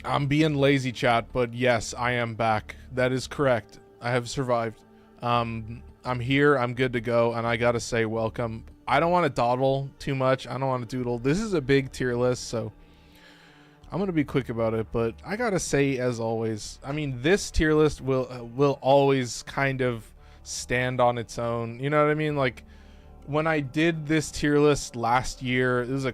I'm being lazy, chat, but yes, I am back. That is correct. I have survived. I'm here. I'm good to go, and I gotta say, welcome. I don't want to dawdle too much. I don't want to doodle. This is a big tier list, so I'm gonna be quick about it. But I gotta say, as always, I mean, this tier list will always kind of stand on its own. You know what I mean? Like when I did this tier list last year, it was a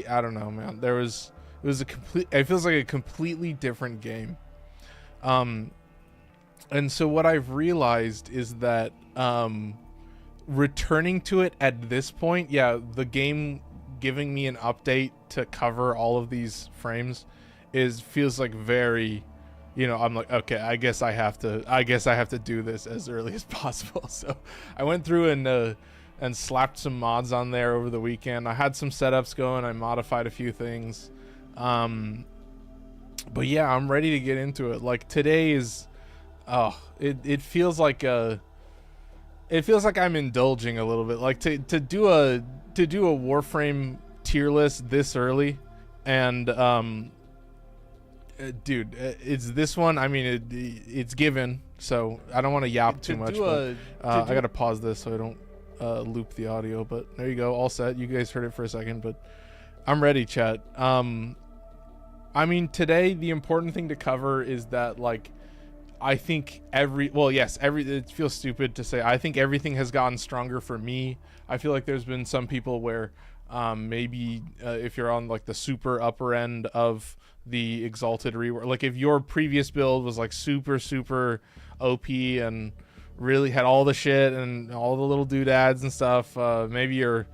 I don't know, man. It was a complete. It feels like a completely different game. And so what I've realized is that returning to it at this point, yeah, the game giving me an update to cover all of these frames feels like very, you know, I'm like, okay, I guess I have to do this as early as possible. So I went through and slapped some mods on there over the weekend. I had some setups going. I modified a few things. But yeah, I'm ready to get into it. Like today is, it feels like I'm indulging a little bit. Like to do a Warframe tier list this early, and dude, it's this one. I mean, it's given, so I don't want to yap too much. I gotta pause this so I don't loop the audio. But there you go, all set. You guys heard it for a second, but I'm ready, chat. I mean, today the important thing to cover is that, like, I think it feels stupid to say I think everything has gotten stronger for me. I feel like there's been some people where maybe if you're on like the super upper end of the Exalted rework, like if your previous build was like super OP and really had all the shit and all the little doodads and stuff, maybe you're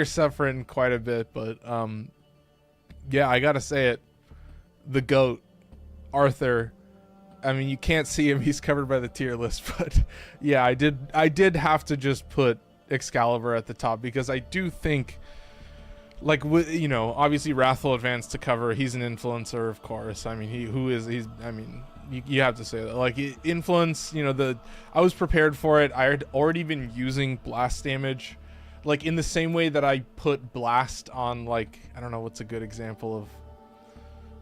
suffering quite a bit. But yeah, I gotta say it, the GOAT, Arthur. I mean, you can't see him, he's covered by the tier list, but yeah, I did have to just put Excalibur at the top because I do think, like, you know, obviously Wrathful Advance to cover, he's an influencer, of course. I mean, you have to say that, like, influence, you know, I was prepared for it. I had already been using blast damage, like in the same way that I put blast on, like, I don't know what's a good example of,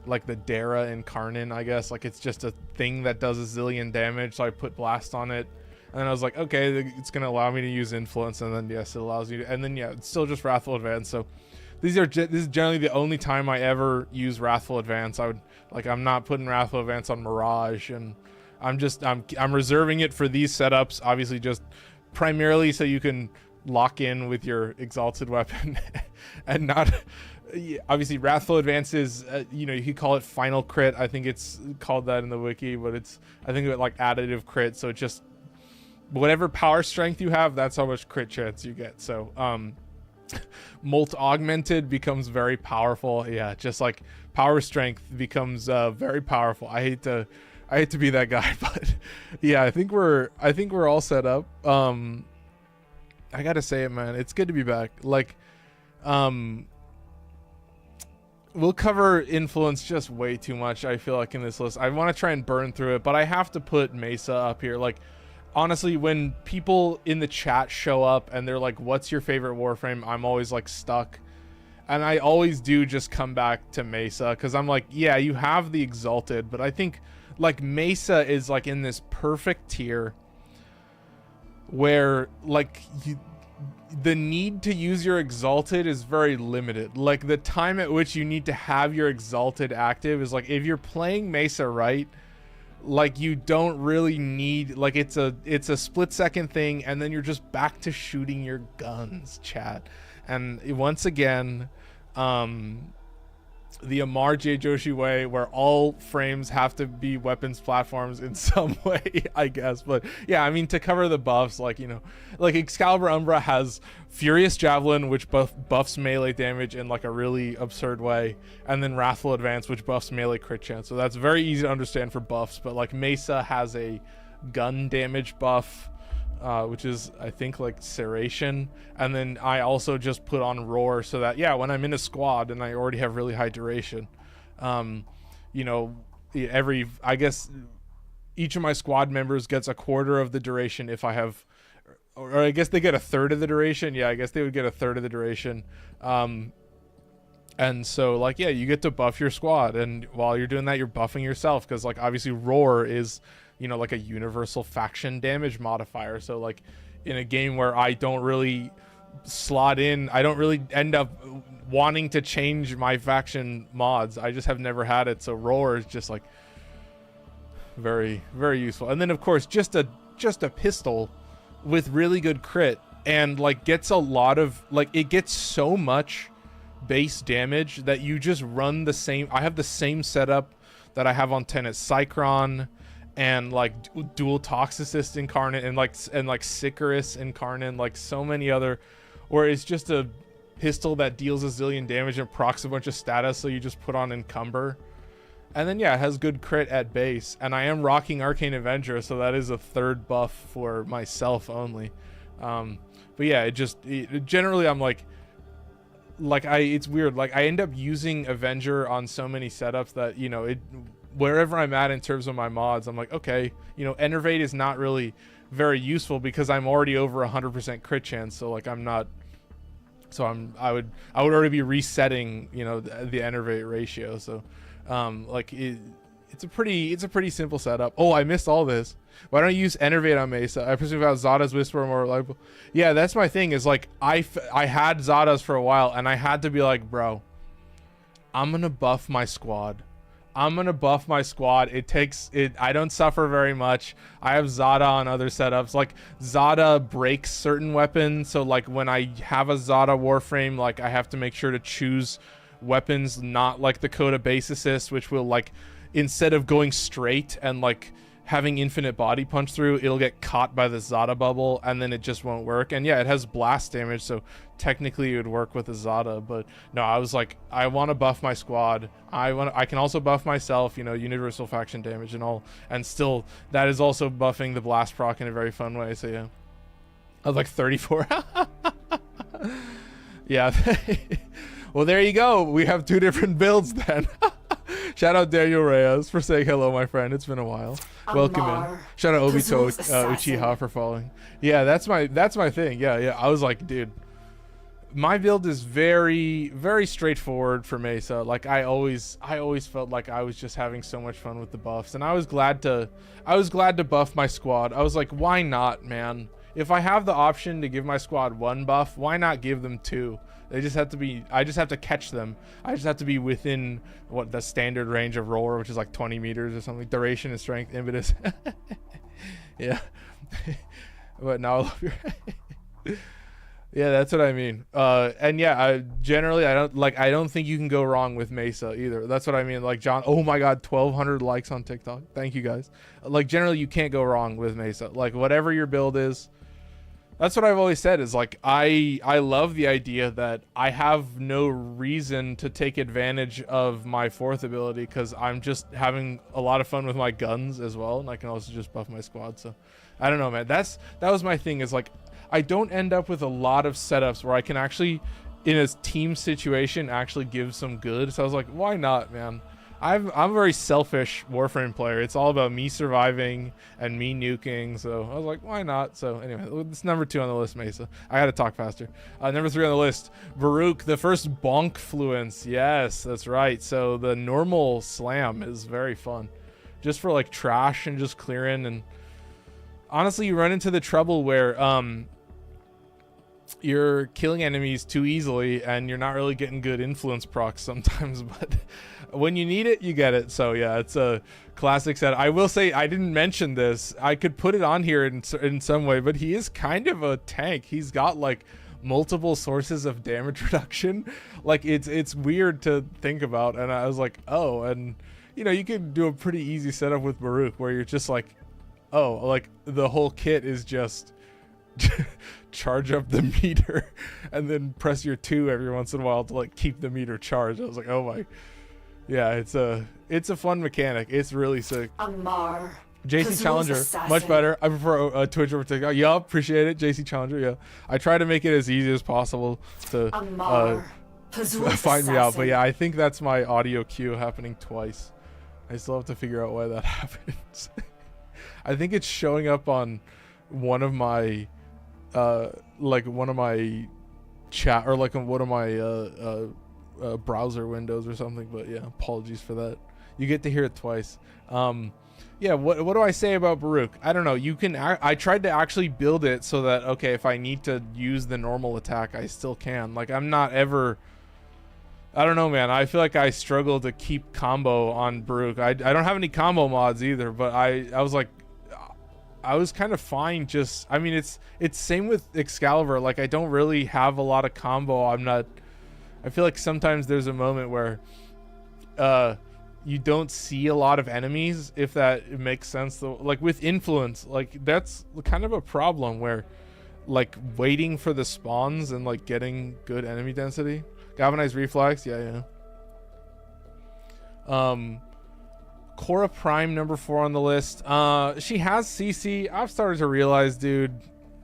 like the Dara in Karnan, I guess. Like, it's just a thing that does a zillion damage, so I put blast on it, and then I was like, okay, it's gonna allow me to use influence, and then yes, it allows you to, and then yeah, it's still just Wrathful Advance. So this is generally the only time I ever use Wrathful Advance. I'm not putting Wrathful Advance on Mirage, and I'm reserving it for these setups, obviously just primarily so you can lock in with your Exalted weapon and not. Obviously Wrathful Advance is, you know, you could call it final crit. I think it's called that in the wiki, but I think like additive crit. So it just, whatever power strength you have, that's how much crit chance you get. So Molt Augmented becomes very powerful. Yeah, just like power strength becomes very powerful. I hate to be that guy, but yeah, I think we're all set up. I gotta say it, man, it's good to be back. Like, we'll cover influence just way too much, I feel like, in this list. I want to try and burn through it, but I have to put Mesa up here. Like, honestly, when people in the chat show up and they're like, what's your favorite Warframe, I'm always like stuck, and I always do just come back to Mesa, because I'm like, yeah, you have the Exalted, but I think like Mesa is like in this perfect tier where like the need to use your Exalted is very limited. Like, the time at which you need to have your Exalted active is like, if you're playing Mesa right, like, you don't really need, like, it's a split second thing, and then you're just back to shooting your guns, chat. And once again, the Amar J. Joshi way, where all frames have to be weapons platforms in some way, I guess. But yeah, I mean, to cover the buffs, like, you know, like Excalibur Umbra has Furious Javelin, which buffs melee damage in like a really absurd way, and then Wrathful Advance, which buffs melee crit chance. So that's very easy to understand for buffs. But like Mesa has a gun damage buff, which is, I think, like Serration, and then I also just put on Roar so that, yeah, when I'm in a squad and I already have really high duration, you know, I guess each of my squad members gets a quarter of the duration if I have, or I guess they get a third of the duration. Yeah, I guess they would get a third of the duration And so, like, yeah, you get to buff your squad, and while you're doing that, you're buffing yourself, because, like, obviously roar is, you know, like a universal faction damage modifier. So, like, in a game where I don't really slot in, I don't really end up wanting to change my faction mods. I just have never had it, so roar is just, like, very, very useful. And then, of course, just a pistol with really good crit, and, like, gets a lot of, like, it gets so much base damage that you just run the same. I have the same setup that I have on Tenet Cycron, and like dual Toxicist Incarnate, and like Sicarus Incarnate, like so many other, where it's just a pistol that deals a zillion damage and procs a bunch of status, so you just put on Encumber, and then yeah, it has good crit at base. And I am rocking Arcane Avenger, so that is a third buff for myself only. But yeah, generally I'm like it's weird, like I end up using Avenger on so many setups that, you know, wherever I'm at in terms of my mods, I'm like, okay, you know, Enervate is not really very useful because I'm already over 100% crit chance, so like I'm not, so I would already be resetting, you know, the Enervate ratio. So like it's a pretty simple setup. Oh, I missed all this. Why don't you use Enervate on Mesa? I presume about Zada's Whisper more reliable. Yeah, that's my thing, is like I had Zada's for a while, and I had to be like, bro, I'm gonna buff my squad. It takes it. I don't suffer very much. I have Zada on other setups. Like Zada breaks certain weapons, so like when I have a Zada Warframe, like I have to make sure to choose weapons not like the Coda Base Assist, which will, like, instead of going straight and like having infinite body punch through, it'll get caught by the Zada bubble, and then it just won't work. And yeah, it has blast damage, so technically it would work with a Zada. But no, I was like, I want to buff my squad. I can also buff myself, you know, universal faction damage and all, and still that is also buffing the blast proc in a very fun way. So yeah, I was like 34. Yeah. Well, there you go. We have two different builds then. Shout out Daniel Reyes for saying hello, my friend. It's been a while. Welcome in. Shout out Obito Uchiha for following. Yeah, that's my thing. Yeah. I was like, dude, my build is very, very straightforward for Mesa. Like I always felt like I was just having so much fun with the buffs, and I was glad to buff my squad. I was like, why not, man? If I have the option to give my squad one buff, why not give them two? They just have to be, I just have to catch them. I just have to be within what the standard range of roar, which is like 20 meters or something. Duration and strength, impetus. Yeah. But now I love your yeah, that's what I mean. And yeah, I don't think you can go wrong with Mesa either. That's what I mean. Like John, oh my God, 1,200 likes on TikTok. Thank you guys. Like generally you can't go wrong with Mesa. Like whatever your build is, that's what I've always said, is like I love the idea that I have no reason to take advantage of my fourth ability, because I'm just having a lot of fun with my guns as well, and I can also just buff my squad. So I don't know, man. That was my thing, is like I don't end up with a lot of setups where I can actually, in a team situation, actually give some good. So I was like, why not, man? I'm a very selfish Warframe player. It's all about me surviving and me nuking. So I was like, why not? So anyway, it's number 2 on the list, Mesa. I gotta talk faster. Number 3 on the list, Baruuk, the first bonk fluence. Yes, that's right. So the normal slam is very fun, just for like trash and just clearing. And honestly, you run into the trouble where you're killing enemies too easily and you're not really getting good influence procs sometimes, but when you need it, you get it. So yeah, it's a classic set. I will say, I didn't mention this. I could put it on here in some way, but he is kind of a tank. He's got like multiple sources of damage reduction. Like it's weird to think about. And I was like, oh, and you know, you can do a pretty easy setup with Baruuk where you're just like, oh, like the whole kit is just charge up the meter and then press your 2 every once in a while to like keep the meter charged. I was like, oh my, yeah, it's a fun mechanic. It's really sick. JC Challenger, much better. I prefer Twitch over TikTok. Yeah, appreciate it, JC Challenger. Yeah, I try to make it as easy as possible to find me out. But yeah, I think that's my audio cue happening twice. I still have to figure out why that happens. I think it's showing up on one of my like one of my chat, or like on one of my browser windows or something. But yeah, apologies for that. You get to hear it twice. Yeah, what do I say about Baruuk? I don't know. You can. I tried to actually build it so that, okay, if I need to use the normal attack, I still can. Like, I'm not ever. I don't know, man. I feel like I struggle to keep combo on Baruuk. I don't have any combo mods either, but I was like, I was kind of fine. Just, I mean, it's same with Excalibur. Like, I don't really have a lot of combo. I'm not. I feel like sometimes there's a moment where, you don't see a lot of enemies, if that makes sense though. Like with influence, like that's kind of a problem where like waiting for the spawns and like getting good enemy density. Galvanized reflex, yeah. Khora Prime number 4 on the list. She has CC. I've started to realize, dude,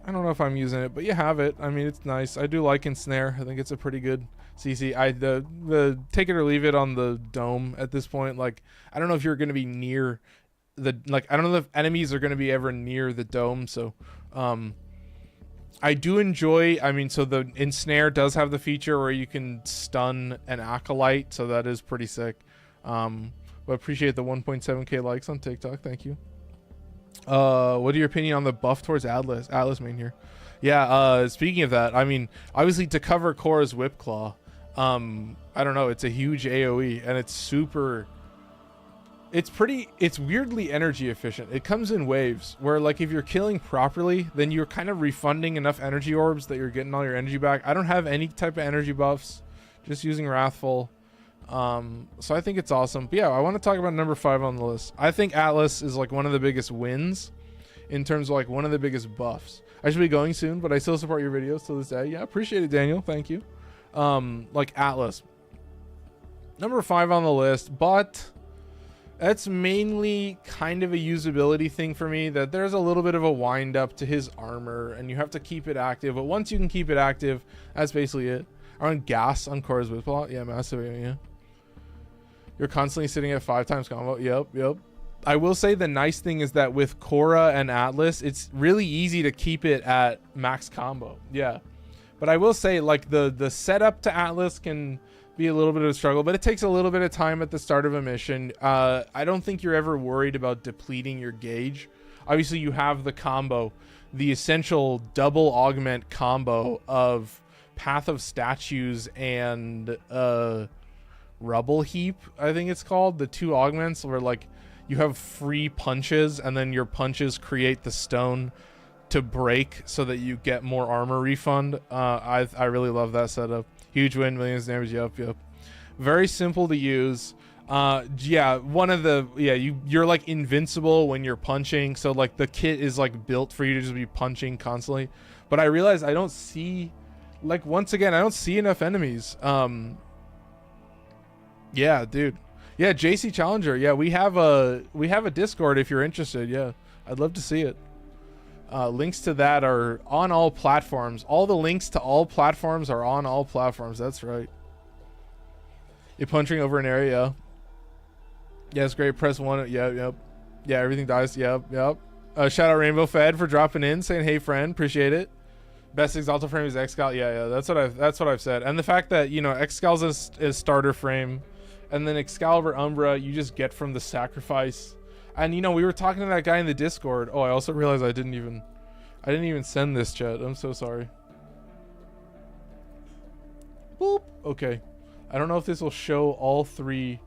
I don't know if I'm using it, but you have it. I mean, it's nice. I do like Ensnare. I think it's a pretty good CC. The take it or leave it on the dome at this point. Like, I don't know if you're going to be near the, like, I don't know if enemies are going to be ever near the dome. So, I do enjoy, I mean, so the Ensnare does have the feature where you can stun an acolyte. So that is pretty sick. But appreciate the 1.7k likes on TikTok. Thank you. What are your opinion on the buff towards Atlas main here? Yeah, speaking of that, I mean, obviously to cover Khora's Whip Claw, I don't know, it's a huge AoE and it's weirdly energy efficient. It comes in waves where, like, if you're killing properly, then you're kind of refunding enough energy orbs that you're getting all your energy back. I don't have any type of energy buffs, just using Wrathful. So I think it's awesome. But yeah, I want to talk about number 5 on the list. I think Atlas is like one of the biggest wins in terms of like one of the biggest buffs. I should be going soon, but I still support your videos to this day. Yeah, appreciate it, Daniel. Thank you. Like Atlas, number 5 on the list, but that's mainly kind of a usability thing for me, that there's a little bit of a wind up to his armor and you have to keep it active. But once you can keep it active, that's basically it. On gas on Khora's Whip Claw. Yeah, massive. Yeah. You're constantly sitting at 5 times combo. Yep. I will say the nice thing is that with Khora and Atlas, it's really easy to keep it at max combo. Yeah. But I will say, like, the setup to Atlas can be a little bit of a struggle, but it takes a little bit of time at the start of a mission. I don't think you're ever worried about depleting your gauge. Obviously, you have the combo, the essential double augment combo of Path of Statues and Rubble Heap, I think it's called. The 2 augments where, like, you have free punches and then your punches create the stone to break so that you get more armor refund. I really love that setup. Huge win, millions of damage. Yep. Very simple to use. Yeah, one of the, yeah, you're like invincible when you're punching, so like the kit is like built for you to just be punching constantly. But I realize I don't see, like, once again, I don't see enough enemies. Yeah, dude. Yeah, JC Challenger. Yeah, we have a Discord if you're interested. Yeah, I'd love to see it. Links to that are on all platforms. All the links to all platforms are on all platforms. That's right. You're punching over an area. Yeah, it's great. Press 1. Yep. Yeah, everything dies. Yep. Shout out Rainbow Fed for dropping in, saying, "Hey, friend, appreciate it." Best Exalted frame is Excal. Yeah. That's what I've said. And the fact that, you know, Excal's is starter frame, and then Excalibur Umbra you just get from the sacrifice. And, you know, we were talking to that guy in the Discord. Oh, I also realized I didn't even send this, chat. I'm so sorry. Boop. Okay. I don't know if this will show all 3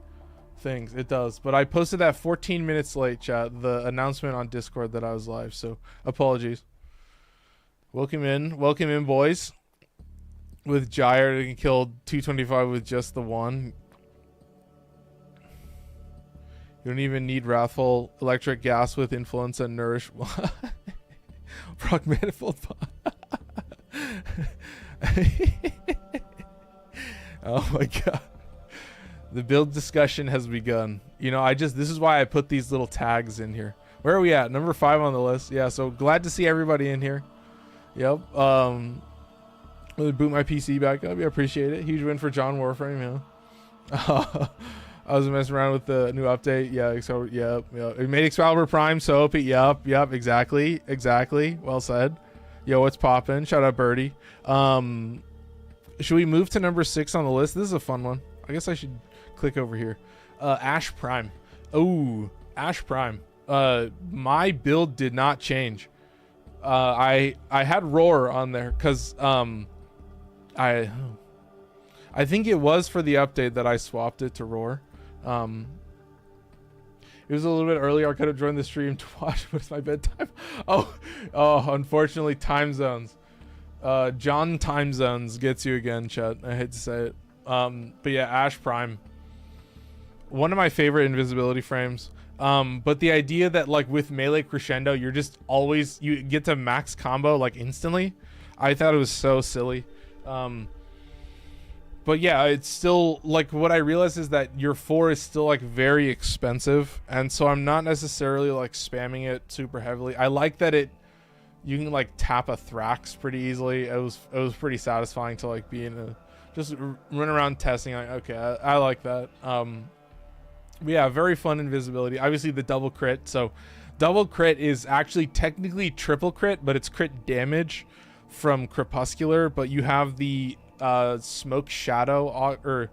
things. It does, but I posted that 14 minutes late, chat, the announcement on Discord that I was live, so apologies. Welcome in, boys. With Gyre, they can kill 225 with just the 1. You don't even need Wrathful, Electric Gas with Influence and Nourish. Proc Manifold. Oh my god. The build discussion has begun. You know, this is why I put these little tags in here. Where are we at? Number 5 on the list. Yeah, so glad to see everybody in here. Yep. Really boot my PC back up. Yeah, appreciate it. Huge win for John Warframe, yeah. I was messing around with the new update. Yeah, so yep. It made Excalibur Prime so OP. Yep, exactly. Well said. Yo, what's poppin'? Shout out Birdie. Should we move to number 6 on the list? This is a fun one. I guess I should click over here. Ash Prime. Oh, Ash Prime. My build did not change. I had Roar on there because I think it was for the update that I swapped it to Roar. It was a little bit earlier. I could have joined the stream to watch, but it's my bedtime. Oh, unfortunately, time zones. John time zones gets you again, chat. I hate to say it. But yeah, Ash Prime. One of my favorite invisibility frames. But the idea that like with melee crescendo, you're just always, you get to max combo like instantly. I thought it was so silly. But yeah, it's still like what I realized is that your 4 is still like very expensive. And so I'm not necessarily like spamming it super heavily. I like that you can like tap a Thrax pretty easily. It was pretty satisfying to like be in a, just run around testing. Like, okay, I like that. Yeah, very fun invisibility. Obviously the double crit. So double crit is actually technically triple crit, but it's crit damage from Crepuscular. But you have the Smoke Shadow or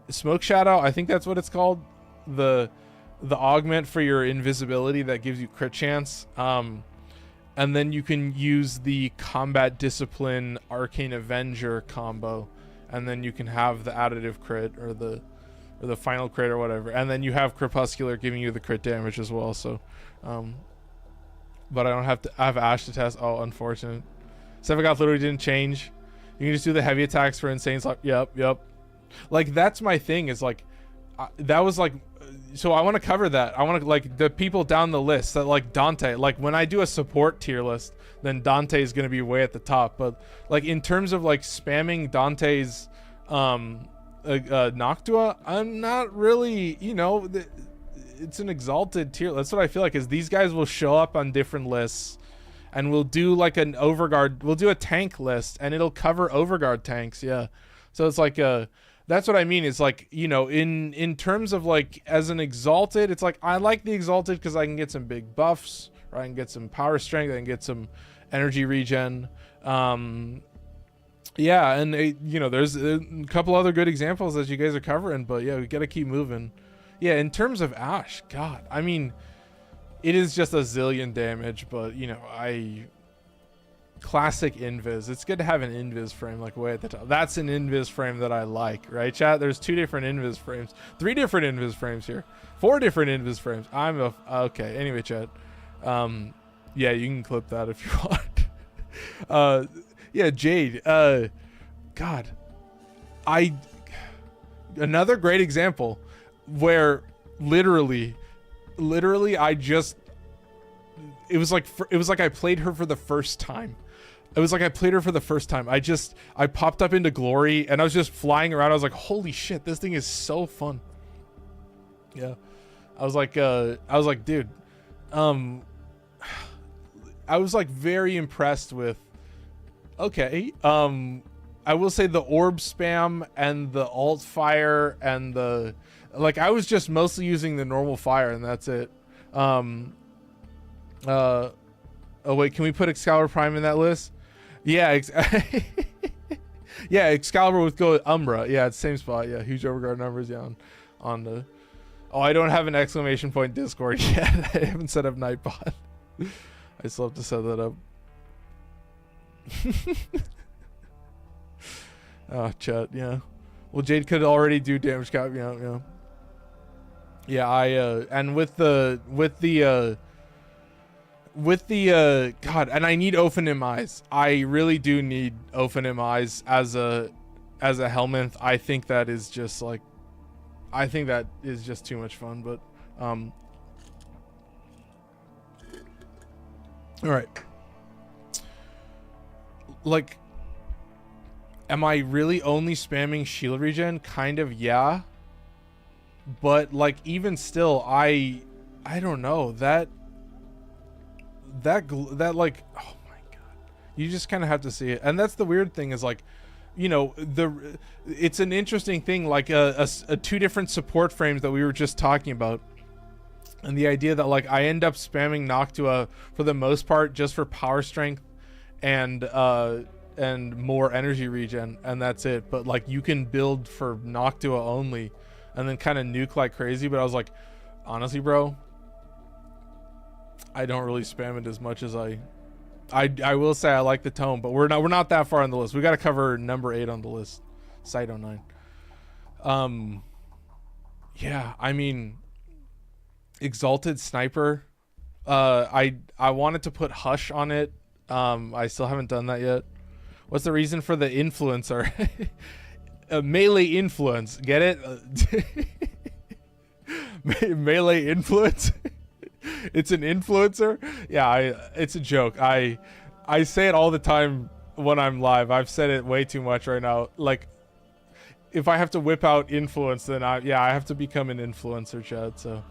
Smoke Shadow. I think that's what it's called. The augment for your invisibility that gives you crit chance. And then you can use the Combat Discipline Arcane Avenger combo, and then you can have the additive crit or the final crit or whatever, and then you have Crepuscular giving you the crit damage as well. So but I don't have to have Ash to test. Oh, unfortunate. Sevagoth literally didn't change. You can just do the heavy attacks for insane slap. Yep. Like that's my thing, is like that was like, so I want to cover that. I want to like the people down the list that like Dante, like when I do a support tier list, then Dante is going to be way at the top. But like in terms of like spamming Dante's Noctua, I'm not really, you know, it's an exalted tier. That's what I feel like, is these guys will show up on different lists and we'll do like an overguard, we'll do a tank list and it'll cover overguard tanks. Yeah. So it's like that's what I mean. It's like, you know, in terms of like as an exalted, it's like I like the exalted because I can get some big buffs, or I can get some power strength, I can get some energy regen. Yeah, and you know, there's a couple other good examples that you guys are covering, but yeah, we gotta keep moving. Yeah, in terms of Ash, God, I mean, it is just a zillion damage, but you know, classic invis. It's good to have an invis frame like way at the top. That's an invis frame that I like, right, chat? There's 2 different invis frames, 3 different invis frames here, 4 different invis frames. Okay. Anyway, chat. Yeah, you can clip that if you want. Yeah, Jade. God, another great example where literally it was like I played her for the first time. I popped up into glory and I was just flying around. I was like, holy shit, this thing is so fun. Yeah. I was like, dude, I was like very impressed with, okay. I will say the orb spam and the alt fire and I was just mostly using the normal fire and that's it. Oh wait, can we put Excalibur Prime in that list? Yeah, yeah, Excalibur would go with Umbra. Yeah, it's the same spot. Yeah, huge overguard numbers. Yeah, on the. Oh, I don't have an exclamation point Discord yet. I haven't set up Nightbot. I still have to set that up. Oh, chat. Yeah. Well, Jade could already do damage cap. Yeah. Yeah. And with the God, and I need Ophanim Eyes. I really do need Ophanim Eyes as a Helminth. I think that is just too much fun. But all right. Like, am I really only spamming shield regen? Kind of, yeah. But like, even still, I don't know that like, oh my god, you just kind of have to see it. And that's the weird thing, is like, you know, it's an interesting thing, like a 2 different support frames that we were just talking about, and the idea that like I end up spamming Noctua for the most part just for power strength and and more energy regen, and that's it. But like you can build for Noctua only and then kind of nuke like crazy. But I was like, honestly, bro, I don't really spam it as much as I will say I like the tone, but we're not that far on the list. We got to cover number 8 on the list, Cyte-09. Yeah, I mean, Exalted Sniper. I wanted to put Hush on it. I still haven't done that yet. What's the reason for the influencer? A melee influence. Get it? Melee influence. It's an influencer. Yeah, it's a joke. I say it all the time when I'm live. I've said it way too much right now. Like, if I have to whip out influence, then I have to become an influencer, Chad. So,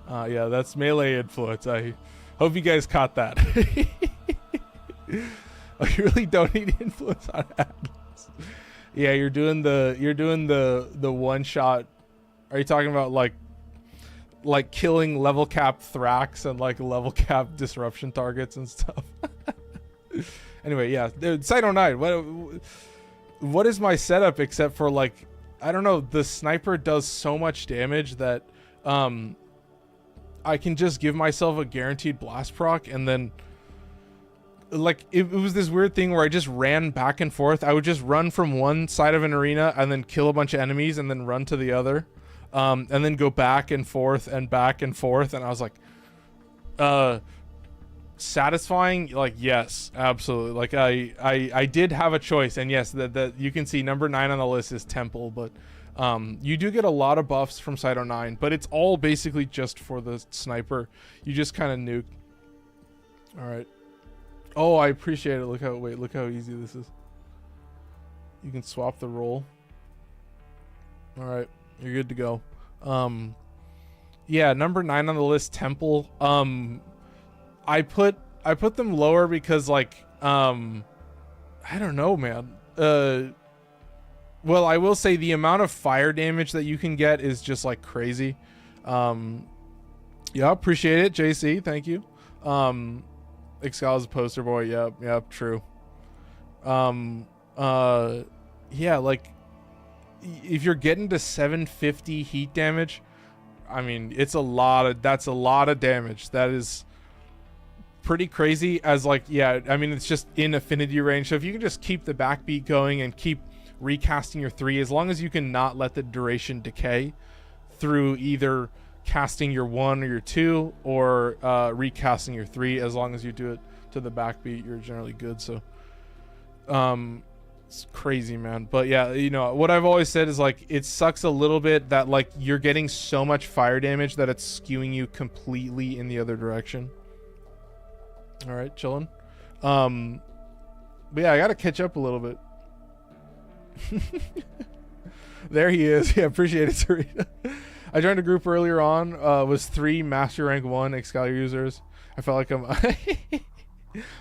yeah, that's melee influence. I hope you guys caught that. Oh, you really don't need influence on Atlas. Yeah, you're doing the one shot. Are you talking about like killing level cap Thrax and like level cap disruption targets and stuff? Anyway, yeah, Cyte-09. What is my setup except for like, I don't know, the sniper does so much damage that I can just give myself a guaranteed blast proc, and then like it was this weird thing where I just ran back and forth. I would just run from one side of an arena and then kill a bunch of enemies and then run to the other, and then go back and forth and back and forth. And I was like, satisfying? Like, yes, absolutely. Like I did have a choice, and yes, that you can see number 9 on the list is Temple, but you do get a lot of buffs from Cyte-09, but it's all basically just for the sniper. You just kind of nuke. All right. Oh, I appreciate it. Look how easy this is. You can swap the role. All right, you're good to go. Yeah, number 9 on the list, Temple. I put them lower because like I don't know, man. Well, I will say the amount of fire damage that you can get is just like crazy. Yeah, appreciate it, JC. Thank you. Excalibur's poster boy. Yep, true. Yeah, like if you're getting to 750 heat damage, I mean, that's a lot of damage. That is pretty crazy. As like, yeah, I mean, it's just in affinity range. So if you can just keep the backbeat going and keep recasting your 3, as long as you can not let the duration decay through either casting your 1 or your 2 or recasting your 3, as long as you do it to the backbeat, you're generally good. So it's crazy, man. But yeah, you know what I've always said is like, it sucks a little bit that like you're getting so much fire damage that it's skewing you completely in the other direction. All right, chilling. But yeah, I gotta catch up a little bit. There he is. Yeah, appreciate it, Sarita. I joined a group earlier on, was 3 master rank 1 Excalibur users. I felt like I'm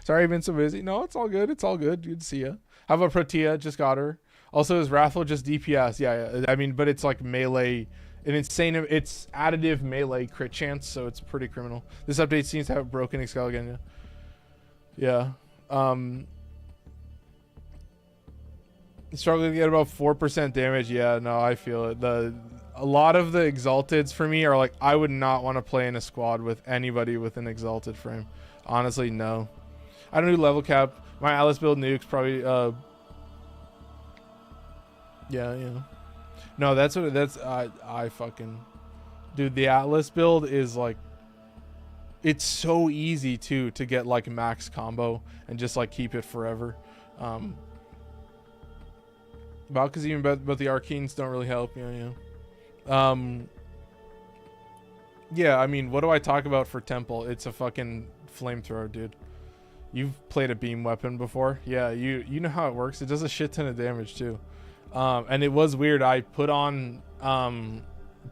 sorry I've been so busy. No, it's all good. It's all good. Good to see ya. How about Protea? Just got her. Also, is Wrathful just DPS? Yeah. I mean, but it's like melee, an insane, it's additive melee crit chance, so it's pretty criminal. This update seems to have broken Excalibur again. Yeah. Struggling to get about 4% damage. Yeah, no, I feel it. A lot of the Exalteds for me are like, I would not want to play in a squad with anybody with an Exalted frame. Honestly, no. I don't do level cap. My Atlas build nukes probably. Yeah. No, that's what. I fucking. Dude, the Atlas build is like. It's so easy to get like max combo and just like keep it forever. Because even but the Arcanes don't really help. Yeah. Yeah, I mean, what do I talk about for Temple? It's a fucking flamethrower, dude. You've played a beam weapon before? Yeah, you know how it works. It does a shit ton of damage too. And it was weird. I put on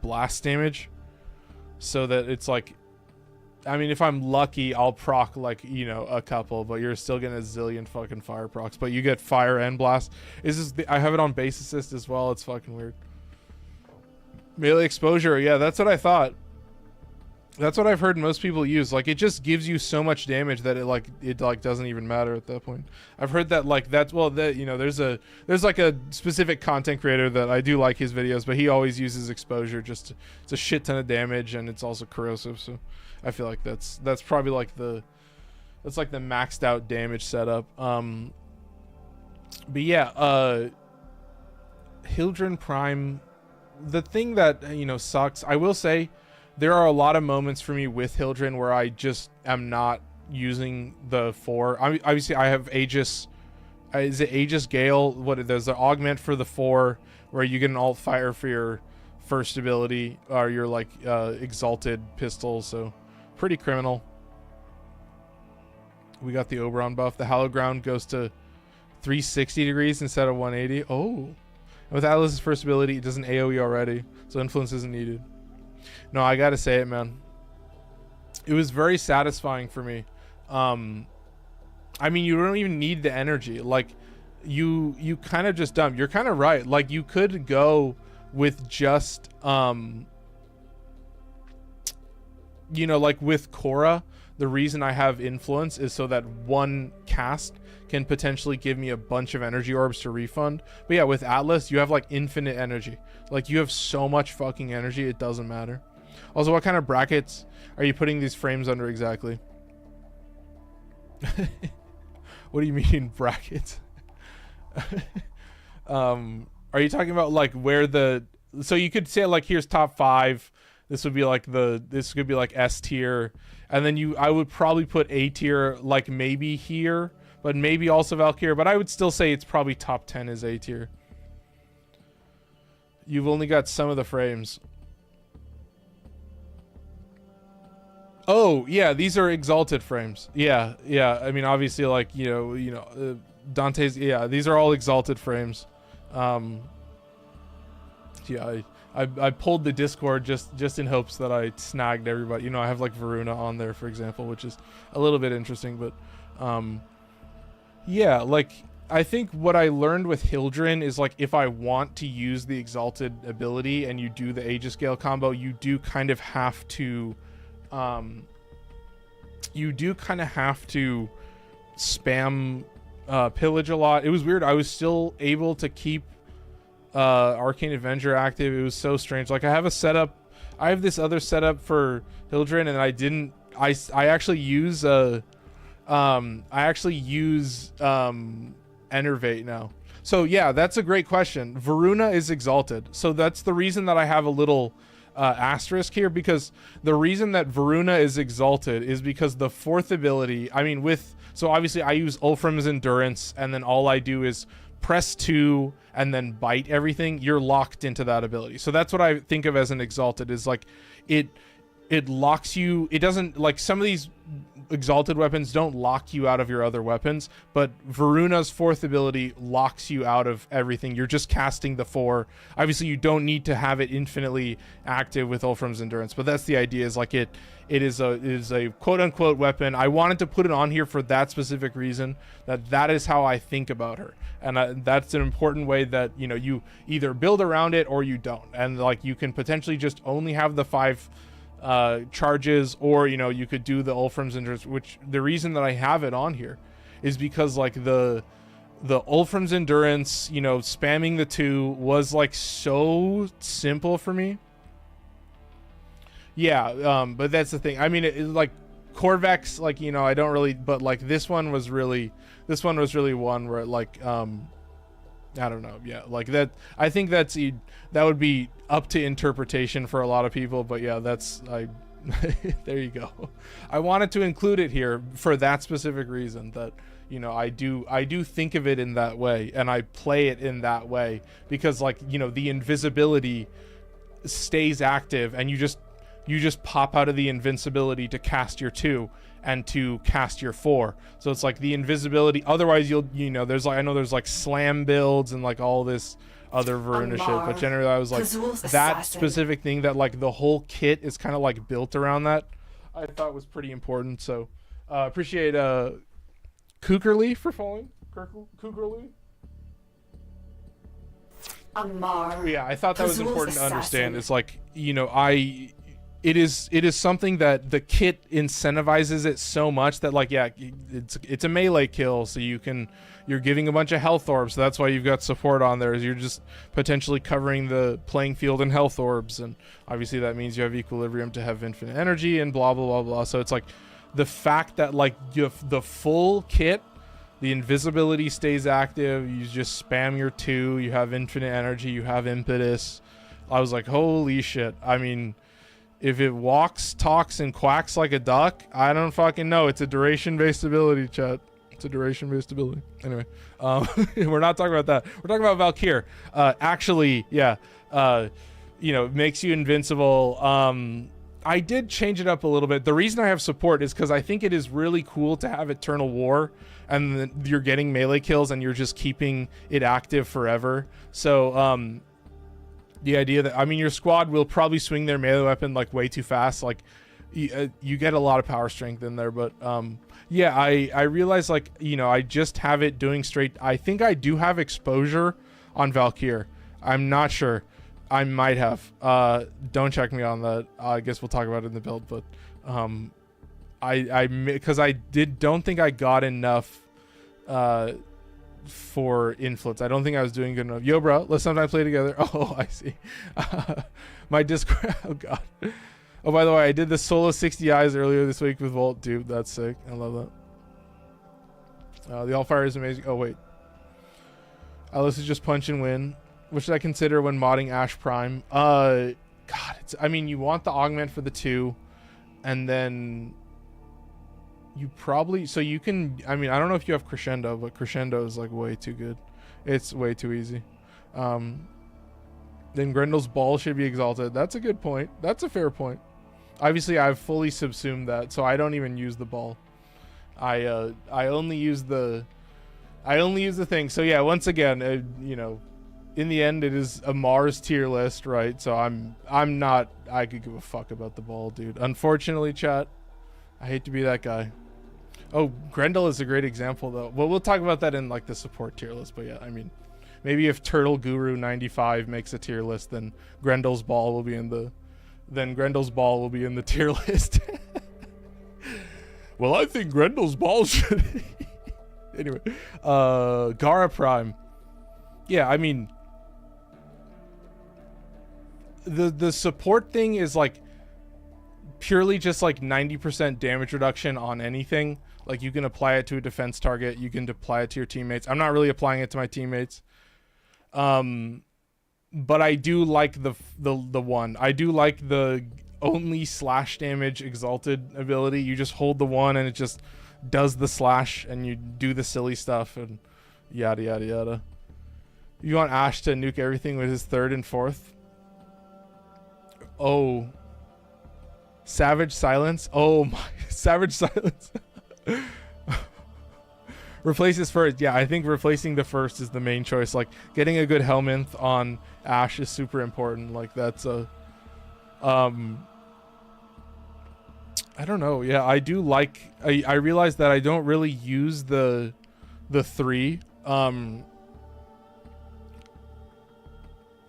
blast damage so that it's like, I mean, if I'm lucky, I'll proc like, you know, a couple, but you're still getting a zillion fucking fire procs. But you get fire and blast. I have it on base assist as well. It's fucking weird. Melee exposure. Yeah, that's what I thought. That's what I've heard most people use. Like, it just gives you so much damage that it doesn't even matter at that point. I've heard that, like, that's, well, that, you know, there's like a specific content creator that I do like his videos, but he always uses exposure. Just it's a shit ton of damage, and it's also corrosive. So I feel like that's probably like that's like the maxed out damage setup. But yeah, Hildryn Prime, the thing that, you know, sucks, I will say, there are a lot of moments for me with Hildryn where I just am not using the 4. Obviously, I have Aegis. Is it Aegis Gale? There's the augment for the 4 where you get an alt fire for your first ability, or your like exalted pistol. So pretty criminal. We got the Oberon buff. The Hallowed Ground goes to 360 degrees instead of 180. Oh, with Atlas's first ability, it does an AoE already, so influence isn't needed. No, I gotta say it, man. It was very satisfying for me. I mean, you don't even need the energy. Like, you kind of just dump. You're kind of right. Like, you could go with just, you know, like with Khora, the reason I have influence is so that one cast can potentially give me a bunch of energy orbs to refund. But yeah, with Atlas, you have like infinite energy. Like, you have so much fucking energy, it doesn't matter. Also, what kind of brackets are you putting these frames under exactly? What do you mean brackets? Are you talking about like where the, so you could say like, here's top 5. This would be like this could be like S tier, and then I would probably put A tier like maybe here, but maybe also Valkyr, but I would still say it's probably top 10 is A tier. You've only got some of the frames. Oh yeah, these are exalted frames. Yeah, I mean, obviously, like, you know, Dante's. Yeah, these are all exalted frames. Yeah, I pulled the Discord just in hopes that I snagged everybody. You know, I have like Voruna on there, for example, which is a little bit interesting, but yeah, like, I think what I learned with Hildryn is, like, if I want to use the exalted ability and you do the Aegis Gale combo, you do kind of have to spam pillage a lot. It was weird. I was still able to keep Arcane Avenger active. It was so strange. Like, I have this other setup for Hildryn, and I actually use Enervate now. So yeah, that's a great question. Voruna is exalted, so that's the reason that I have a little asterisk here, because the reason that Voruna is exalted is because the 4th ability, I mean, so obviously I use Ulfram's Endurance, and then all I do is press 2 and then bite everything. You're locked into that ability. So that's what I think of as an exalted, is like it locks you. It doesn't, like, some of these exalted weapons don't lock you out of your other weapons, but Varuna's 4th ability locks you out of everything. You're just casting the 4. Obviously, you don't need to have it infinitely active with Ulfram's Endurance, but that's the idea, is like it is a quote-unquote weapon. I wanted to put it on here for that specific reason, that is how I think about her, and that's an important way that, you know, you either build around it or you don't, and like, you can potentially just only have the 5 charges, or, you know, you could do the Ulfram's Endurance, which the reason that I have it on here is because, like, the Ulfram's Endurance, you know, spamming the 2 was like so simple for me. Yeah, but that's the thing. I mean, it like Corvex, like, you know, I don't really, but like this one was really one where, like, I don't know. Yeah, like that. I think that would be up to interpretation for a lot of people. But yeah, there you go. I wanted to include it here for that specific reason, that, you know, I do think of it in that way, and I play it in that way, because, like, you know, the invisibility stays active, and you just pop out of the invincibility to cast your 2 and to cast your 4. So it's like the invisibility. Otherwise, you know, there's like, I know there's like slam builds and like all this other Voruna shit, but generally I was like, that specific thing, that like the whole kit is kind of like built around that, I thought was pretty important. So appreciate Kukerly for following. Kukerly. Yeah, I thought that was important to understand. It's like, you know, it is something that the kit incentivizes it so much that, like, yeah, it's a melee kill, so you're giving a bunch of health orbs, so that's why you've got support on there, is you're just potentially covering the playing field in health orbs, and obviously that means you have equilibrium to have infinite energy and blah blah blah blah. So it's like the fact that, like, you have the full kit, the invisibility stays active, you just spam your 2, you have infinite energy, you have impetus. I was like, holy shit. I mean, if it walks, talks, and quacks like a duck, I don't fucking know. It's a duration-based ability, chat. It's a duration-based ability. Anyway, we're not talking about that. We're talking about Valkyr. Actually, yeah, you know, makes you invincible. I did change it up a little bit. The reason I have support is because I think it is really cool to have Eternal War, and then you're getting melee kills, and you're just keeping it active forever. So, the idea that, I mean, your squad will probably swing their melee weapon like way too fast. Like, you get a lot of power strength in there, but yeah, I realized, like, you know, I just have it doing straight. I think I do have exposure on Valkyr. I'm not sure. I might have. Don't check me on that. I guess we'll talk about it in the build, but because I don't think I got enough for influence. I don't think I was doing good enough. Yo, bro, let's sometime play together. Oh, I see. My Discord. Oh god. Oh, by the way, I did the solo 60 eyes earlier this week with Volt. Dude, that's sick. I love that. The Allfire is amazing. Oh wait, this is just punch and win. What should I consider when modding Ash Prime? God, I mean, you want the augment for the 2, and then you probably, so you can, I mean, I don't know if you have Crescendo, but Crescendo is like way too good. It's way too easy. Then Grendel's Ball should be exalted. That's a good point. That's a fair point. Obviously, I've fully subsumed that, so I don't even use the ball. I only use the thing. So yeah, once again, you know, in the end, it is a Mars tier list, right? So I'm not, I could give a fuck about the ball, dude. Unfortunately, chat, I hate to be that guy. Oh, Grendel is a great example, though. Well, we'll talk about that in, like, the support tier list, but yeah, I mean, maybe if Turtle Guru 95 makes a tier list, then Grendel's Ball will be in the tier list. Well, I think Grendel's Ball should. Anyway, Gara Prime. Yeah, I mean, the support thing is, like, purely just like 90% damage reduction on anything. Like, you can apply it to a defense target, you can apply it to your teammates. I'm not really applying it to my teammates. But I do like the one. I do like the only slash damage exalted ability. You just hold the one and it just does the slash, and you do the silly stuff and yada yada yada. You want Ash to nuke everything with his 3rd and 4th? Oh, Savage Silence. Oh my, Savage Silence. Replace his 1st. Yeah, I think replacing the 1st is the main choice. Like, getting a good Helminth on Ash is super important. Like, that's a I don't know. Yeah, I do like, I realized that I don't really use the 3.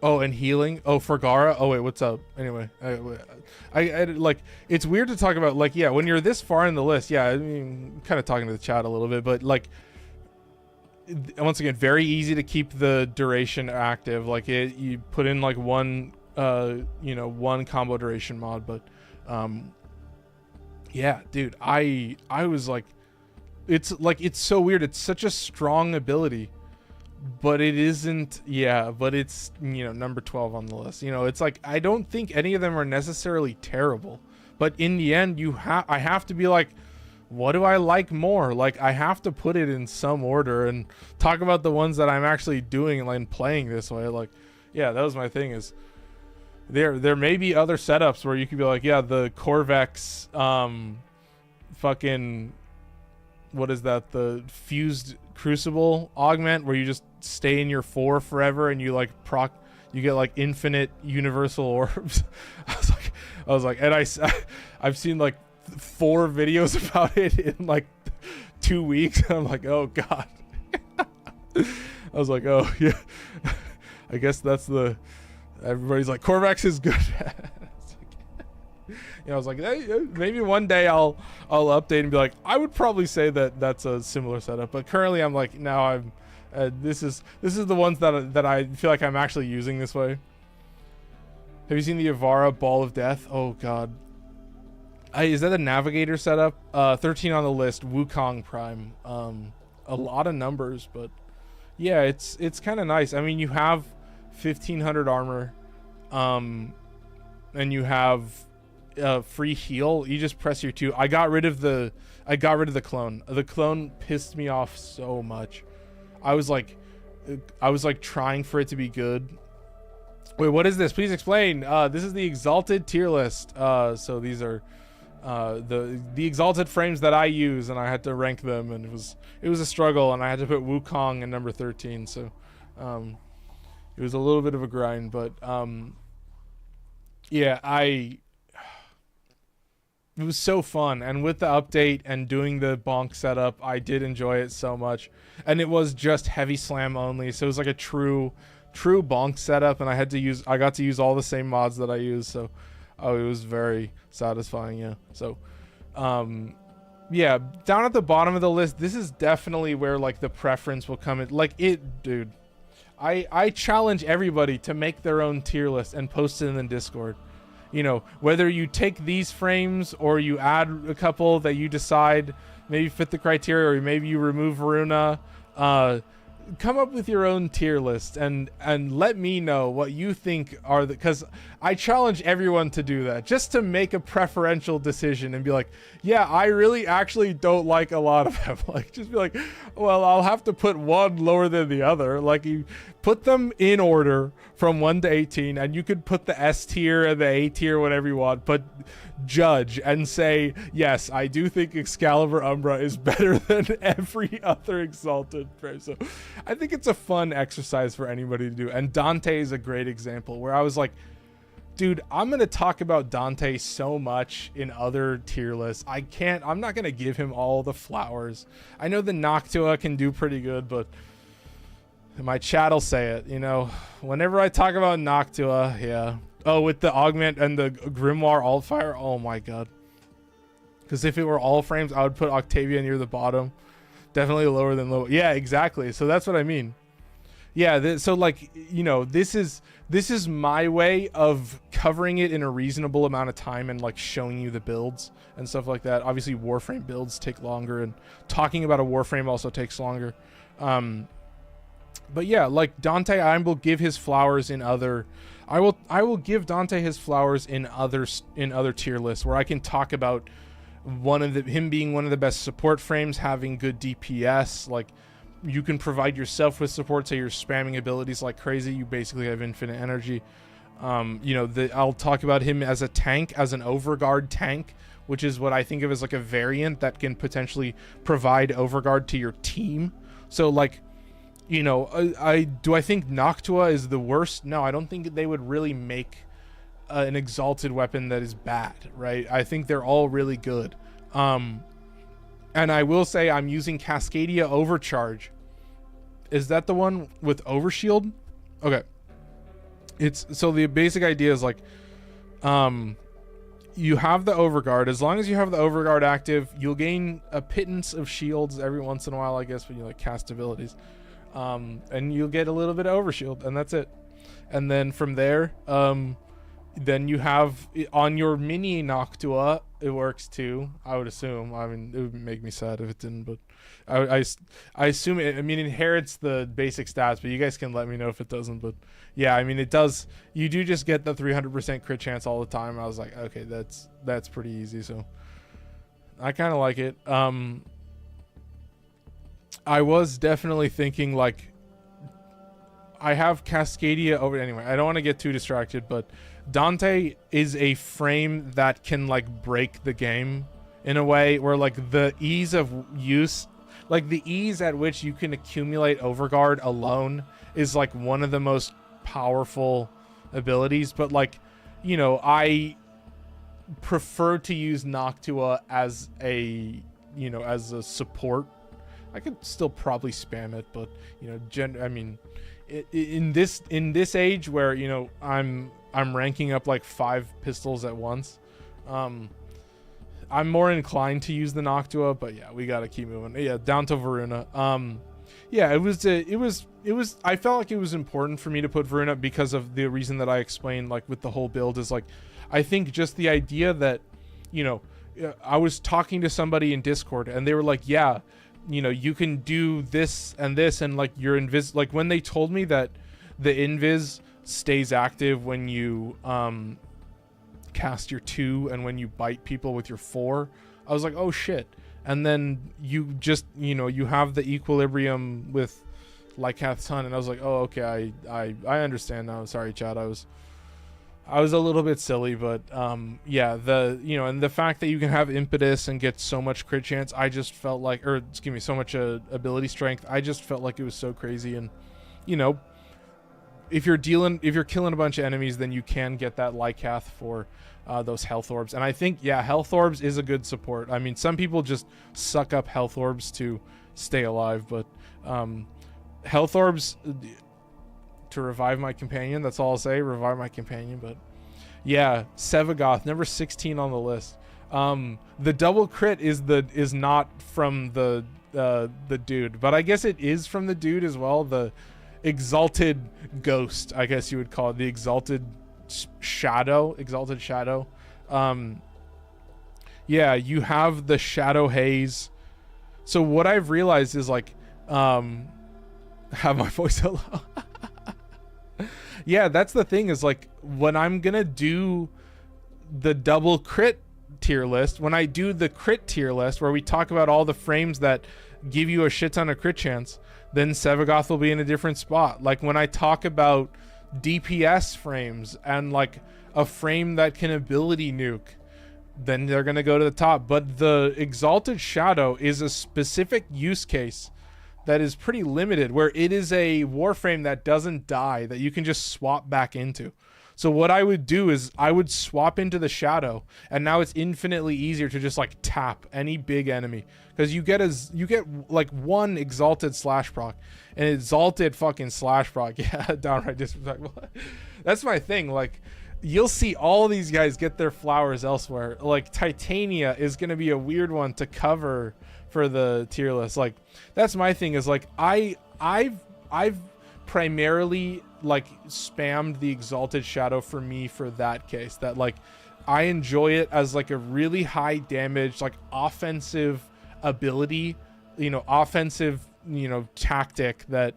Oh, and healing. Oh, for Gara. Oh wait, what's up? Anyway, I like, it's weird to talk about, like, yeah, when you're this far in the list. Yeah, I mean, kind of talking to the chat a little bit, but, like, once again, very easy to keep the duration active. Like, you put in like one combo duration mod, but yeah, dude, I was like, it's so weird. It's such a strong ability, but it isn't. Yeah, but it's, number 12 on the list. It's like, I don't think any of them are necessarily terrible, but in the end, I have to be like, what do I like more? Like, I have to put it in some order and talk about the ones that I'm actually doing and like playing this way. Like, yeah, that was my thing, is there may be other setups where you could be like, yeah, the Corvex fucking, what is that, the fused crucible augment, where you just stay in your 4 forever and you like you get like infinite universal orbs. I was like, and I've seen like 4 videos about it in like 2 weeks. I'm like, oh god. I was like, oh yeah. I guess that's everybody's like, Corvax is good. I was like, hey, maybe one day I'll update and be like, I would probably say that that's a similar setup, but currently I'm like, no, I'm this is the ones that I feel like I'm actually using this way. Have you seen the Ivara Ball of Death? Oh god, is that a navigator setup? 13 on the list, Wukong Prime. A lot of numbers, but yeah, it's kind of nice. I mean, you have 1500 armor, and you have free heal. You just press your 2. I got rid of the clone. The clone pissed me off so much. I was like trying for it to be good. Wait, what is this? Please explain. This is the Exalted tier list. So these are the Exalted frames that I use, and I had to rank them, and it was a struggle, and I had to put Wukong in number 13. So it was a little bit of a grind, but yeah, it was so fun, and with the update and doing the bonk setup, I did enjoy it so much. And it was just heavy slam only, so it was like a true bonk setup, and I got to use all the same mods that I use, so it was very satisfying. Yeah, so yeah, down at the bottom of the list, this is definitely where like the preference will come in. Like dude, I challenge everybody to make their own tier list and post it in the Discord. You know, whether you take these frames or you add a couple that you decide maybe fit the criteria, or maybe you remove Voruna, come up with your own tier list and let me know what you think are because I challenge everyone to do that, just to make a preferential decision and be like, yeah, I really actually don't like a lot of them. Like, just be like, well, I'll have to put one lower than the other. Like, you put them in order from 1 to 18, and you could put the S tier and the A tier, whatever you want, but judge and say, yes, I do think Excalibur Umbra is better than every other Exalted frame. So I think it's a fun exercise for anybody to do, and Dante is a great example where I was like, dude, I'm gonna talk about Dante so much in other tier lists. I'm not gonna give him all the flowers. I know the Noctua can do pretty good, but my chat'll say it, you know, whenever I talk about Noctua. Yeah. Oh, with the augment and the Grimoire Altfire. Oh my god. Because if it were all frames, I would put Octavia near the bottom. Definitely lower than low. Yeah, exactly. So that's what I mean. Yeah, so like, you know, this is my way of covering it in a reasonable amount of time and like showing you the builds and stuff like that. Obviously, Warframe builds take longer, and talking about a Warframe also takes longer. But yeah, like Dante, I will give his flowers in other. I will give Dante his flowers in other tier lists where I can talk about him being one of the best support frames, having good DPS. Like, you can provide yourself with support, so you're spamming abilities like crazy. You basically have infinite energy. You know, I'll talk about him as a tank, as an overguard tank, which is what I think of as like a variant that can potentially provide overguard to your team. So like, you know, I think Noctua is the worst? No, I don't think they would really make an Exalted weapon that is bad, right? I think they're all really good. And I will say I'm using Cascadia Overcharge. Is that the one with Overshield? Okay. So the basic idea is like, you have the Overguard. As long as you have the Overguard active, you'll gain a pittance of shields every once in a while, I guess, when you like cast abilities. And you'll get a little bit of Overshield, and that's it. And then from there, then you have on your mini Noctua, it works too, I would assume. I mean, it would make me sad if it didn't, but I assume it. I mean, it inherits the basic stats, but you guys can let me know if it doesn't. But yeah, I mean, it does. You do just get the 300% crit chance all the time. I was like, okay, that's pretty easy. So I kind of like it. I was definitely thinking like, I have Cascadia over. Anyway, I don't want to get too distracted, but Dante is a frame that can like break the game in a way where like the ease of use, like the ease at which you can accumulate Overguard alone is like one of the most powerful abilities. But like, you know, I prefer to use Noctua as a, you know, as a support. I could still probably spam it, but you know, I mean, in this age where, you know, I'm ranking up like 5 pistols at once, I'm more inclined to use the Noctua, but yeah, we gotta keep moving. Yeah, down to Voruna. Yeah, it was. I felt like it was important for me to put Voruna because of the reason that I explained, like with the whole build is like, I think just the idea that, you know, I was talking to somebody in Discord and they were like, yeah, you know, you can do this and this, and like your invis, like when they told me that the invis stays active when you cast your 2 and when you bite people with your 4, I was like, oh shit. And then you just, you know, you have the equilibrium with Lycath's Hunt, and I was like, oh okay, I understand now. Sorry chat, I was a little bit silly, but yeah, the, you know, and the fact that you can have impetus and get so much crit chance, I just felt like, or excuse me, so much ability strength, I just felt like it was so crazy. And you know, if you're killing a bunch of enemies, then you can get that Lycath for those health orbs. And I think, yeah, health orbs is a good support. I mean, some people just suck up health orbs to stay alive, but health orbs to revive my companion, that's all I'll say, revive my companion. But yeah, Sevagoth, number 16 on the list. The double crit is not from the dude, but I guess it is from the dude as well. The Exalted Ghost, I guess you would call it, the Exalted Shadow. Yeah, you have the Shadow Haze. So what I've realized is like, have my voice so low. Yeah, that's the thing, is like when I'm gonna do the double crit tier list, when I do the crit tier list where we talk about all the frames that give you a shit ton of crit chance, then Sevagoth will be in a different spot. Like when I talk about DPS frames and like a frame that can ability nuke, then they're going to go to the top. But the Exalted Shadow is a specific use case that is pretty limited, where it is a Warframe that doesn't die, that you can just swap back into. So what I would do is I would swap into the Shadow, and now it's infinitely easier to just like tap any big enemy, because you get like one Exalted slash proc, and Exalted fucking slash proc. Yeah, downright disrespectful. That's my thing. Like, you'll see all these guys get their flowers elsewhere. Like Titania is gonna be a weird one to cover for the tier list. Like that's my thing, is like I've primarily like spammed the Exalted Shadow for me for that case, that like I enjoy it as like a really high damage, like offensive ability, you know, offensive, you know, tactic that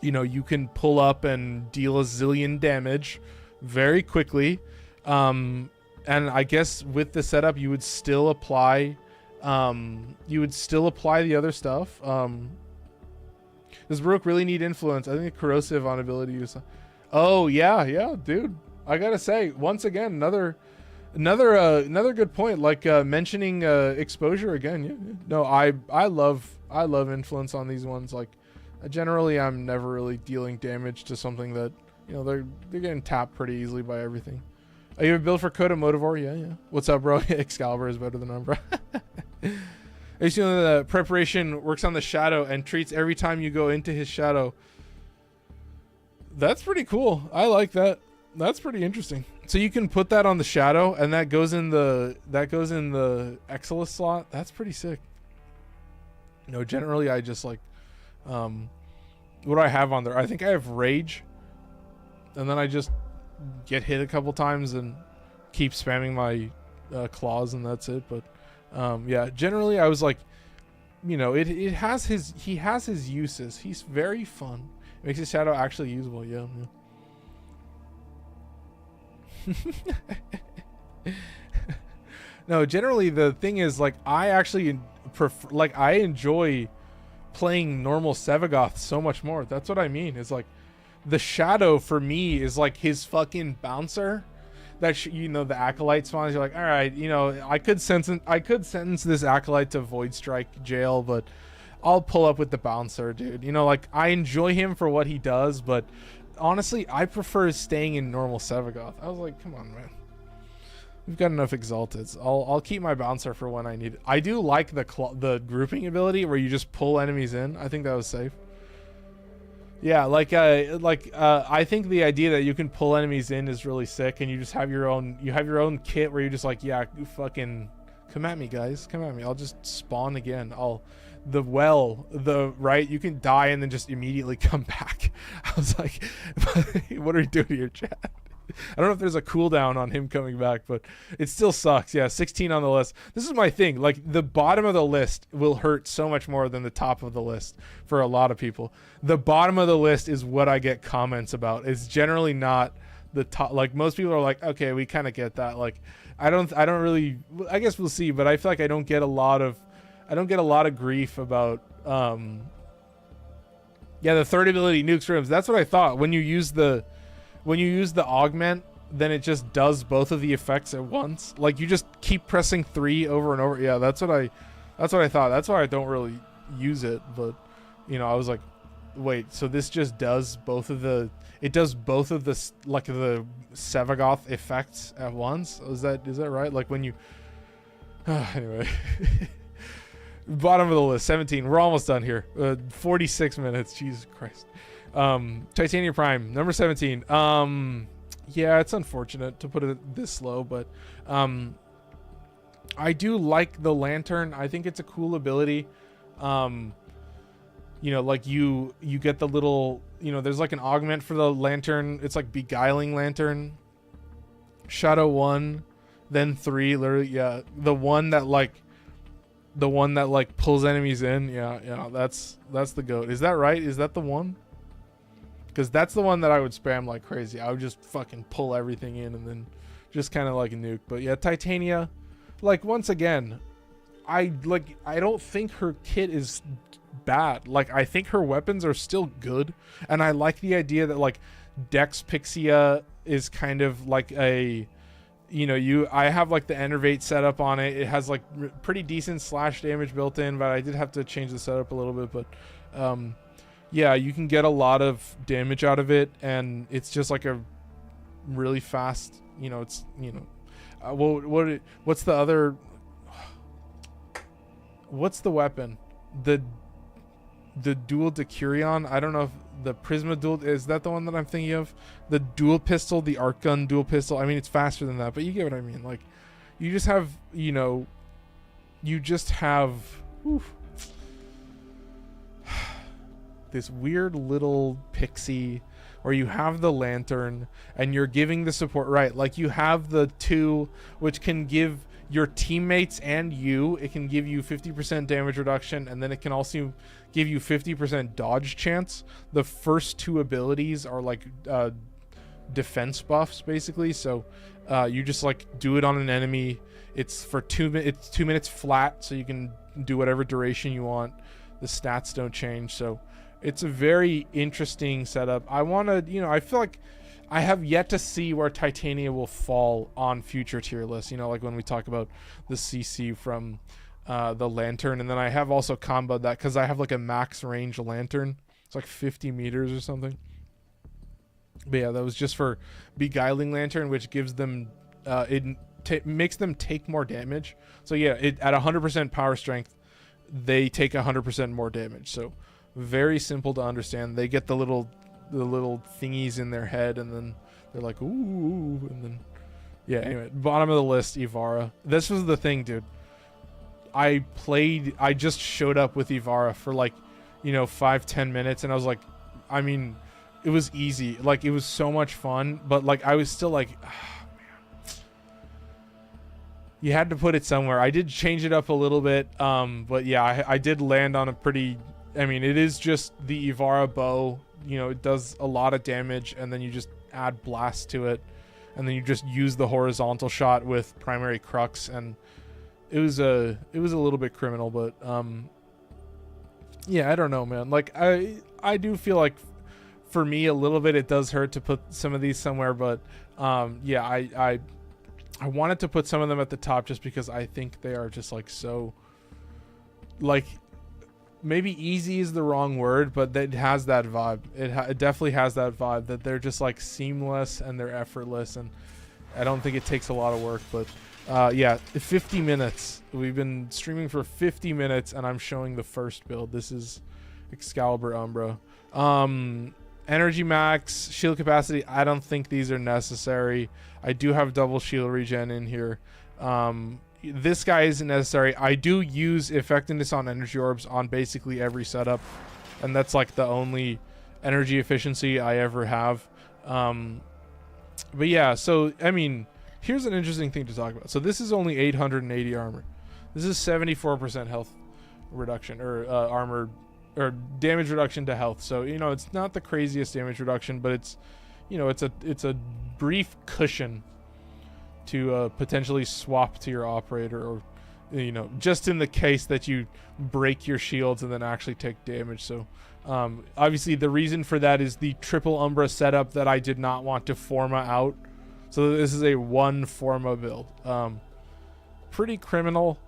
you know, you can pull up and deal a zillion damage very quickly. And I guess with the setup you would still apply the other stuff. Does Baruuk really need influence? I think corrosive on ability use. Oh yeah, dude. I gotta say, once again, another good point. Like mentioning exposure again. Yeah. No, I love influence on these ones. Like generally, I'm never really dealing damage to something that, you know, they're getting tapped pretty easily by everything. Are you a build for Coda Motivore? Yeah. What's up, bro? Excalibur is better than Umbra. You see, the preparation works on the Shadow and treats every time you go into his Shadow. That's pretty cool. I like that. That's pretty interesting. So you can put that on the Shadow, and that goes in the Exalted slot. That's pretty sick. No, generally I just like, what do I have on there? I think I have Rage, and then I just get hit a couple times and keep spamming my claws, and that's it. But yeah, generally I was like, you know, he has his uses. He's very fun. It makes his Shadow actually usable. Yeah. No, generally the thing is, like, I actually prefer, like, I enjoy playing normal Sevagoth so much more. That's what I mean. It's like the Shadow for me is like his fucking bouncer. That you know, the Acolyte spawns. You're like, all right, you know, I could sentence this Acolyte to Void Strike jail, but I'll pull up with the bouncer, dude. You know, like, I enjoy him for what he does, but honestly, I prefer staying in normal Sevagoth. I was like, come on, man. We've got enough Exalteds. I'll keep my bouncer for when I need it. I do like the grouping ability where you just pull enemies in. I think that was safe. Yeah, I think the idea that you can pull enemies in is really sick, and you just have your own kit where you're just like, yeah, you fucking come at me, guys, come at me. I'll just spawn again. Right, you can die and then just immediately come back. I was like, what are you doing to your chat? I don't know if there's a cooldown on him coming back, but it still sucks. Yeah, 16 on the list. This is my thing. Like, the bottom of the list will hurt so much more than the top of the list for a lot of people. The bottom of the list is what I get comments about. It's generally not the top. Like, most people are like, okay, we kind of get that. Like, I don't really, I guess we'll see, but I feel like I don't get a lot of grief about, yeah, the third ability nukes rooms. That's what I thought. When you use the augment, then it just does both of the effects at once. Like, you just keep pressing 3 over and over. Yeah, that's what I thought. That's why I don't really use it. But, you know, I was like, wait, so this just does both of the like the Sevagoth effects at once? Is that right? Like, when you anyway. Bottom of the list, 17. We're almost done here. 46 minutes. Jesus Christ. Titania Prime, number 17. Yeah, it's unfortunate to put it this slow, but I do like the lantern. I think it's a cool ability. You know, like you get the little, you know, there's like an augment for the lantern. It's like Beguiling Lantern. Shadow 1, then 3, literally, yeah. The one that pulls enemies in. Yeah, that's the GOAT. Is that right? Is that the one? Because that's the one that I would spam like crazy. I would just fucking pull everything in and then just kind of like a nuke. But yeah, Titania, like, once again, I don't think her kit is bad. Like, I think her weapons are still good, and I like the idea that like Dex Pixia is kind of like a, you know, I have like the Enervate setup on it. It has like pretty decent slash damage built in, but I did have to change the setup a little bit. But yeah, you can get a lot of damage out of it, and it's just like a really fast, you know, it's, you know, what's the other, what's the weapon? The dual Decurion? I don't know if the Prisma dual, is that the one that I'm thinking of? The dual pistol, the arc gun dual pistol. I mean, it's faster than that, but you get what I mean. Like, you just have, you know, oof, this weird little pixie, or you have the lantern and you're giving the support, right? Like, you have the 2, which can give your teammates and you, it can give you 50% damage reduction, and then it can also give you 50% dodge chance. The first 2 abilities are like defense buffs, basically. So you just like do it on an enemy. It's for 2 minutes. It's 2 minutes flat, so you can do whatever duration you want. The stats don't change, so it's a very interesting setup. I want to, you know, I feel like I have yet to see where Titania will fall on future tier lists. You know, like when we talk about the CC from the lantern, and then I have also comboed that because I have like a max range lantern. It's like 50 meters or something. But yeah, that was just for Beguiling Lantern, which gives them makes them take more damage. So yeah, at 100% power strength, they take 100% more damage. So very simple to understand. They get the little thingies in their head, and then they're like, ooh, and then yeah. Anyway, bottom of the list, Ivara. This was the thing, dude. I just showed up with Ivara for like, you know, 5-10 minutes, and I was like, I mean, it was easy. Like, it was so much fun, but like I was still like, man, you had to put it somewhere. I did change it up a little bit, but yeah, I did land on a pretty, I mean, it is just the Ivara bow. You know, it does a lot of damage, and then you just add blast to it, and then you just use the horizontal shot with primary crux, and it was a little bit criminal, but yeah, I don't know, man. Like, I do feel like for me a little bit it does hurt to put some of these somewhere, but yeah, I wanted to put some of them at the top just because I think they are just like so, like, maybe easy is the wrong word, but it has that vibe. It definitely has that vibe that they're just like seamless and they're effortless, and I don't think it takes a lot of work. But yeah, 50 minutes. We've been streaming for 50 minutes, and I'm showing the first build. This is Excalibur Umbra. Energy max, shield capacity, I don't think these are necessary. I do have double shield regen in here. This guy isn't necessary. I do use effectiveness on energy orbs on basically every setup, and that's like the only energy efficiency I ever have. But yeah, so I mean, here's an interesting thing to talk about. So this is only 880 armor. This is 74% health reduction, or armor or damage reduction to health. So, you know, it's not the craziest damage reduction, but it's, you know, it's a brief cushion to potentially swap to your operator, or, you know, just in the case that you break your shields and then actually take damage. So obviously the reason for that is the triple Umbra setup that I did not want to Forma out. So this is a 1 Forma build. Pretty criminal.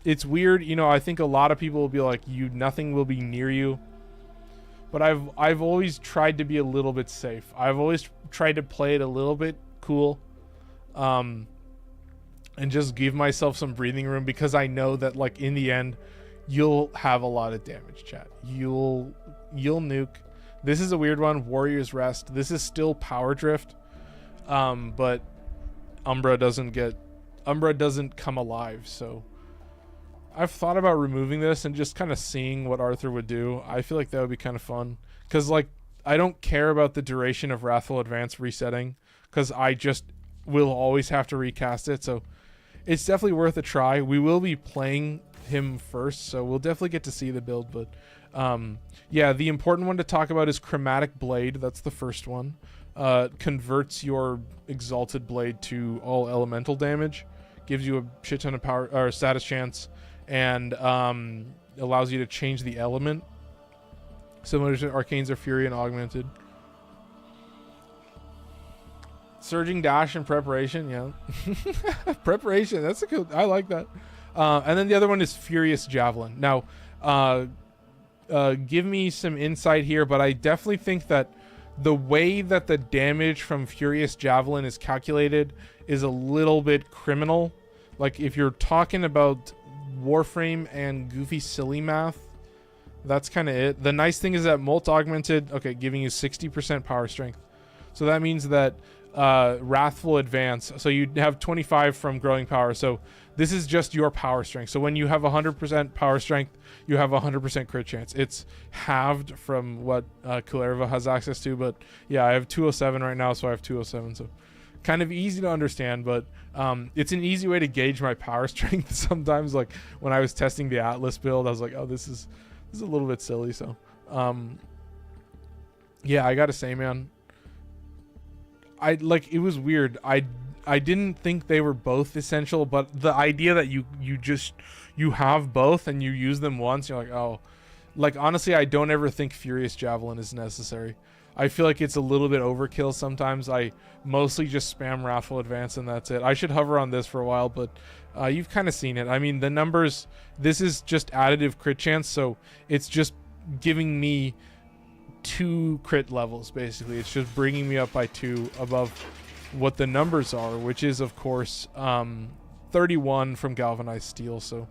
It's weird, you know, I think a lot of people will be like, nothing will be near you. But I've always tried to be a little bit safe. I've always tried to play it a little bit cool. And just give myself some breathing room, because I know that, like, in the end you'll have a lot of damage, chat. You'll nuke. This is a weird one, Warrior's Rest. This is still Power Drift. But Umbra doesn't come alive, so I've thought about removing this and just kind of seeing what Arthur would do. I feel like that would be kind of fun, because, like, I don't care about the duration of Wrathful Advance resetting, because I just will always have to recast it. So it's definitely worth a try. We will be playing him first, so we'll definitely get to see the build. But yeah, the important one to talk about is Chromatic Blade. That's the first one. Converts your Exalted Blade to all elemental damage, gives you a shit ton of power or status chance, and allows you to change the element, similar to Arcanes of Fury and Augmented. Surging Dash and Preparation, yeah. Preparation, that's a cool, I like that. And then the other one is Furious Javelin. Now, give me some insight here, but I definitely think that the way that the damage from Furious Javelin is calculated is a little bit criminal. Like, if you're talking about Warframe and goofy silly math, that's kind of it. The nice thing is that Molt Augmented, okay, giving you 60% power strength. So that means that Wrathful Advance, so you have 25 from growing power, so this is just your power strength. So when you have 100% power strength, you have 100% crit chance. It's halved from what Kullerva has access to, but yeah, I have 207 right now, so I have 207, so kind of easy to understand. But it's an easy way to gauge my power strength. Sometimes, like when I was testing the Atlas build, I was like, oh, this is a little bit silly. So yeah, I gotta say, man, it was weird. I didn't think they were both essential, but the idea that you have both and you use them once, you're like, oh, like, honestly, I don't ever think Furious Javelin is necessary. I feel like it's a little bit overkill sometimes. I mostly just spam Wrathful Advance and that's it. I should hover on this for a while, but you've kind of seen it. I mean, the numbers, this is just additive crit chance, so it's just giving me 2 crit levels, basically. It's just bringing me up by 2 above what the numbers are, which is, of course, 31 from Galvanized Steel. So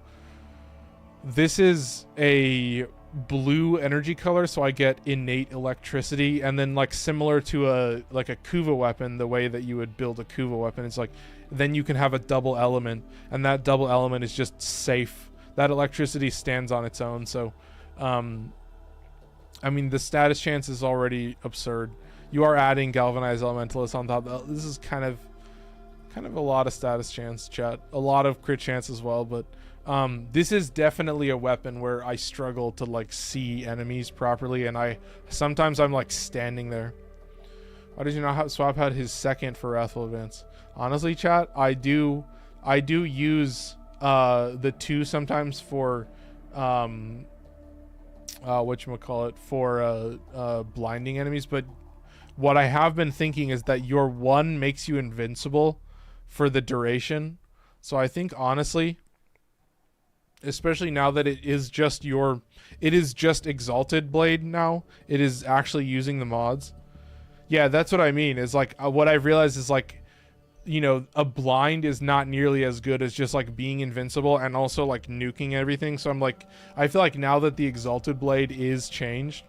this is a blue energy color, so I get innate electricity, and then, like, similar to a Kuva weapon, the way that you would build a Kuva weapon, it's like then you can have a double element, and that double element is just safe. That electricity stands on its own. So I mean, the status chance is already absurd. You are adding Galvanized Elementalist on top. This is kind of a lot of status chance, chat. A lot of crit chance as well, but this is definitely a weapon where I struggle to, like, see enemies properly, and sometimes I'm like standing there. Why did you not swap out his second for Wrathful Advance? Honestly, chat, I do use the 2 sometimes for whatchamacallit, for blinding enemies, but what I have been thinking is that your 1 makes you invincible for the duration. So I think, honestly, especially now that it is just Exalted Blade now, it is actually using the mods. Yeah, that's what I mean, is like what I've realized is, like, you know, a blind is not nearly as good as just like being invincible and also like nuking everything. So I'm like, I feel like now that the Exalted blade is changed,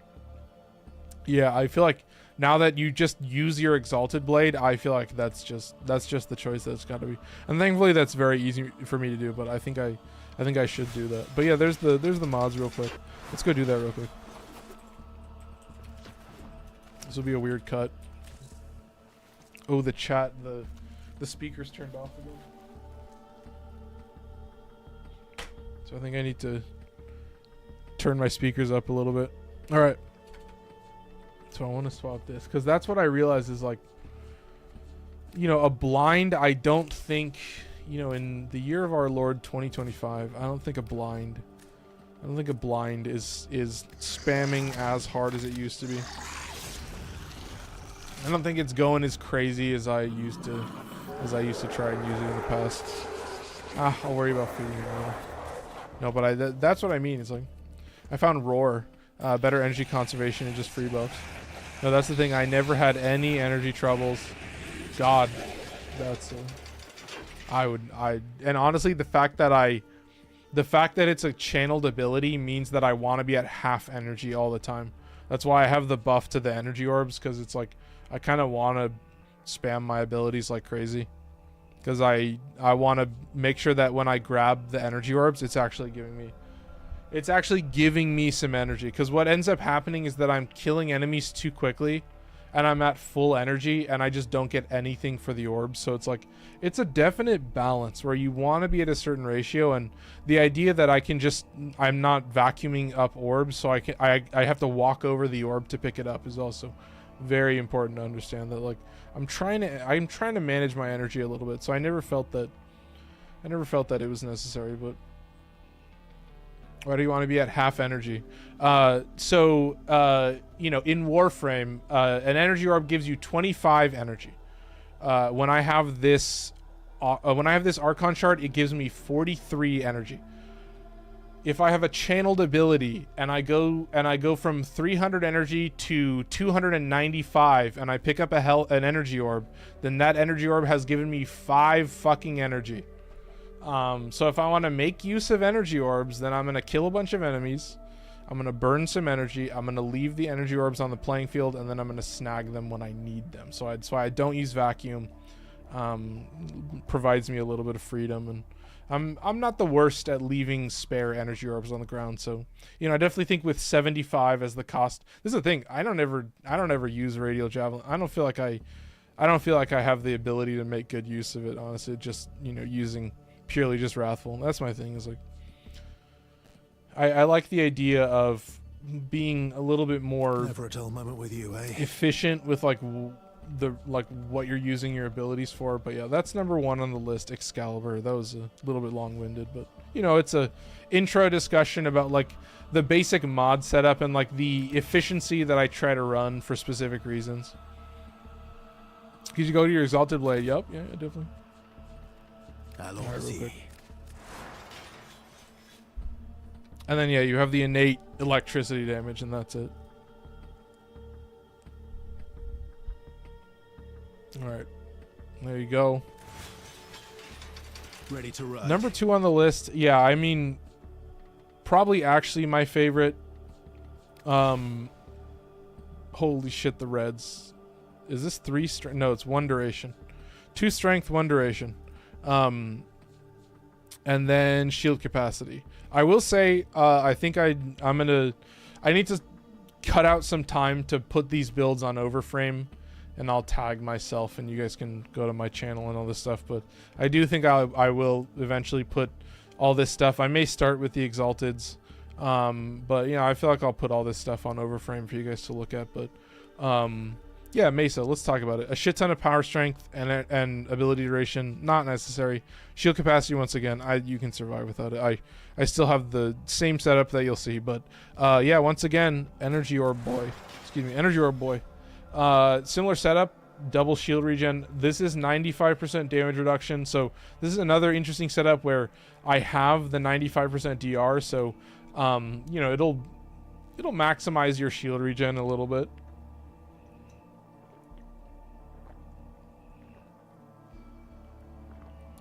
yeah, I feel like now that you just use your Exalted blade, I feel like that's just the choice that's got to be. And thankfully that's very easy for me to do, but I think I should do that. But yeah, there's the mods real quick. Let's go do that real quick. This will be a weird cut. Oh, the chat, the speaker's turned off again. So I think I need to turn my speakers up a little bit. All right. So I want to swap this because that's what I realized is like, you know, a blind, I don't think, you know, in the year of our Lord 2025, I don't think a blind is spamming as hard as it used to be. I don't think it's going as crazy as I used to try and use it in the past. I'll worry about feeding it later. No, but that's what I mean. It's like I found Roar, better energy conservation and just free buffs. No, that's the thing. I never had any energy troubles. God, that's and honestly, the fact that it's a channeled ability means that I want to be at half energy all the time. That's why I have the buff to the energy orbs, because it's like I kind of want to spam my abilities like crazy, because I want to make sure that when I grab the energy orbs, it's actually giving me some energy. Because what ends up happening is that I'm killing enemies too quickly and I'm at full energy and I just don't get anything for the orbs. So it's like, it's a definite balance where you want to be at a certain ratio, and the idea that I'm not vacuuming up orbs, so I have to walk over the orb to pick it up, is also very important to understand. That like I'm trying to manage my energy a little bit, so I never felt that it was necessary. But why do you want to be at half energy? You know, in Warframe, an energy orb gives you 25 energy. When I have this Archon shard, it gives me 43 energy. If I have a channeled ability and I go from 300 energy to 295 and I pick up an energy orb, then that energy orb has given me 5 fucking energy. So if I want to make use of energy orbs, then I'm going to kill a bunch of enemies. I'm going to burn some energy. I'm going to leave the energy orbs on the playing field, and then I'm going to snag them when I need them. So that's why I don't use vacuum. Provides me a little bit of freedom, and I'm not the worst at leaving spare energy orbs on the ground. So, you know, I definitely think with 75 as the cost, this is the thing. I don't ever use radial javelin. I don't feel like I have the ability to make good use of it, honestly. Just, you know, using purely just wrathful. That's my thing, is like I like the idea of being a little bit more never a dull moment with you, eh? Efficient with like what you're using your abilities for. But yeah, that's number 1 on the list, Excalibur. That was a little bit long-winded, but you know, it's a intro discussion about like the basic mod setup and like the efficiency that I try to run for specific reasons. Could you go to your Exalted blade? Yep, yeah, definitely. Right, and then yeah, you have the innate electricity damage, and that's it. Alright, there you go. Ready to run. Number 2 on the list, yeah, I mean, probably actually my favorite. Holy shit, the reds. Is this 3 strength? No, it's 1 duration. 2 strength, 1 duration. And then shield capacity. I will say, I think I need to cut out some time to put these builds on Overframe, and I'll tag myself, and you guys can go to my channel and all this stuff. But I do think I will eventually put all this stuff. I may start with the Exalteds, but you know, I feel like I'll put all this stuff on Overframe for you guys to look at. But yeah, Mesa, let's talk about it. A shit ton of power strength and ability duration, not necessary. Shield capacity, once again, you can survive without it. I still have the same setup that you'll see, but yeah, once again, energy orb boy. Similar setup, double shield regen. This is 95% damage reduction, so this is another interesting setup where I have the 95% DR, so you know, it'll maximize your shield regen a little bit.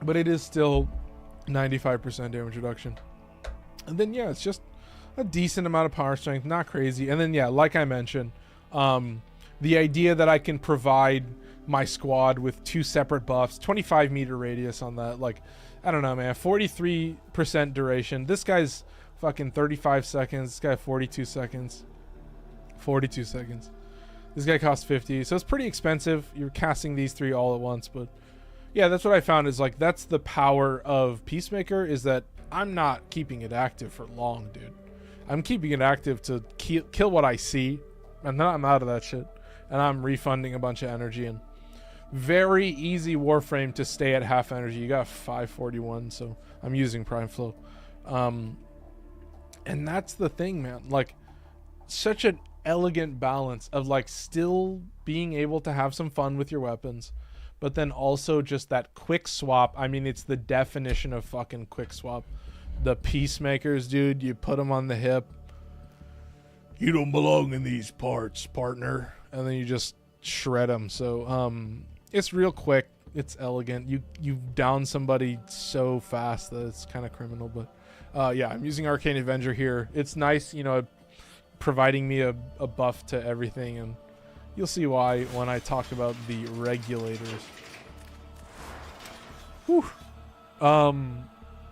but it is still 95% damage reduction. And then yeah, it's just a decent amount of power strength, not crazy. And then yeah, like I mentioned, the idea that I can provide my squad with 2 separate buffs, 25 meter radius on that, like, I don't know, man, 43% duration. This guy's fucking 35 seconds. This guy 42 seconds. 42 seconds. This guy costs 50, so it's pretty expensive. You're casting these 3 all at once, but yeah, that's what I found is like, that's the power of Peacemaker, is that I'm not keeping it active for long, dude. I'm keeping it active to kill what I see, and then I'm out of that shit, and I'm refunding a bunch of energy. And very easy Warframe to stay at half energy. You got 541, so I'm using Prime Flow. And that's the thing, man. Like, such an elegant balance of like still being able to have some fun with your weapons, but then also just that quick swap. I mean, it's the definition of fucking quick swap. The Peacemakers, dude, you put them on the hip. You don't belong in these parts, partner. And then you just shred them. So it's real quick. It's elegant. You down somebody so fast that it's kind of criminal. But yeah, I'm using Arcane Avenger here. It's nice, you know, providing me a buff to everything, and you'll see why when I talk about the regulators. Whew.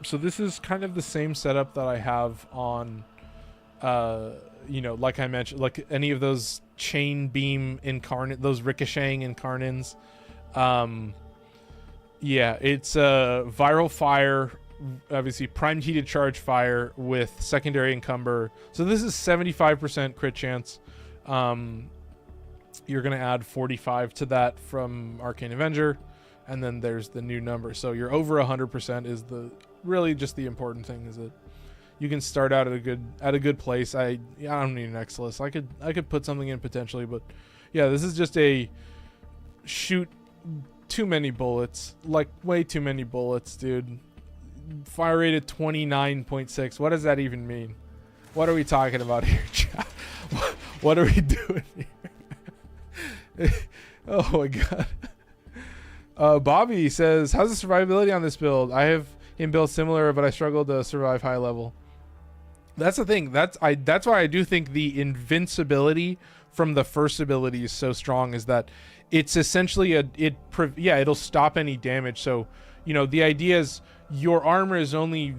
So this is kind of the same setup that I have on you know, like I mentioned, like any of those chain beam incarnate, those ricocheting incarnins. Yeah, it's viral fire, obviously primed heated charge fire with secondary encumber. So this is 75% crit chance. You're gonna add 45 to that from Arcane Avenger, and then there's the new number. So you're over 100% is the really just the important thing, is that you can start out at a good place. I don't need an Exilus. I could put something in potentially, but yeah, this is just a shoot too many bullets, like way too many bullets, dude. Fire rate at 29.6. What does that even mean? What are we talking about here, chat? What are we doing here? Oh my god. Bobby says, how's the survivability on this build? I have him built similar, but I struggled to survive high level. That's the thing. That's why I do think the invincibility from the first ability is so strong, is that it's essentially it'll stop any damage. So, you know, the idea is your armor is only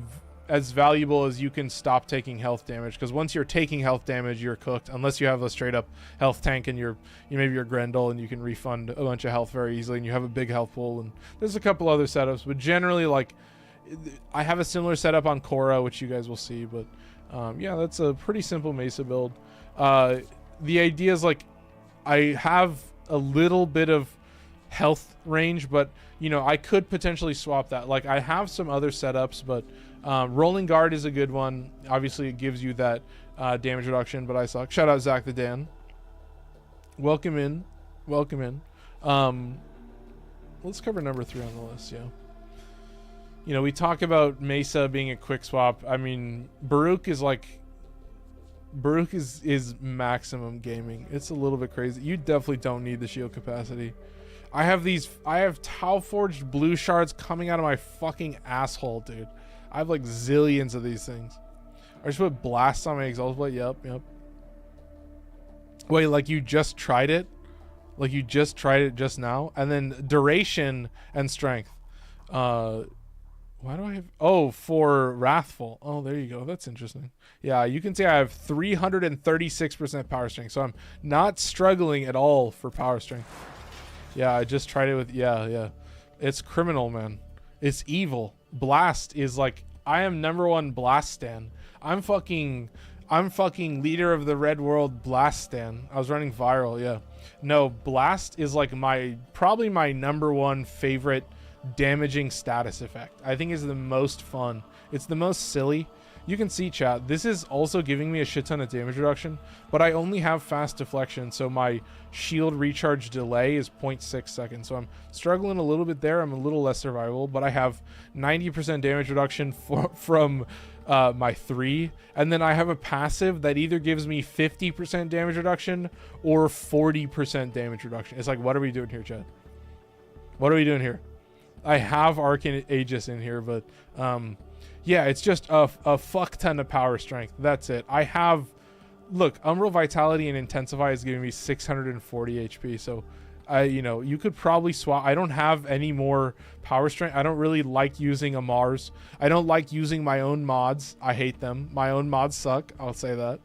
as valuable as you can stop taking health damage, because once you're taking health damage, you're cooked, unless you have a straight up health tank and maybe you're Grendel and you can refund a bunch of health very easily and you have a big health pool. And there's a couple other setups, but generally, like, I have a similar setup on Khora, which you guys will see, but yeah, that's a pretty simple Mesa build. The idea is, like, I have a little bit of health range, but you know, I could potentially swap that. Like, I have some other setups, but Rolling Guard is a good one. Obviously it gives you that damage reduction, but I suck. Shout out Zach the Dan. Welcome in. Let's cover number 3 on the list. Yeah, you know, we talk about Mesa being a quick swap. I mean, Baruuk is maximum gaming. It's a little bit crazy. You definitely don't need the shield capacity. I have Tau Forged blue shards coming out of my fucking asshole, dude. I have like zillions of these things. I just put blasts on my Exalted Blade. Yep. Wait, like you just tried it? Like you just tried it just now? And then duration and strength. Why do I have... Oh, for Wrathful. Oh, there you go. That's interesting. Yeah, you can see I have 336% power strength. So I'm not struggling at all for power strength. Yeah, I just tried it with... Yeah. It's criminal, man. It's evil. Blast is like... I am #1 Blast stan. I'm fucking leader of the Red World Blast stan. I was running viral, yeah. No, Blast is like probably my #1 favorite damaging status effect. I think is the most fun. It's the most silly. You can see, chat, this is also giving me a shit ton of damage reduction, but I only have fast deflection, so my shield recharge delay is 0.6 seconds. So I'm struggling a little bit there. I'm a little less survivable, but I have 90% damage reduction from my 3, and then I have a passive that either gives me 50% damage reduction or 40% damage reduction. It's like, what are we doing here, chat? What are we doing here? I have Arcane Aegis in here, but yeah, it's just a fuck ton of power strength. That's it. I have, look, Umbral Vitality and Intensify is giving me 640 HP, so you could probably swap. I don't have any more power strength. I don't really like using a Mars. I don't like using my own mods. I hate them. My own mods suck. I'll say that.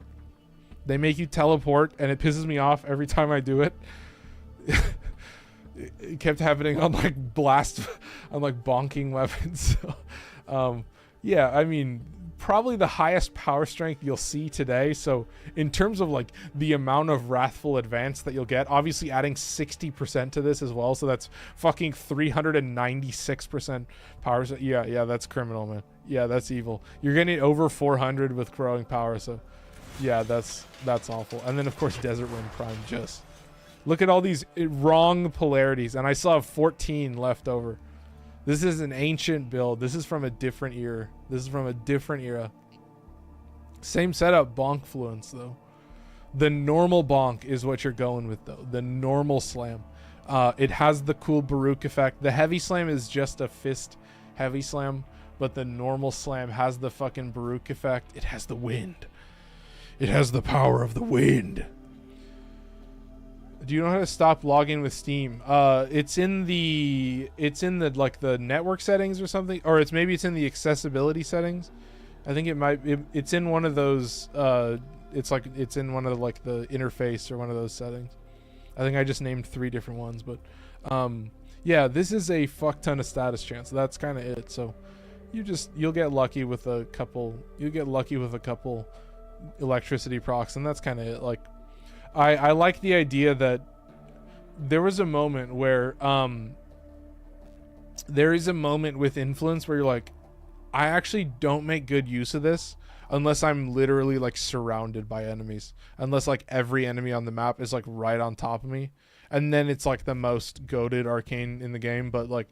They make you teleport, and it pisses me off every time I do it. It kept happening on like on like bonking weapons. So, yeah, I mean, probably the highest power strength you'll see today. So in terms of like the amount of Wrathful Advance that you'll get, obviously adding 60% to this as well. So that's fucking 396% power. Yeah, that's criminal, man. Yeah, that's evil. You're getting over 400 with growing power. So yeah, that's awful. And then of course Desert Wind Prime, just look at all these wrong polarities, and I still have 14 left over. This is an ancient build. This is from a different era. Same setup, bonk fluence though. The normal bonk is what you're going with though. The normal slam. It has the cool Baruuk effect. The heavy slam is just a fist heavy slam, but the normal slam has the fucking Baruuk effect. It has the wind. It has the power of the wind. Do you know how to stop logging with Steam? It's in the like the network settings or something, or maybe it's in the accessibility settings. I think it's in one of those. It's in one of like the interface or one of those settings. I think I just named 3 different ones, but yeah, this is a fuck ton of status chance. So that's kind of it. So you'll get lucky with a couple. You get lucky with a couple electricity procs, and that's kind of it. Like, I like the idea that there was a moment where there is a moment with influence where you're like, I actually don't make good use of this unless I'm literally like surrounded by enemies, unless like every enemy on the map is like right on top of me, and then it's like the most goated arcane in the game. But like,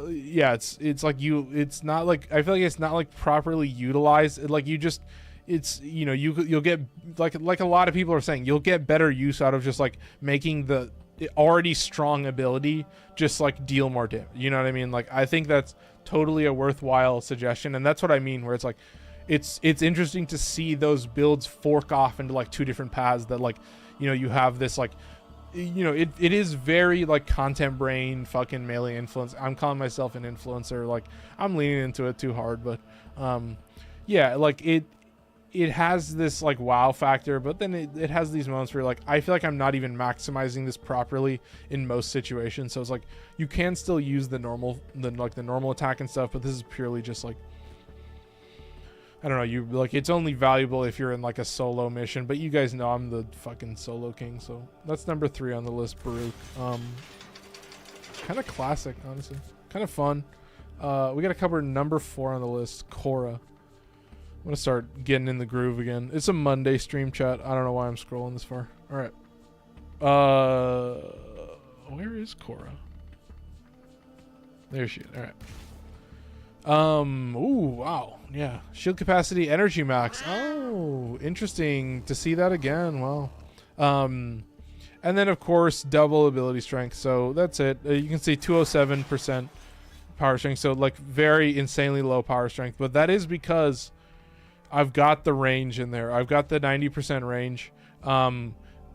yeah, it's like it's not like, I feel like it's not like properly utilized. Like you just, it's, you'll get like a lot of people are saying, you'll get better use out of just like making the already strong ability just like deal more damage. You know what I mean? Like, I think that's totally a worthwhile suggestion, and that's what I mean, where it's like it's interesting to see those builds fork off into like 2 different paths that like, you have this like, it is very like content brain fucking melee influence. I'm calling myself an influencer, like I'm leaning into it too hard, but yeah, like it has this like wow factor, but then it has these moments where like, I feel like I'm not even maximizing this properly in most situations. So it's like, you can still use the normal attack and stuff, but this is purely just like, I don't know, you like, it's only valuable if you're in like a solo mission, but you guys know I'm the fucking solo king. So that's number 3 on the list, Baruuk. Kind of classic, honestly, kind of fun. We gotta cover number 4 on the list, Khora. I'm gonna start getting in the groove again. It's a Monday stream, chat. I don't know why I'm scrolling this far. All right. Where is Khora? There she is. All right. Ooh, wow. Yeah. Shield capacity, energy max. Oh, interesting to see that again. Wow. And then of course double ability strength. So that's it. You can see 207% power strength. So like very insanely low power strength, but that is because I've got the range in there. I've got the 90% range.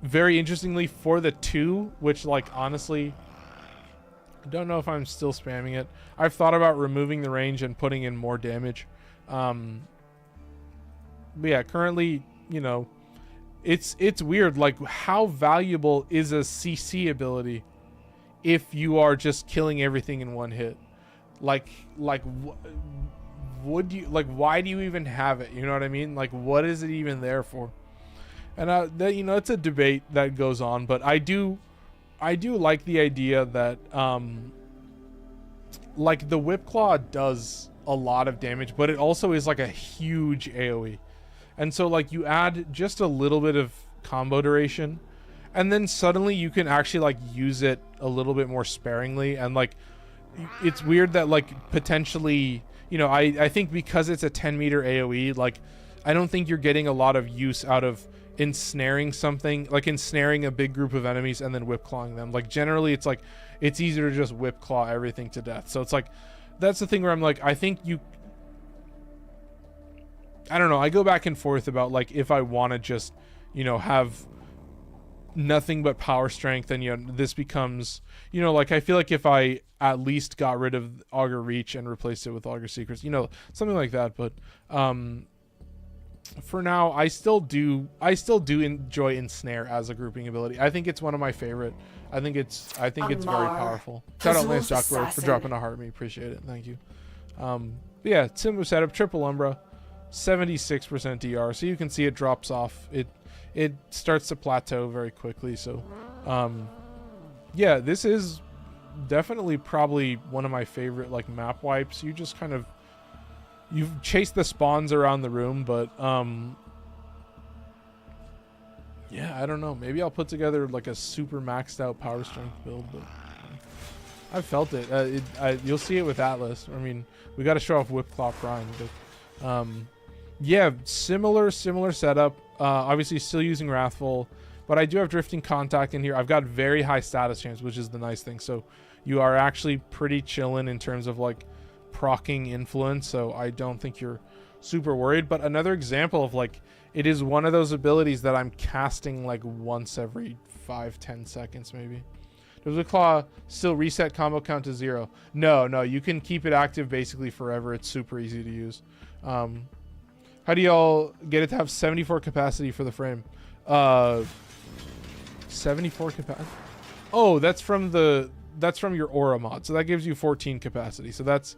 Very interestingly, for the 2, which like honestly, I don't know if I'm still spamming it. I've thought about removing the range and putting in more damage. But yeah, currently, it's weird. Like, how valuable is a CC ability if you are just killing everything in one hit? Would you like, why do you even have it? You know what I mean? Like, what is it even there for? And that, it's a debate that goes on, but I do like the idea that like the Whip Claw does a lot of damage, but it also is like a huge AoE. And so like you add just a little bit of combo duration, and then suddenly you can actually like use it a little bit more sparingly. And like, it's weird that like potentially, I think because it's a 10 meter AoE, like I don't think you're getting a lot of use out of ensnaring something, like ensnaring a big group of enemies and then whip clawing them. Like generally it's like it's easier to just whip claw everything to death. So it's like that's the thing where I'm like, I think I don't know, I go back and forth about like if I want to just, you know, have nothing but power strength, and you know this becomes, you know, like I feel like if I at least got rid of Augur Reach and replaced it with Augur Secrets, you know, something like that. But for now, I still do enjoy Ensnare as a grouping ability. I think it's one of my favorite. I think it's very powerful. Shout out Lance Jockbro for dropping a heart me. Appreciate it. Thank you. But yeah, similar setup, triple Umbra, 76% DR. So you can see it drops off. It starts to plateau very quickly. So yeah, this is definitely probably one of my favorite like map wipes. You just kind of you've chased the spawns around the room, but yeah, I don't know, maybe I'll put together like a super maxed out power strength build, but I felt it. You'll see it with Atlas. I mean, we got to show off Whip Claw Prime, but yeah, similar setup. Obviously still using Wrathful, but I do have Drifting Contact in here. I've got very high status chance, which is the nice thing. So you are actually pretty chilling in terms of like proccing influence, so I don't think you're super worried. But another example of like, it is one of those abilities that I'm casting like once every 5-10 seconds maybe. Does the Claw still reset combo count to 0? No, you can keep it active basically forever. It's super easy to use. How do y'all get it to have 74 capacity for the frame? 74 capacity? Oh, that's from your aura mod. So that gives you 14 capacity. So that's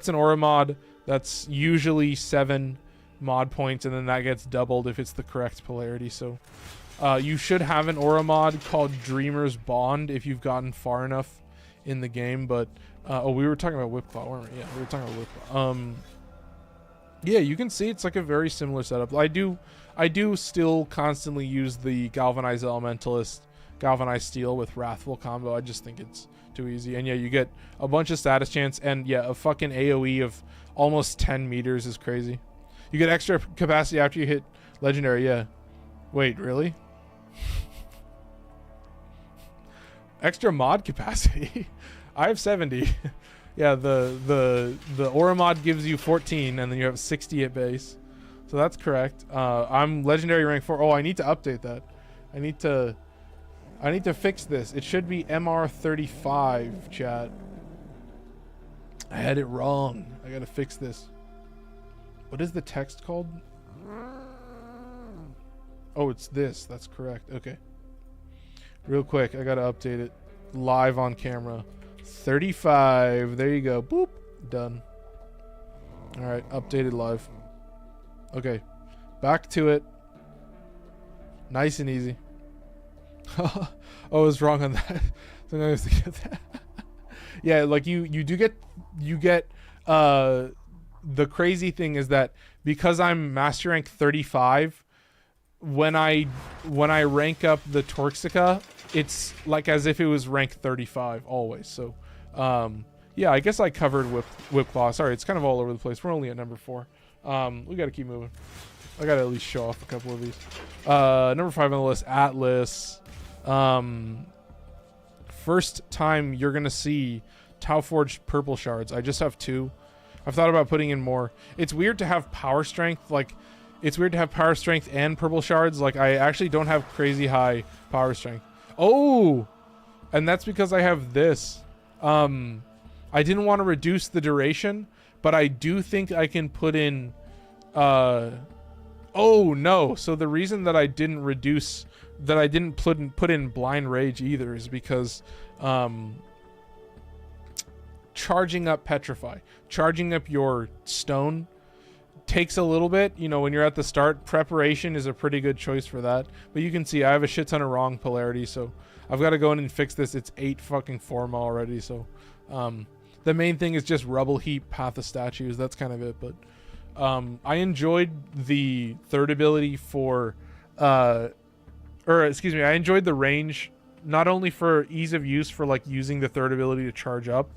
an aura mod. That's usually 7 mod points, and then that gets doubled if it's the correct polarity. So you should have an aura mod called Dreamer's Bond if you've gotten far enough in the game. But oh, we were talking about Whip Claw, weren't we? Yeah, we were talking about Whip Claw. Yeah, you can see it's like a very similar setup. I do still constantly use the Galvanized Elementalist, Galvanized Steel with Wrathful combo. I just think it's too easy. And yeah, you get a bunch of status chance, and yeah, a fucking AoE of almost 10 meters is crazy. You get extra capacity after you hit Legendary, yeah. Wait, really? Extra mod capacity? I have 70. Yeah, the aura mod gives you 14, and then you have 60 at base. So that's correct. I'm Legendary rank 4. Oh, I need to update that. I need to fix this. It should be MR35, chat. I had it wrong. I gotta fix this. What is the text called? Oh, it's this. That's correct. Okay. Real quick, I gotta update it live on camera. 35. There you go. Boop. Done. All right. Updated live. Okay. Back to it. Nice and easy. Oh, I was wrong on that. So I was to get that. Yeah, like you get the crazy thing is that because I'm master rank 35, when I rank up the Torxica, it's like as if it was rank 35 always. So yeah, I guess I covered Whip Claw. Sorry, it's kind of all over the place. We're only at number 4. We gotta keep moving. I gotta at least show off a couple of these. Number 5 on the list, Atlas. First time you're gonna see Tau Forged purple shards. I just have 2. I've thought about putting in more. It's weird to have power strength. Like, it's weird to have power strength and purple shards. Like, I actually don't have crazy high power strength. Oh, and that's because I have this. I didn't want to reduce the duration, but I do think I can put in. Oh no! So the reason that I didn't reduce, that I didn't put in Blind Rage either, is because charging up Petrify, charging up your stone takes a little bit. You know, when you're at the start, preparation is a pretty good choice for that. But you can see I have a shit ton of wrong polarity, so I've got to go in and fix this. It's 8 fucking forma already, so the main thing is just Rubble Heap, Path of Statues. That's kind of it. But I enjoyed the third ability for I enjoyed the range, not only for ease of use for like using the third ability to charge up,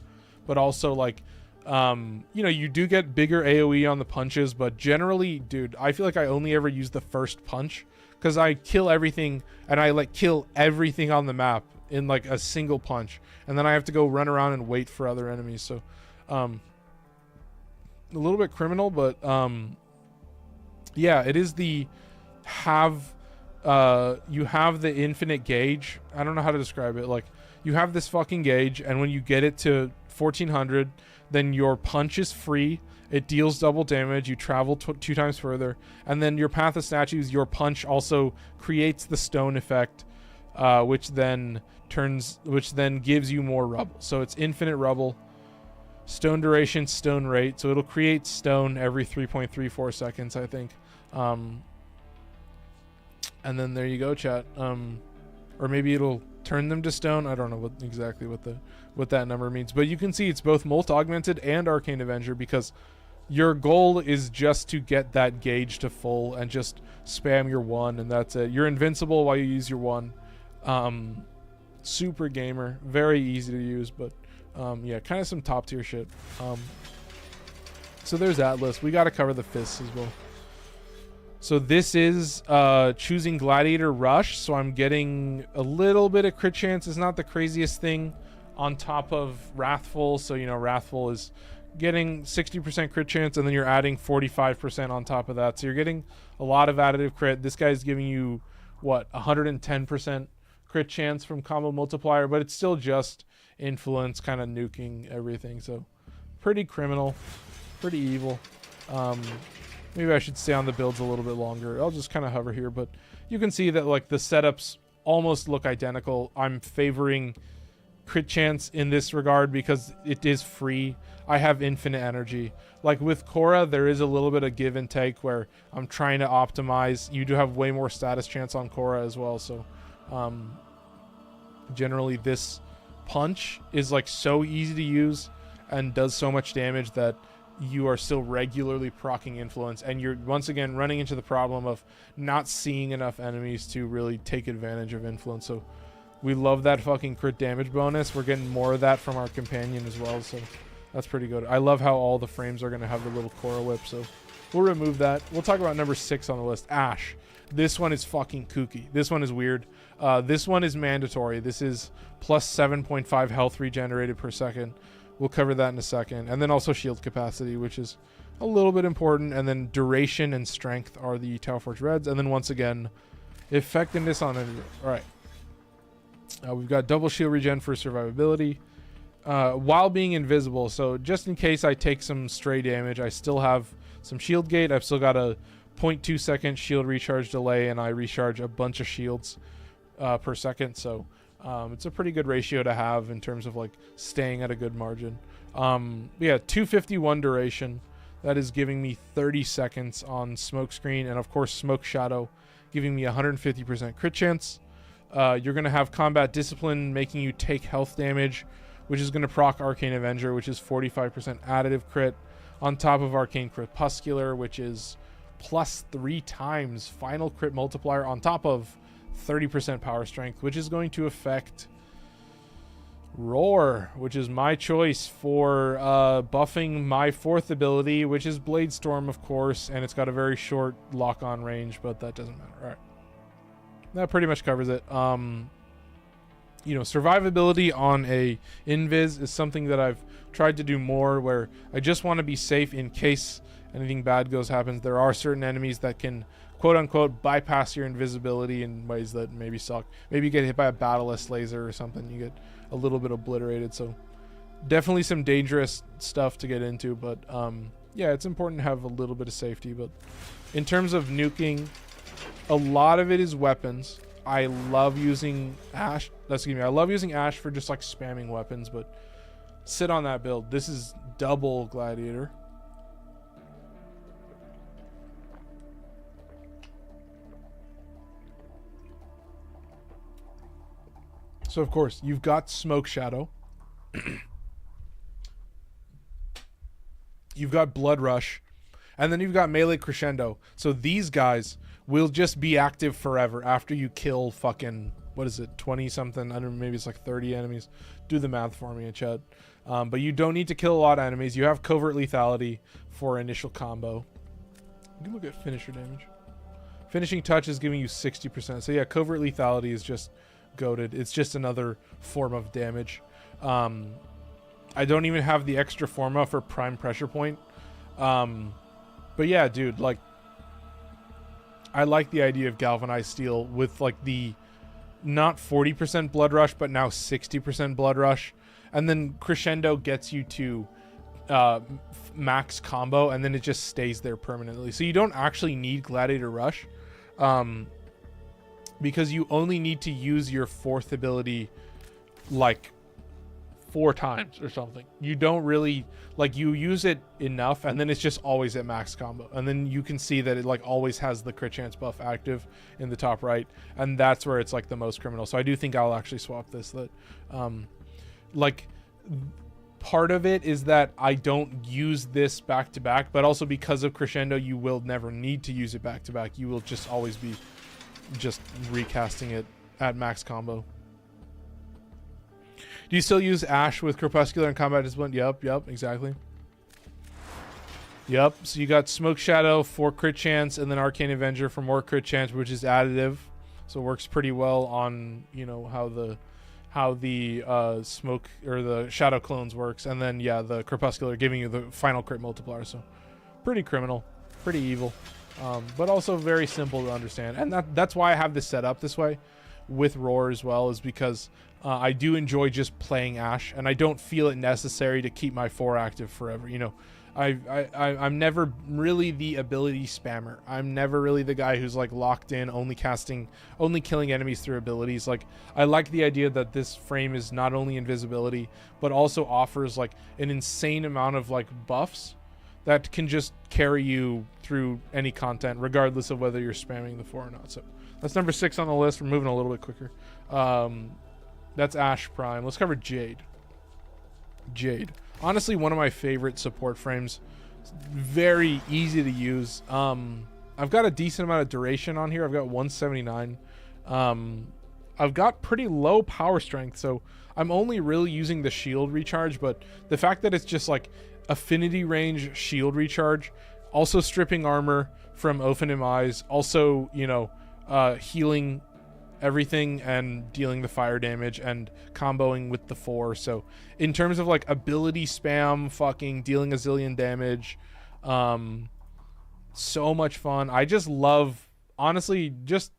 but also like you know, you do get bigger AoE on the punches, but generally, dude, I feel like I only ever use the first punch because I kill everything, and I like kill everything on the map in like a single punch, and then I have to go run around and wait for other enemies. So a little bit criminal, but yeah, it is the you have the infinite gauge. I don't know how to describe it. Like, you have this fucking gauge, and when you get it to 1400, then your punch is free. It deals double damage. You travel 2 times further, and then your Path of Statues, your punch also creates the stone effect, which then gives you more rubble. So it's infinite rubble, stone duration, stone rate. So it'll create stone every 3.34 seconds, I think. And then there you go, chat. Or maybe it'll turn them to stone. I don't know exactly what that number means, but you can see it's both Molt Augmented and Arcane Avenger, because your goal is just to get that gauge to full and just spam your 1, and that's it. You're invincible while you use your 1. Super gamer, very easy to use, but yeah, kind of some top tier shit. So there's that list. We got to cover the fists as well. So this is choosing Gladiator Rush, so I'm getting a little bit of crit chance. It's not the craziest thing on top of Wrathful, so you know Wrathful is getting 60% crit chance, and then you're adding 45% on top of that, so you're getting a lot of additive crit. This guy's giving you what, 110% crit chance from combo multiplier, but it's still just influence, kind of nuking everything. So pretty criminal, pretty evil. Maybe I should stay on the builds a little bit longer. I'll just kind of hover here, but you can see that like the setups almost look identical. I'm favoring crit chance in this regard because it is free. I have infinite energy. Like with Khora, there is a little bit of give and take where I'm trying to optimize. You do have way more status chance on Khora as well, so generally this punch is like so easy to use and does so much damage that you are still regularly proccing influence, and you're once again running into the problem of not seeing enough enemies to really take advantage of influence. So we love that fucking crit damage bonus. We're getting more of that from our companion as well, so that's pretty good. I love how all the frames are going to have the little Khora whip, so we'll remove that. We'll talk about number 6 on the list, Ashe. This one is fucking kooky. This one is weird. This one is mandatory. This is plus 7.5 health regenerated per second. We'll cover that in a second. And then also shield capacity, which is a little bit important. And then duration and strength are the Tauforge Reds. And then once again, effectiveness on energy. All right. We've got double shield regen for survivability while being invisible. So just in case I take some stray damage, I still have some shield gate. I've still got a 0.2 second shield recharge delay, and I recharge a bunch of shields per second. So it's a pretty good ratio to have in terms of like staying at a good margin. Yeah, 251 duration. That is giving me 30 seconds on Smokescreen, and of course Smoke Shadow giving me 150% crit chance. You're going to have Combat Discipline making you take health damage, which is going to proc Arcane Avenger, which is 45% additive crit, on top of Arcane Crepuscular, which is plus 3 times final crit multiplier on top of 30% power strength, which is going to affect Roar, which is my choice for buffing my 4th ability, which is Blade Storm, of course, and it's got a very short lock-on range, but that doesn't matter. All right, that pretty much covers it. You know, survivability on a invis is something that I've tried to do more, where I just want to be safe in case anything bad happens. There are certain enemies that can quote-unquote bypass your invisibility in ways that maybe suck. Maybe you get hit by a Battleless laser or something, you get a little bit obliterated. So definitely some dangerous stuff to get into, but yeah, it's important to have a little bit of safety. But in terms of nuking, a lot of it is weapons. I love using Ashe. I love using Ashe for just like spamming weapons, but sit on that build. This is double Gladiator. So of course, you've got Smoke Shadow. You've got Blood Rush. And then you've got Melee Crescendo. So these guys will just be active forever after you kill fucking, what is it, 20 something? I don't know, maybe it's like 30 enemies. Do the math for me in chat. But you don't need to kill a lot of enemies. You have Covert Lethality for initial combo. You can look at finisher damage. Finishing touch is giving you 60%. So yeah, covert lethality is just goated. It's just another form of damage. I don't even have the extra forma for prime pressure point. But yeah, dude, like, I like the idea of galvanized steel with like the not 40% blood rush, but now 60% blood rush. And then crescendo gets you to max combo, and then it just stays there permanently. So you don't actually need Gladiator Rush, because you only need to use your 4th ability like 4 times or something. You don't really, like, you use it enough and then it's just always at max combo, and then you can see that it like always has the crit chance buff active in the top right, and that's where it's like the most criminal. So I do think I'll actually swap this. That like, part of it is that I don't use this back to back, but also because of crescendo you will never need to use it back to back. You will just always be just recasting it at max combo. Do you still use Ash with Crepuscular and Combat Discipline? Yep, exactly. Yep, so you got Smoke Shadow for crit chance, and then Arcane Avenger for more crit chance, which is additive. So it works pretty well on, you know, how the smoke or the shadow clones works. And then yeah, the Crepuscular giving you the final crit multiplier. So pretty criminal, pretty evil, but also very simple to understand. And that's why I have this set up this way with Roar as well, is because I do enjoy just playing Ash, and I don't feel it necessary to keep my 4 active forever. You know, I'm never really the ability spammer. I'm never really the guy who's like locked in, only killing enemies through abilities. Like, I like the idea that this frame is not only invisibility, but also offers like an insane amount of like buffs that can just carry you through any content, regardless of whether you're spamming the 4 or not. So that's number 6 on the list. We're moving a little bit quicker. That's Ash Prime. Let's cover Jade. Honestly, one of my favorite support frames. It's very easy to use. I've got a decent amount of duration on here. I've got 179. I've got pretty low power strength, so I'm only really using the shield recharge, but the fact that it's just like affinity range shield recharge, also stripping armor from Ophanim Eyes, also, you know, healing everything and dealing the fire damage and comboing with the 4. So in terms of like ability spam, fucking dealing a zillion damage, so much fun. I just love, honestly, just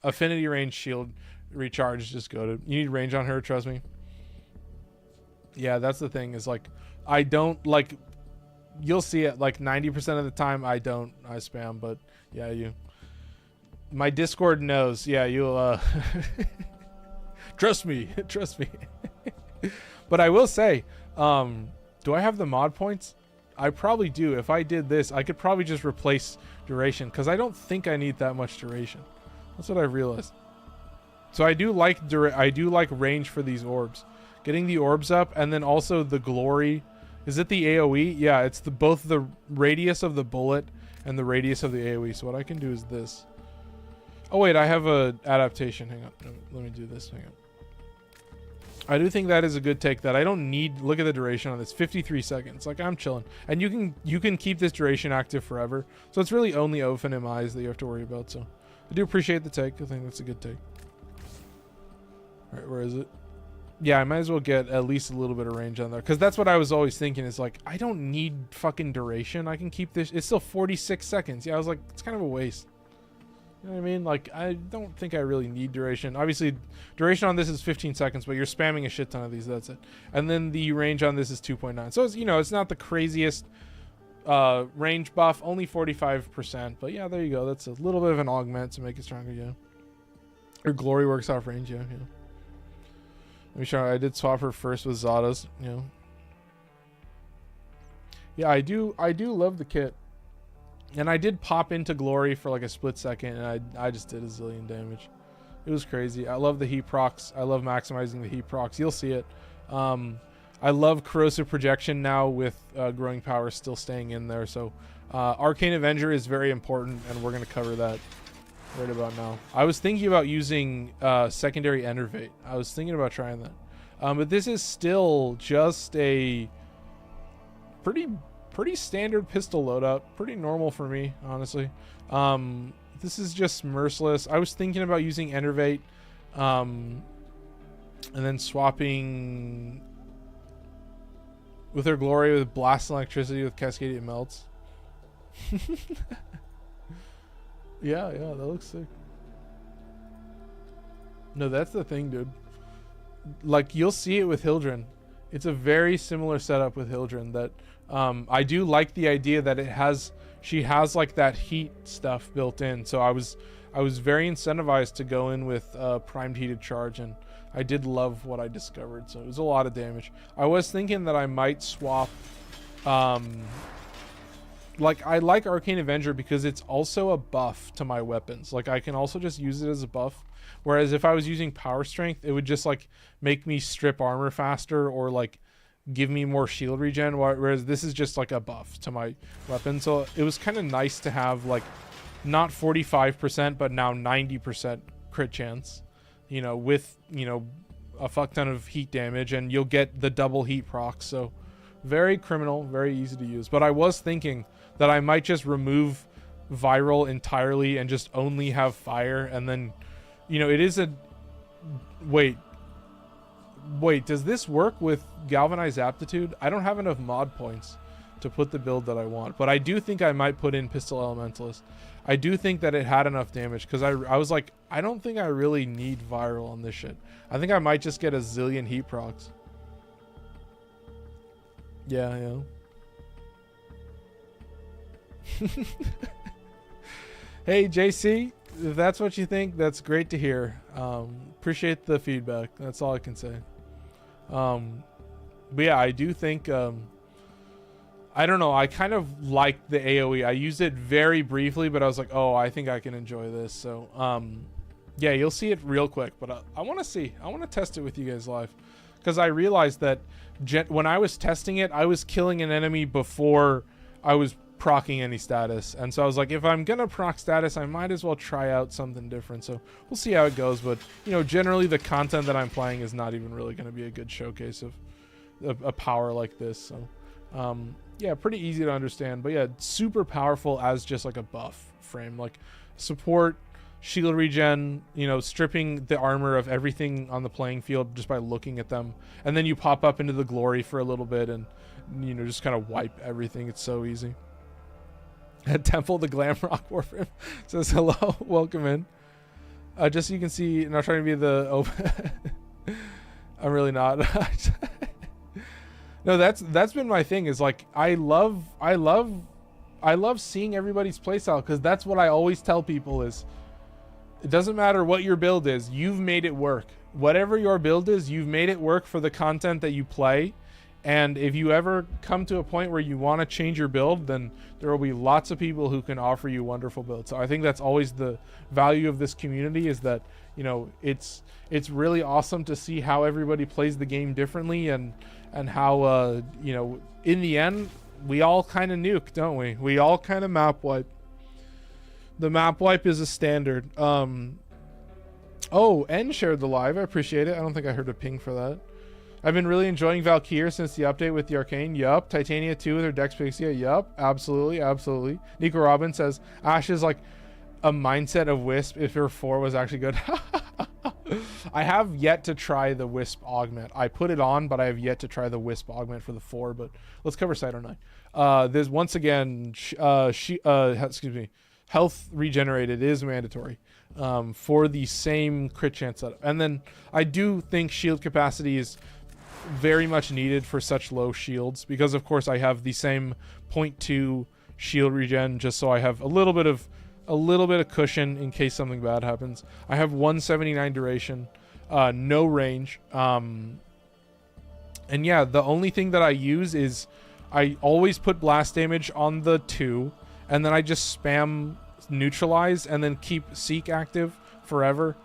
affinity range shield recharge. Just go to, you need range on her, trust me. Yeah, that's the thing, is like, I don't like, you'll see it like 90% of the time I spam, but yeah, my Discord knows. Yeah, you'll trust me. But I will say, do I have the mod points? I probably do. If I did this, I could probably just replace duration, because I don't think I need that much duration. That's what I realized. So I do like range for these orbs. Getting the orbs up, and then also the glory. Is it the AoE? Yeah, it's both the radius of the bullet and the radius of the AoE. So what I can do is this. Oh wait, I have a adaptation. Hang on, let me do this. Hang on. I do think that is a good take. That I don't need. Look at the duration on this. 53 seconds. Like, I'm chilling, and you can keep this duration active forever. So it's really only Ophanim Eyes that you have to worry about. So I do appreciate the take. I think that's a good take. All right, where is it? Yeah, I might as well get at least a little bit of range on there, because that's what I was always thinking, is like, I don't need fucking duration. I can keep this. It's still 46 seconds. Yeah, I was like, it's kind of a waste. You know what I mean? Like, I don't think I really need duration. Obviously, duration on this is 15 seconds, but you're spamming a shit ton of these. That's it. And then the range on this is 2.9. So, it's, you know, it's not the craziest range buff. Only 45%. But, yeah, there you go. That's a little bit of an augment to make it stronger, yeah. Or glory works off range, yeah. Let me show. I did swap her first with Zada's, you know. Yeah, I do love the kit. And I did pop into glory for like a split second, and I just did a zillion damage. It was crazy. I love the heat procs. I love maximizing the heat procs. You'll see it. I love corrosive projection now with growing power still staying in there. So Arcane Avenger is very important, and we're going to cover that right about now. I was thinking about using secondary Enervate. I was thinking about trying that. But this is still just a pretty standard pistol loadout. Pretty normal for me, honestly. The This is just merciless. I was thinking about using Enervate, and then swapping with her glory with Blast and Electricity with Cascadian Melts. Yeah, that looks sick. No, that's the thing, dude. Like, you'll see it with Hildryn. It's a very similar setup with Hildryn that I do like the idea that she has like that heat stuff built in. So I was very incentivized to go in with primed heated charge, and I did love what I discovered. So it was a lot of damage. I was thinking that I might swap like, I like Arcane Avenger because it's also a buff to my weapons. Like, I can also just use it as a buff. Whereas if I was using Power Strength, it would just like make me strip armor faster or like give me more shield regen. Whereas this is just like a buff to my weapon. So it was kind of nice to have like not 45%, but now 90% crit chance, you know, with, you know, a fuck ton of heat damage, and you'll get the double heat proc. So very criminal, very easy to use. But I was thinking that I might just remove viral entirely and just only have fire, and then, you know, it is a... Wait, does this work with Galvanized Aptitude? I don't have enough mod points to put the build that I want, but I do think I might put in Pistol Elementalist. I do think that it had enough damage, because I was like, I don't think I really need viral on this shit. I think I might just get a zillion heat procs. Yeah. Hey, JC, if that's what you think, that's great to hear. Appreciate the feedback. That's all I can say. But yeah, I do think, I don't know, I kind of like the AoE. I used it very briefly, but I was like, oh, I think I can enjoy this. So, yeah, you'll see it real quick, but I want to test it with you guys live, because I realized that when I was testing it, I was killing an enemy before I was procking any status, and so I was like, if I'm gonna proc status, I might as well try out something different. So we'll see how it goes, but you know, generally the content that I'm playing is not even really going to be a good showcase of a power like this. So yeah, pretty easy to understand, but yeah, super powerful as just like a buff frame, like support, shield regen, you know, stripping the armor of everything on the playing field just by looking at them, and then you pop up into the glory for a little bit and, you know, just kind of wipe everything. It's so easy. At Temple, the Glamrock Warframe says hello, welcome in. Just so you can see, not trying to be the I'm really not. No, that's been my thing, is like, I love seeing everybody's playstyle, because that's what I always tell people is, it doesn't matter what your build is, you've made it work. Whatever your build is, you've made it work for the content that you play. And if you ever come to a point where you want to change your build, then there will be lots of people who can offer you wonderful builds. So I think that's always the value of this community, is that, you know, it's really awesome to see how everybody plays the game differently, and how, you know, in the end, we all kind of nuke, don't we? We all kind of map wipe. The map wipe is a standard. Oh, N shared the live. I appreciate it. I don't think I heard a ping for that. I've been really enjoying Valkyr since the update with the Arcane. Yup. Titania 2 with her Dex Pixia. Yup. Absolutely. Nico Robin says, Ash is like a mindset of Wisp if her 4 was actually good. I have yet to try the Wisp augment. I put it on, but I have yet to try the Wisp augment for the 4, but let's cover Cyte-09. There's once again, excuse me, health regenerated is mandatory for the same crit chance setup. And then I do think shield capacity is very much needed for such low shields, because of course I have the same 0.2 shield regen, just so I have a little bit of cushion in case something bad happens. I have 179 duration, no range, and yeah, the only thing that I use is I always put blast damage on the 2, and then I just spam neutralize and then keep seek active forever.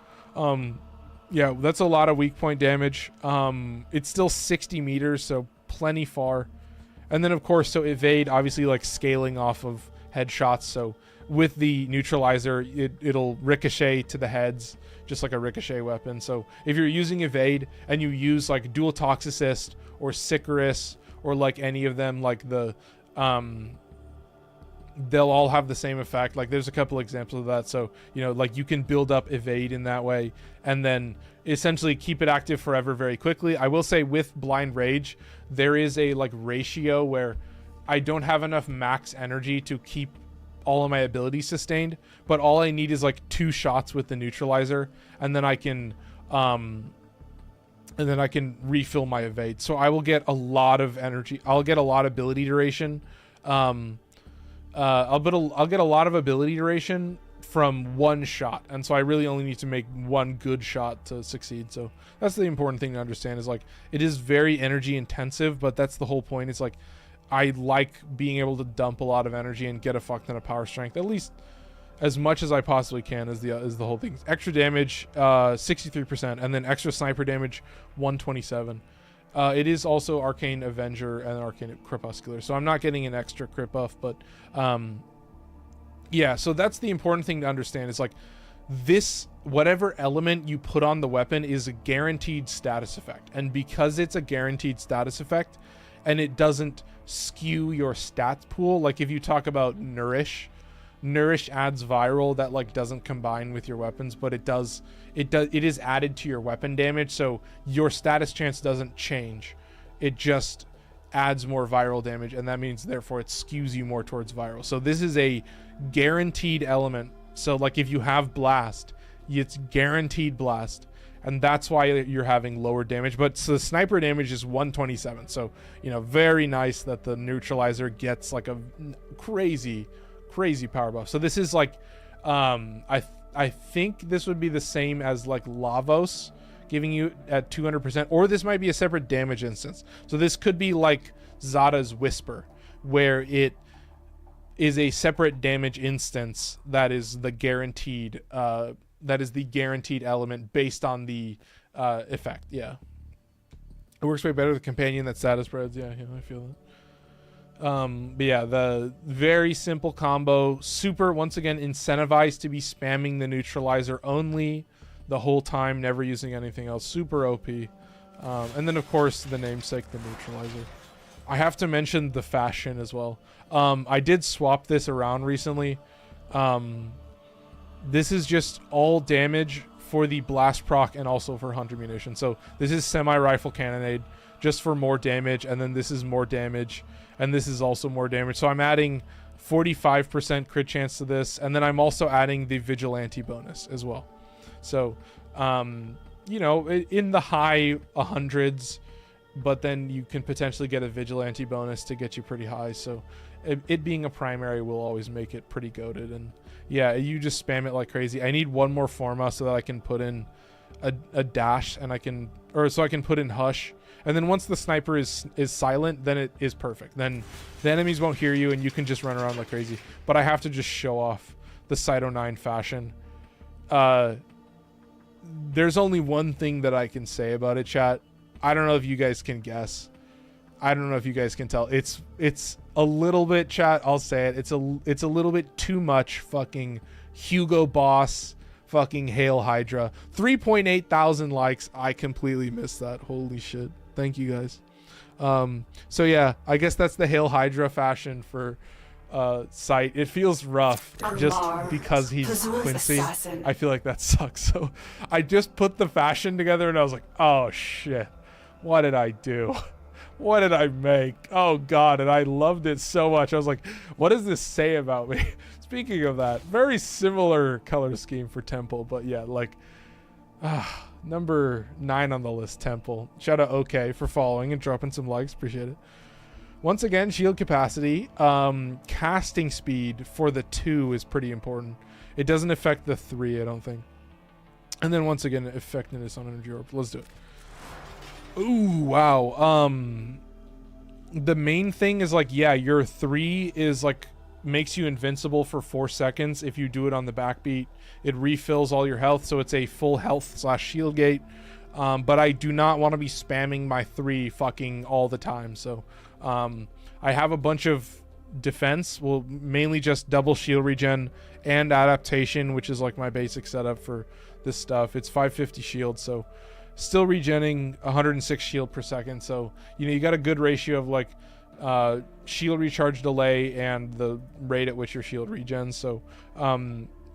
Yeah, that's a lot of weak point damage. It's still 60 meters, so plenty far. And then of course, so evade, obviously like scaling off of headshots, so with the neutralizer it'll ricochet to the heads, just like a ricochet weapon. So if you're using evade and you use like dual toxicist or Sicarus, or like any of them, like the they'll all have the same effect. Like there's a couple examples of that. So, you know, like you can build up evade in that way and then essentially keep it active forever very quickly. I will say with blind rage, there is a like ratio where I don't have enough max energy to keep all of my abilities sustained, but all I need is like 2 shots with the neutralizer, and then I can refill my evade. So I will get a lot of energy. I'll get a lot of ability duration. I'll get a lot of ability duration from 1 shot, and so I really only need to make 1 good shot to succeed. So that's the important thing to understand, is like it is very energy intensive, but that's the whole point. It's like I like being able to dump a lot of energy and get a fuck ton of power strength, at least as much as I possibly can, is the whole thing. Extra damage 63%, and then extra sniper damage 127. It is also Arcane Avenger and Arcane Crepuscular, so I'm not getting an extra crit buff, but yeah, so that's the important thing to understand. Is like this, whatever element you put on the weapon is a guaranteed status effect, and because it's a guaranteed status effect and it doesn't skew your stats pool, like if you talk about Nourish adds viral that like doesn't combine with your weapons, but it is added to your weapon damage, so your status chance doesn't change. It just adds more viral damage, and that means therefore it skews you more towards viral. So this is a guaranteed element. So like if you have blast, it's guaranteed blast, and that's why you're having lower damage. But so the sniper damage is 127, so you know, very nice that the neutralizer gets like a crazy power buff. So this is like I think this would be the same as like Lavos giving you at 200%, or this might be a separate damage instance. So this could be like Zada's Whisper, where it is a separate damage instance that is the guaranteed element based on the effect. Yeah, it works way better with companion that status spreads. Yeah, I feel that. But yeah, the very simple combo, super, once again, incentivized to be spamming the neutralizer only the whole time, never using anything else. Super OP. And then of course the namesake, the neutralizer. I have to mention the fashion as well. I did swap this around recently. This is just all damage for the blast proc and also for hunter munition. So this is semi-rifle cannonade just for more damage, and then this is more damage, and this is also more damage. So I'm adding 45% crit chance to this, and then I'm also adding the vigilante bonus as well. So you know, in the high 100s, but then you can potentially get a vigilante bonus to get you pretty high. So it being a primary will always make it pretty goated. And yeah, you just spam it like crazy. I need 1 more Forma so that I can put in a dash, and I can put in Hush. And then once the sniper is silent, then it is perfect. Then the enemies won't hear you, and you can just run around like crazy. But I have to just show off the Cyte-09 fashion. There's only one thing that I can say about it, chat. I don't know if you guys can guess. I don't know if you guys can tell. It's a little bit, chat, I'll say it. It's a little bit too much fucking Hugo Boss fucking Hail Hydra. 3.8 thousand likes. I completely missed that. Holy shit. Thank you guys. So yeah, I guess that's the Hail Hydra fashion for Cyte. It feels rough just because he's Quincy. I feel like that sucks. So I just put the fashion together and I was like, oh shit, what did I do? What did I make? Oh god, and I loved it so much. I was like, what does this say about me? Speaking of that, very similar color scheme for Temple, but yeah, like number 9 on the list, Temple. Shout out OK for following and dropping some likes. Appreciate it. Once again, shield capacity. Casting speed for the 2 is pretty important. It doesn't affect the 3, I don't think. And then once again, effectiveness on energy orb. Let's do it. Ooh, wow. The main thing is like, yeah, your 3 is like makes you invincible for 4 seconds. If you do it on the backbeat, it refills all your health, so it's a full health / shield gate. But I do not want to be spamming my 3 fucking all the time. So I have a bunch of defense, well, mainly just double shield regen and adaptation, which is like my basic setup for this stuff. It's 550 shield, so still regenning 106 shield per second. So, you know, you got a good ratio of like shield recharge delay, and the rate at which your shield regens. So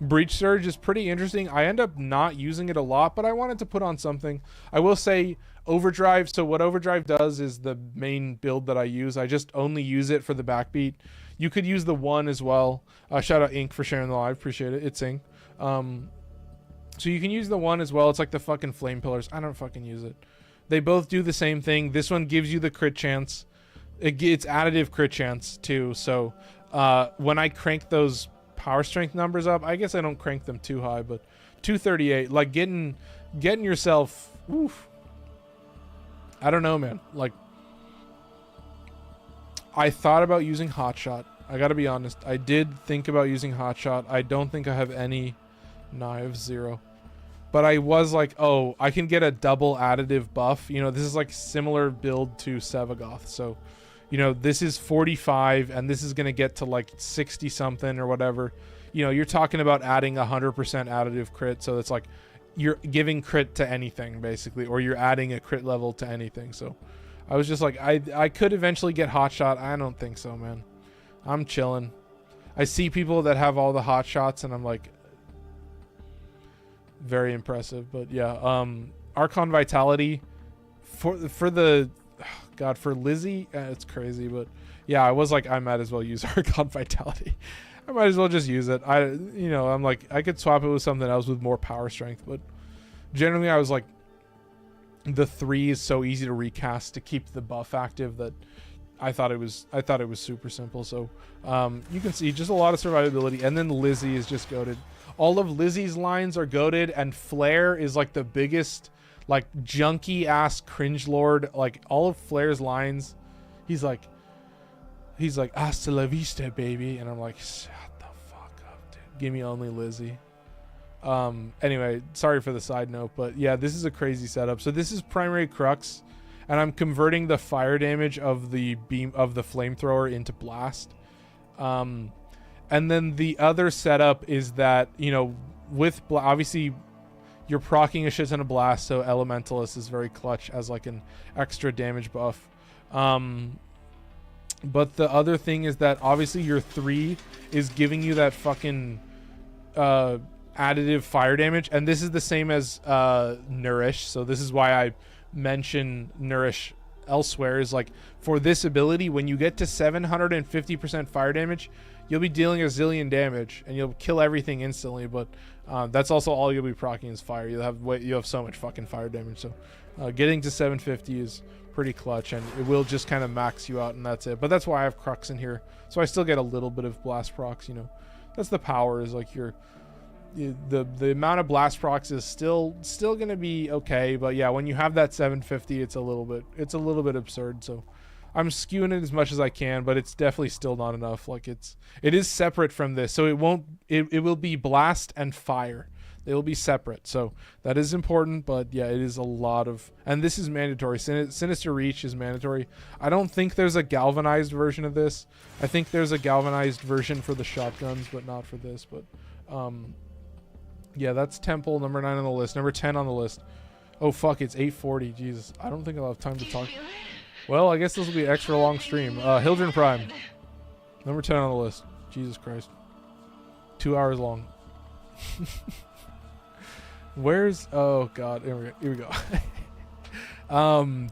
Breach Surge is pretty interesting. I end up not using it a lot, but I wanted to put on something. I will say Overdrive. So what Overdrive does is the main build that I use. I just only use it for the backbeat. You could use the 1 as well. Shout out Ink for sharing the live. Appreciate it. It's Ink. So you can use the 1 as well. It's like the fucking flame pillars. I don't fucking use it. They both do the same thing. This one gives you the crit chance. It's additive crit chance too. So when I crank those power strength numbers up, I guess I don't crank them too high, but 238, like getting yourself, oof. I don't know, man. Like, I thought about using Hotshot. I gotta be honest. I did think about using Hotshot. I don't think I have any knives, 0. But I was like, oh, I can get a double additive buff. You know, this is like similar build to Sevagoth. So, you know, this is 45 and this is going to get to like 60 something or whatever. You know, you're talking about adding 100% additive crit. So it's like you're giving crit to anything basically, or you're adding a crit level to anything. So I was just like, I could eventually get Hotshot. I don't think so, man. I'm chilling. I see people that have all the Hotshots and I'm like, very impressive. But yeah, Archon Vitality for the God, for Lizzie, it's crazy. But yeah, I was like, I might as well use Archon Vitality. I might as well just use it. I'm like, I could swap it with something else with more power strength, but generally I was like, the 3 is so easy to recast to keep the buff active that I thought it was super simple. So you can see just a lot of survivability, and then Lizzie is just goated. All of Lizzie's lines are goated, and Flare is like the biggest, like, junky ass cringe lord. Like all of Flare's lines, he's like hasta la vista, baby, and I'm like, shut the fuck up, dude. Give me only Lizzie. Anyway, sorry for the side note, but yeah, this is a crazy setup. So this is primary crux, and I'm converting the fire damage of the beam of the flamethrower into blast. And then the other setup is that, you know, with obviously you're proccing a shit ton of blast, so Elementalist is very clutch as like an extra damage buff. But the other thing is that obviously your 3 is giving you that fucking additive fire damage, and this is the same as Nourish. So this is why I mention Nourish elsewhere, is like for this ability, when you get to 750% fire damage, you'll be dealing a zillion damage and you'll kill everything instantly. But that's also all you'll be proccing is fire. You have so much fucking fire damage. So getting to 750 is pretty clutch, and it will just kind of max you out, and that's it. But that's why I have Crux in here, so I still get a little bit of blast procs. You know, that's the power, is like the amount of blast procs is still gonna be okay. But yeah, when you have that 750, it's a little bit absurd. So I'm skewing it as much as I can, but it's definitely still not enough. Like it is separate from this, so it will be blast and fire. They will be separate, so that is important. But yeah, it is a lot of, and this is mandatory. Sinister Reach is mandatory. I don't think there's a galvanized version of this. I think there's a galvanized version for the shotguns, but not for this. But yeah, that's Temple, number 9 on the list. Number 10 on the list. Oh fuck, it's 8:40. Jesus, I don't think I'll have time to talk. Well, I guess this will be an extra long stream. Hildryn Prime, number 10 on the list. Jesus Christ, 2 hours long. Where's, oh god, here we go.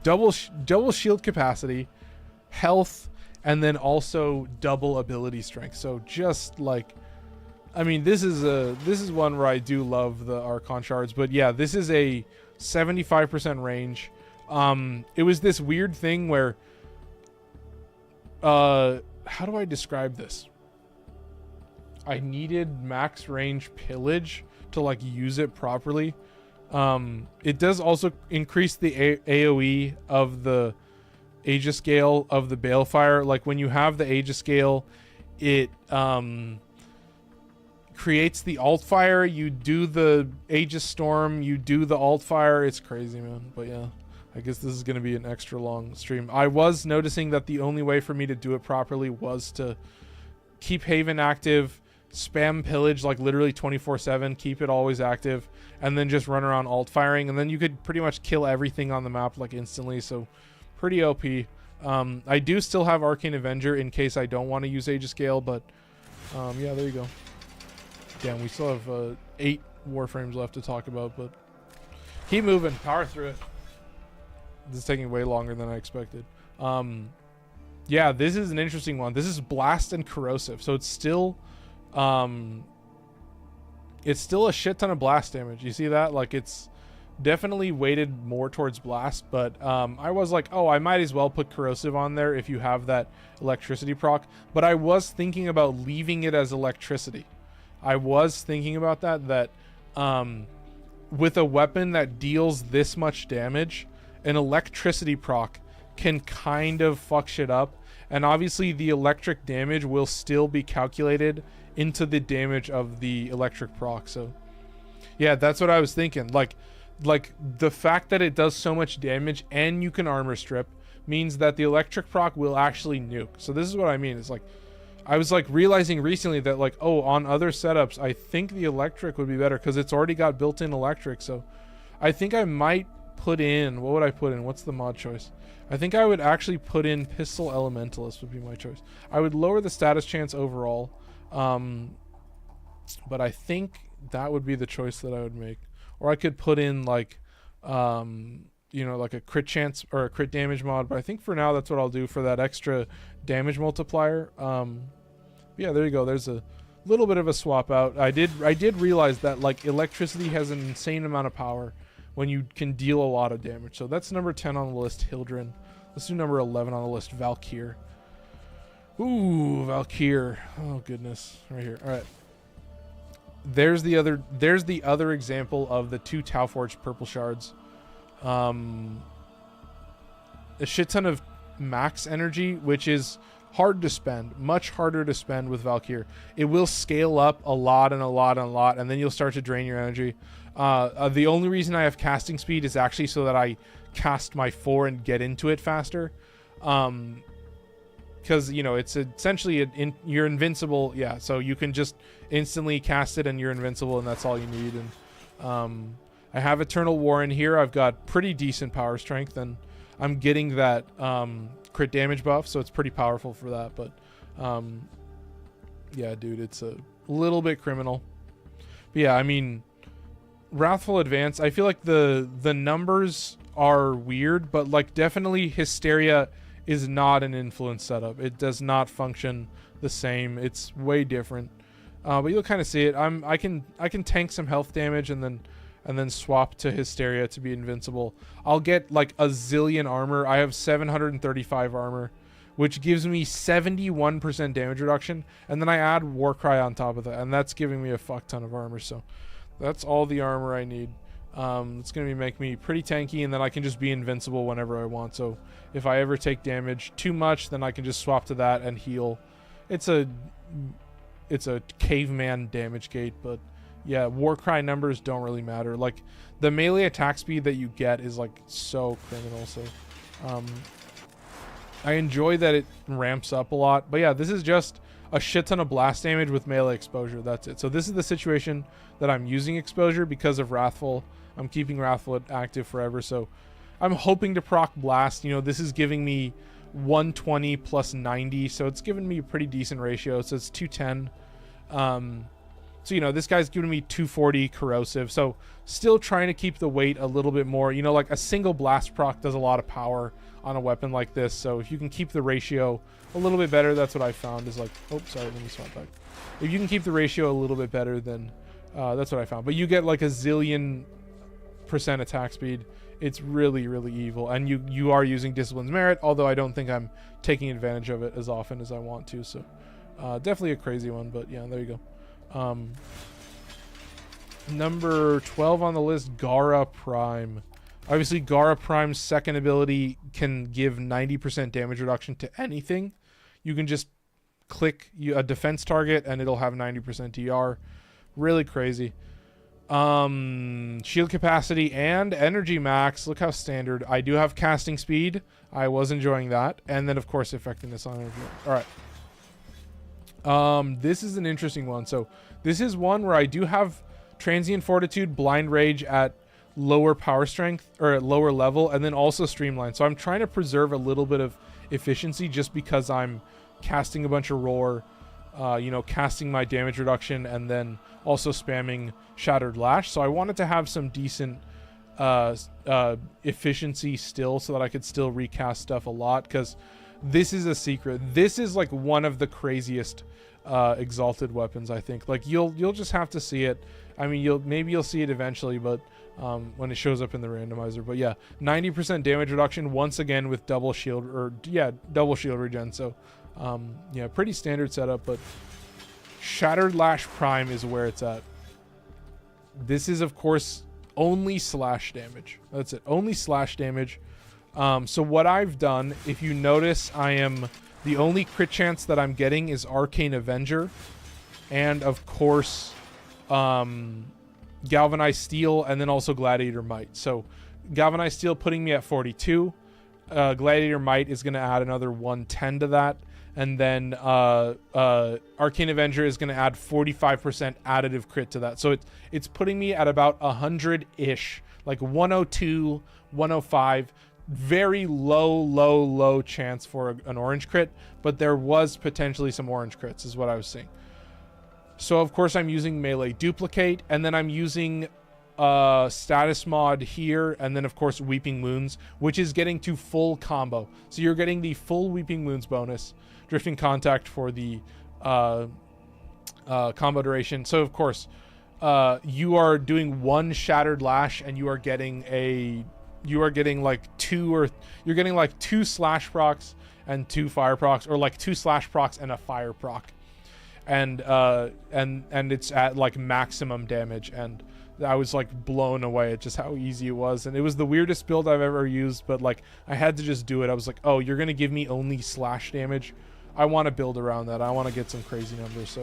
Double shield capacity, health, and then also double ability strength. So just like, I mean, this is one where I do love the Archon shards, but yeah, this is a 75% range. It was this weird thing where, how do I describe this? I needed max range pillage to like use it properly. It does also increase the AoE of the Aegis Scale of the Balefire. Like when you have the Aegis Scale, it creates the alt fire. You do the Aegis Storm, you do the alt fire. It's crazy, man. But yeah, I guess this is going to be an extra long stream. I was noticing that the only way for me to do it properly was to keep Haven active, spam pillage like literally 24/7, keep it always active, and then just run around alt firing, and then you could pretty much kill everything on the map like instantly. So pretty OP. I do still have Arcane Avenger in case I don't want to use Age of Scale, but yeah, there you go. Damn, we still have 8 Warframes left to talk about, but keep moving, power through it. This is taking way longer than I expected. Yeah, this is an interesting one. This is Blast and Corrosive, so it's still a shit ton of blast damage. You see that? Like, it's definitely weighted more towards blast, but I was like, oh, I might as well put Corrosive on there if you have that electricity proc. But I was thinking about leaving it as electricity. I was thinking about that with a weapon that deals this much damage, an electricity proc can kind of fuck shit up, and obviously the electric damage will still be calculated into the damage of the electric proc. So yeah, that's what I was thinking. Like the fact that it does so much damage and you can armor strip means that the electric proc will actually nuke. So this is what I mean. It's like I was like realizing recently that like, oh, on other setups I think the electric would be better because it's already got built-in electric. So I think I might put in, what would I put in? What's the mod choice? I think I would actually put in Pistol Elementalist would be my choice. I would lower the status chance overall, but I think that would be the choice that I would make. Or I could put in like, you know, like a crit chance or a crit damage mod, but I think for now that's what I'll do for that extra damage multiplier. Yeah, there you go. There's a little bit of a swap out. I did realize that like electricity has an insane amount of power when you can deal a lot of damage. So that's number 10 on the list, Hildryn. Let's do number 11 on the list, Valkyr. Ooh, Valkyr. Oh goodness, right here. All right. There's the other example of the 2 Tauforged purple shards. A shit ton of max energy, which is hard to spend, much harder to spend with Valkyr. It will scale up a lot and a lot and a lot, and then you'll start to drain your energy. The only reason I have casting speed is actually so that I cast my 4 and get into it faster. Because, you know, it's essentially you're invincible. Yeah, so you can just instantly cast it and you're invincible, and that's all you need. And I have Eternal War in here. I've got pretty decent power strength, and I'm getting that crit damage buff, so it's pretty powerful for that. But yeah, dude, it's a little bit criminal. But yeah, I mean, Wrathful Advance, I feel like the numbers are weird, but like definitely Hysteria is not an influence setup. It does not function the same. It's way different. But you'll kind of see it. I can tank some health damage and then swap to Hysteria to be invincible. I'll get like a zillion armor. I have 735 armor, which gives me 71% damage reduction, and then I add Warcry on top of that, and that's giving me a fuck ton of armor. So that's all the armor I need. It's going to make me pretty tanky, and then I can just be invincible whenever I want. So if I ever take damage too much, then I can just swap to that and heal. It's a caveman damage gate, but yeah, Warcry numbers don't really matter. Like, the melee attack speed that you get is like so criminal. So I enjoy that it ramps up a lot. But yeah, this is just a shit ton of blast damage with melee exposure. That's it. So this is the situation that I'm using exposure because of Wrathful. I'm keeping Wrathful active forever, so I'm hoping to proc blast. You know, this is giving me 120 plus 90, so it's giving me a pretty decent ratio. So it's 210. So, you know, this guy's giving me 240 corrosive, so still trying to keep the weight a little bit more. You know, like a single blast proc does a lot of power on a weapon like this, so if you can keep the ratio a little bit better, that's what I found is like, oh, sorry, let me swap back. If you can keep the ratio a little bit better, then that's what I found. But you get like a zillion % attack speed. It's really, really evil, and you are using Discipline's Merit, although I don't think I'm taking advantage of it as often as I want to. So definitely a crazy one, but yeah, there you go. Number 12 on the list, Gara Prime. Obviously, Gara Prime's second ability can give 90% damage reduction to anything. You can just click a defense target and it'll have 90% DR. Really crazy. Shield capacity and energy max. Look how standard. I do have casting speed. I was enjoying that. And then, of course, effectiveness on energy. All right. This is an interesting one. So this is one where I do have transient fortitude, blind rage at lower power strength or at lower level, and then also streamline. So I'm trying to preserve a little bit of efficiency just because I'm casting a bunch of roar, casting my damage reduction, and then also spamming Shattered Lash. So I wanted to have some decent efficiency still, so that I could still recast stuff a lot, because this is a secret. This is like one of the craziest Exalted weapons, I think. Like you'll just have to see it. I mean, maybe you'll see it eventually, but when it shows up in the randomizer. But yeah, 90% damage reduction once again with double shield regen. So yeah, pretty standard setup, but Shattered Lash Prime is where it's at. This is of course only slash damage. That's it, only slash damage. So what I've done, if you notice, the only crit chance that I'm getting is Arcane Avenger, and of course Galvanized Steel, and then also Gladiator Might. So Galvanized Steel putting me at 42. Gladiator Might is going to add another 110 to that, and then Arcane Avenger is going to add 45% additive crit to that. So it's putting me at about 100-ish, like 102, 105. Very low chance for an orange crit, but there was potentially some orange crits is what I was seeing. So of course I'm using melee duplicate, and then I'm using status mod here, and then of course Weeping Wounds, which is getting to full combo. So you're getting the full Weeping Wounds bonus, Drifting Contact for the combo duration. So of course you are doing one Shattered Lash, and you are getting like two slash procs and 2 fire procs, or like 2 slash procs and a fire proc, and it's at like maximum damage. And I was like blown away at just how easy it was, and it was the weirdest build I've ever used, but like I had to just do it. I was like, oh, you're gonna give me only slash damage? I want to build around that. I want to get some crazy numbers. So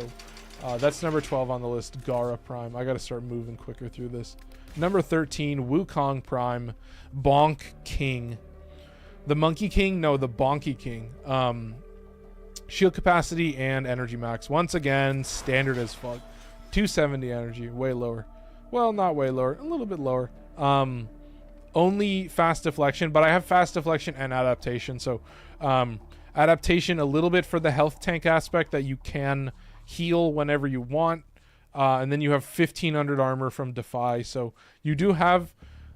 that's number 12 on the list, Gara Prime. I gotta start moving quicker through this. Number 13, Wukong Prime, Bonk King. The Monkey King? No, the Bonky King. Shield capacity and energy max. Once again, standard as fuck. 270 energy, way lower. Well, not way lower, a little bit lower. Only fast deflection, but I have fast deflection and adaptation. So adaptation a little bit for the health tank aspect, that you can heal whenever you want. And then you have 1500 armor from Defy. So you do have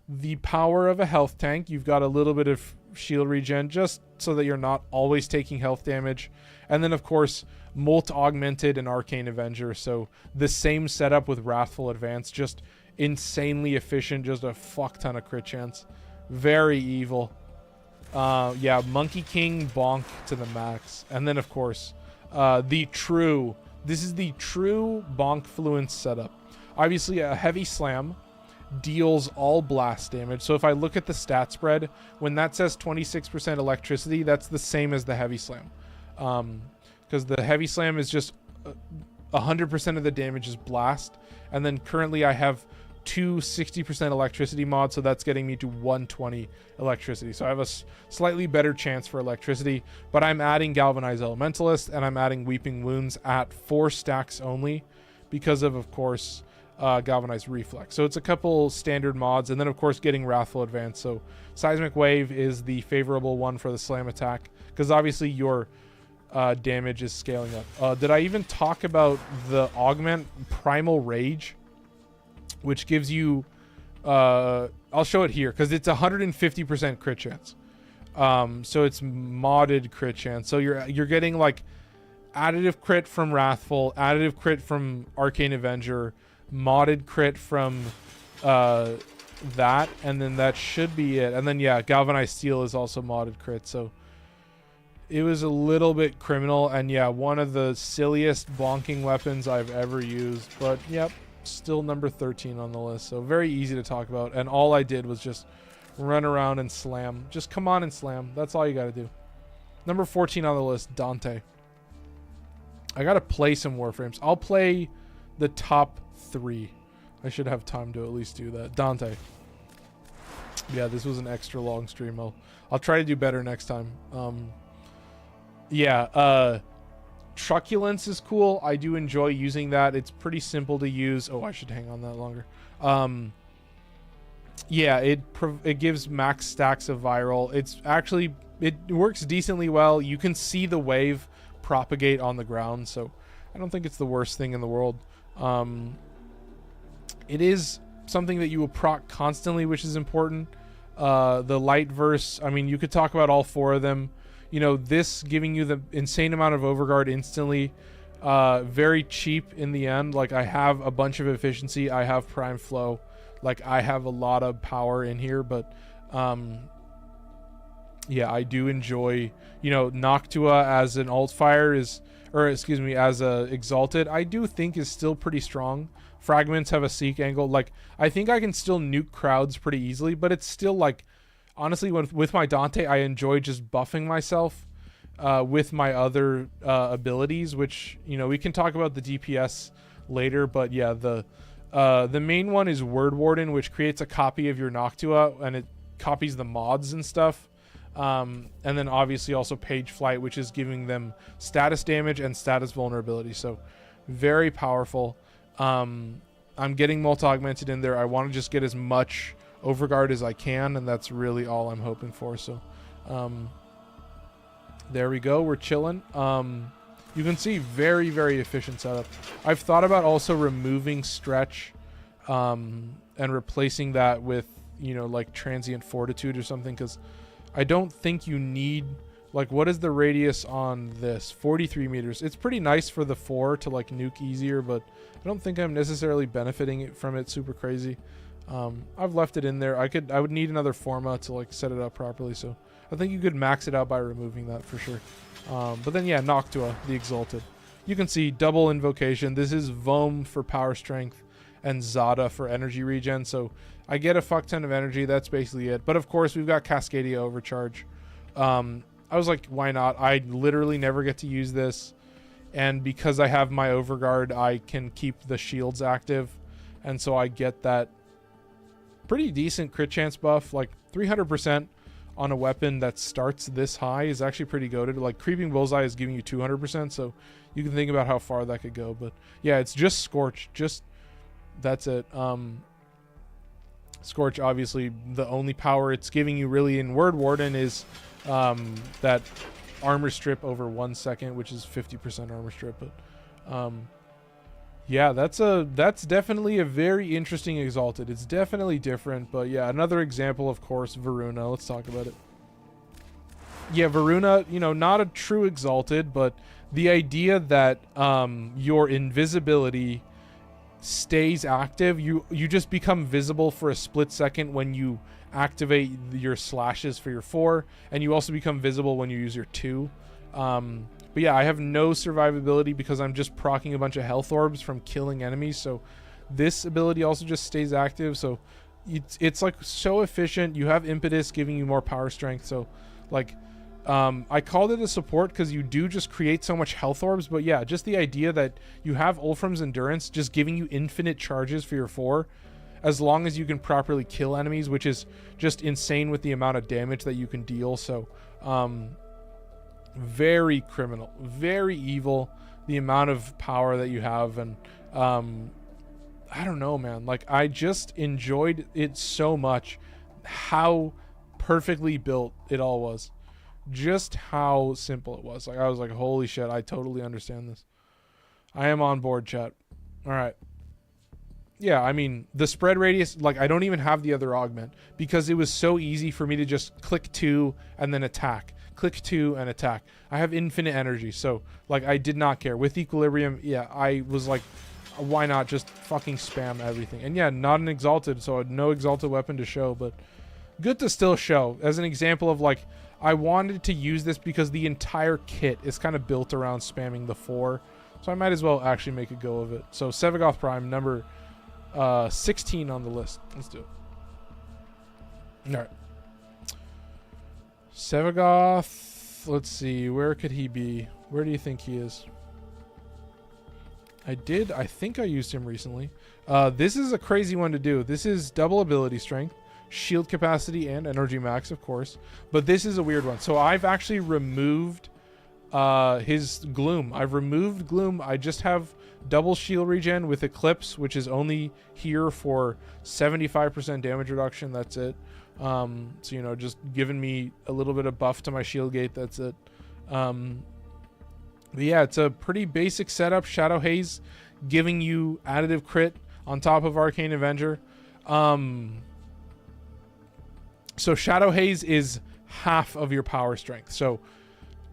the power of a health tank. You've got a little bit of shield regen, just so that you're not always taking health damage. And then of course Molt Augmented and Arcane Avenger. So the same setup with Wrathful Advance, just insanely efficient, just a fuck ton of crit chance. Very evil. Yeah, Monkey King bonk to the max. And then of course this is the true bonk fluence setup. Obviously a heavy slam deals all blast damage. So if I look at the stat spread, when that says 26% electricity, that's the same as the heavy slam. Because the heavy slam is just 100% of the damage is blast. And then currently I have 2 60% electricity mods, so that's getting me to 120 electricity. So I have a slightly better chance for electricity, but I'm adding Galvanized Elementalist, and I'm adding Weeping Wounds at 4 stacks only because of course Galvanized Reflex. So it's a couple standard mods, and then of course getting Wrathful Advance. So Seismic Wave is the favorable one for the slam attack, because obviously your damage is scaling up. Did I even talk about the augment Primal Rage, which gives you I'll show it here because it's 150% crit chance. So it's modded crit chance. So you're getting like additive crit from Wrathful, additive crit from Arcane Avenger, modded crit from that, and then that should be it. And then yeah, Galvanized Steel is also modded crit. So it was a little bit criminal, and yeah, one of the silliest bonking weapons I've ever used. But yep, still number 13 on the list. So very easy to talk about, and all I did was just run around and slam. Just come on and slam. That's all you got to do. Number 14 on the list, Dante. I got to play some Warframes. I'll play the top 3. I should have time to at least do that. Dante. Yeah, this was an extra long stream. I'll try to do better next time. Yeah, Truculence is cool. I do enjoy using that. It's pretty simple to use. Oh, I should hang on that longer. Yeah, it gives max stacks of viral. it works decently well. You can see the wave propagate on the ground, so I don't think it's the worst thing in the world. It is something that you will proc constantly, which is important. The light verse, I mean, you could talk about all 4 of them. You know, this giving you the insane amount of overguard instantly, very cheap in the end. Like, I have a bunch of efficiency, I have prime flow, like I have a lot of power in here, but yeah, I do enjoy, you know, Noctua as an alt fire is, or excuse me, as a Exalted, I do think is still pretty strong. Fragments have a seek angle. Like, I think I can still nuke crowds pretty easily, but it's still like, honestly, with my Dante, I enjoy just buffing myself with my other abilities, which, you know, we can talk about the DPS later, but yeah, the main one is Word Warden, which creates a copy of your Noctua, and it copies the mods and stuff. And then obviously also Page Flight, which is giving them status damage and status vulnerability. So very powerful. I'm getting multi-augmented in there. I want to just get as much overguard as I can, and that's really all I'm hoping for. So there we go. We're chilling. You can see very, very efficient setup. I've thought about also removing stretch and replacing that with, you know, like transient fortitude or something, because I don't think you need, like, what is the radius on this? 43 meters. It's pretty nice for the 4 to like nuke easier, but I don't think I'm necessarily benefiting from it super crazy. I've left it in there. I would need another Forma to like set it up properly, so I think you could max it out by removing that for sure. But then yeah, Noctua, the Exalted. You can see double invocation. This is Vom for power strength and Zada for energy regen, so I get a fuck ton of energy. That's basically it. But of course, we've got Cascadia Overcharge. I was like, why not? I literally never get to use this, and because I have my Overguard, I can keep the shields active, and so I get that pretty decent crit chance buff. Like 300% on a weapon that starts this high is actually pretty goated. Like Creeping Bullseye is giving you 200%, so you can think about how far that could go. But yeah, it's just Scorch. Just that's it. Scorch, obviously, the only power it's giving you really in Word Warden is that armor strip over 1 second, which is 50% armor strip. But yeah, that's definitely a very interesting Exalted. It's definitely different, but yeah, another example, of course, Voruna. Let's talk about it. Yeah, Voruna, you know, not a true Exalted, but the idea that your invisibility stays active, you just become visible for a split second when you activate your slashes for your 4, and you also become visible when you use your 2. But yeah, I have no survivability because I'm just proccing a bunch of health orbs from killing enemies, so this ability also just stays active. So it's like so efficient. You have impetus giving you more power strength, so like I called it a support because you do just create so much health orbs. But yeah, just the idea that you have Ulfram's Endurance just giving you infinite charges for your 4 as long as you can properly kill enemies, which is just insane with the amount of damage that you can deal. So very criminal, very evil, the amount of power that you have. And I don't know, man, like I just enjoyed it so much, how perfectly built it all was, just how simple it was. Like I was like, holy shit, I totally understand this. I am on board, chat. All right. Yeah, I mean, the spread radius, like I don't even have the other augment because it was so easy for me to just click 2 and then attack. Click 2 and attack. I have infinite energy, so like I did not care. With Equilibrium, yeah, I was like, why not just fucking spam everything? And yeah, not an Exalted, so no Exalted weapon to show, but good to still show as an example of like, I wanted to use this because the entire kit is kind of built around spamming the 4, so I might as well actually make a go of it. So Sevagoth Prime, number 16 on the list. Let's do it. All right. Sevagoth, let's see, where could he be? Where do you think he is? I think I used him recently. This is a crazy one to do. This is double ability strength, shield capacity, and energy max, of course. But this is a weird one. So I've actually removed his Gloom. I've removed Gloom. I just have double shield regen with Eclipse, which is only here for 75% damage reduction. That's it. So, you know, just giving me a little bit of buff to my shield gate. That's it. But yeah, it's a pretty basic setup. Shadow Haze giving you additive crit on top of Arcane Avenger. So Shadow Haze is half of your power strength. So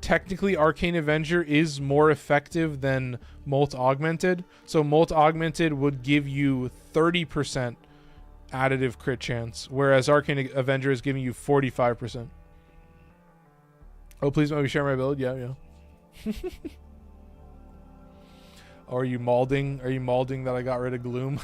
technically Arcane Avenger is more effective than Molt Augmented. So Molt Augmented would give you 30% additive crit chance, whereas Arcane Avenger is giving you 45%. Oh, please let me share my build. Yeah. Are you mauling? Are you mauling that I got rid of Gloom?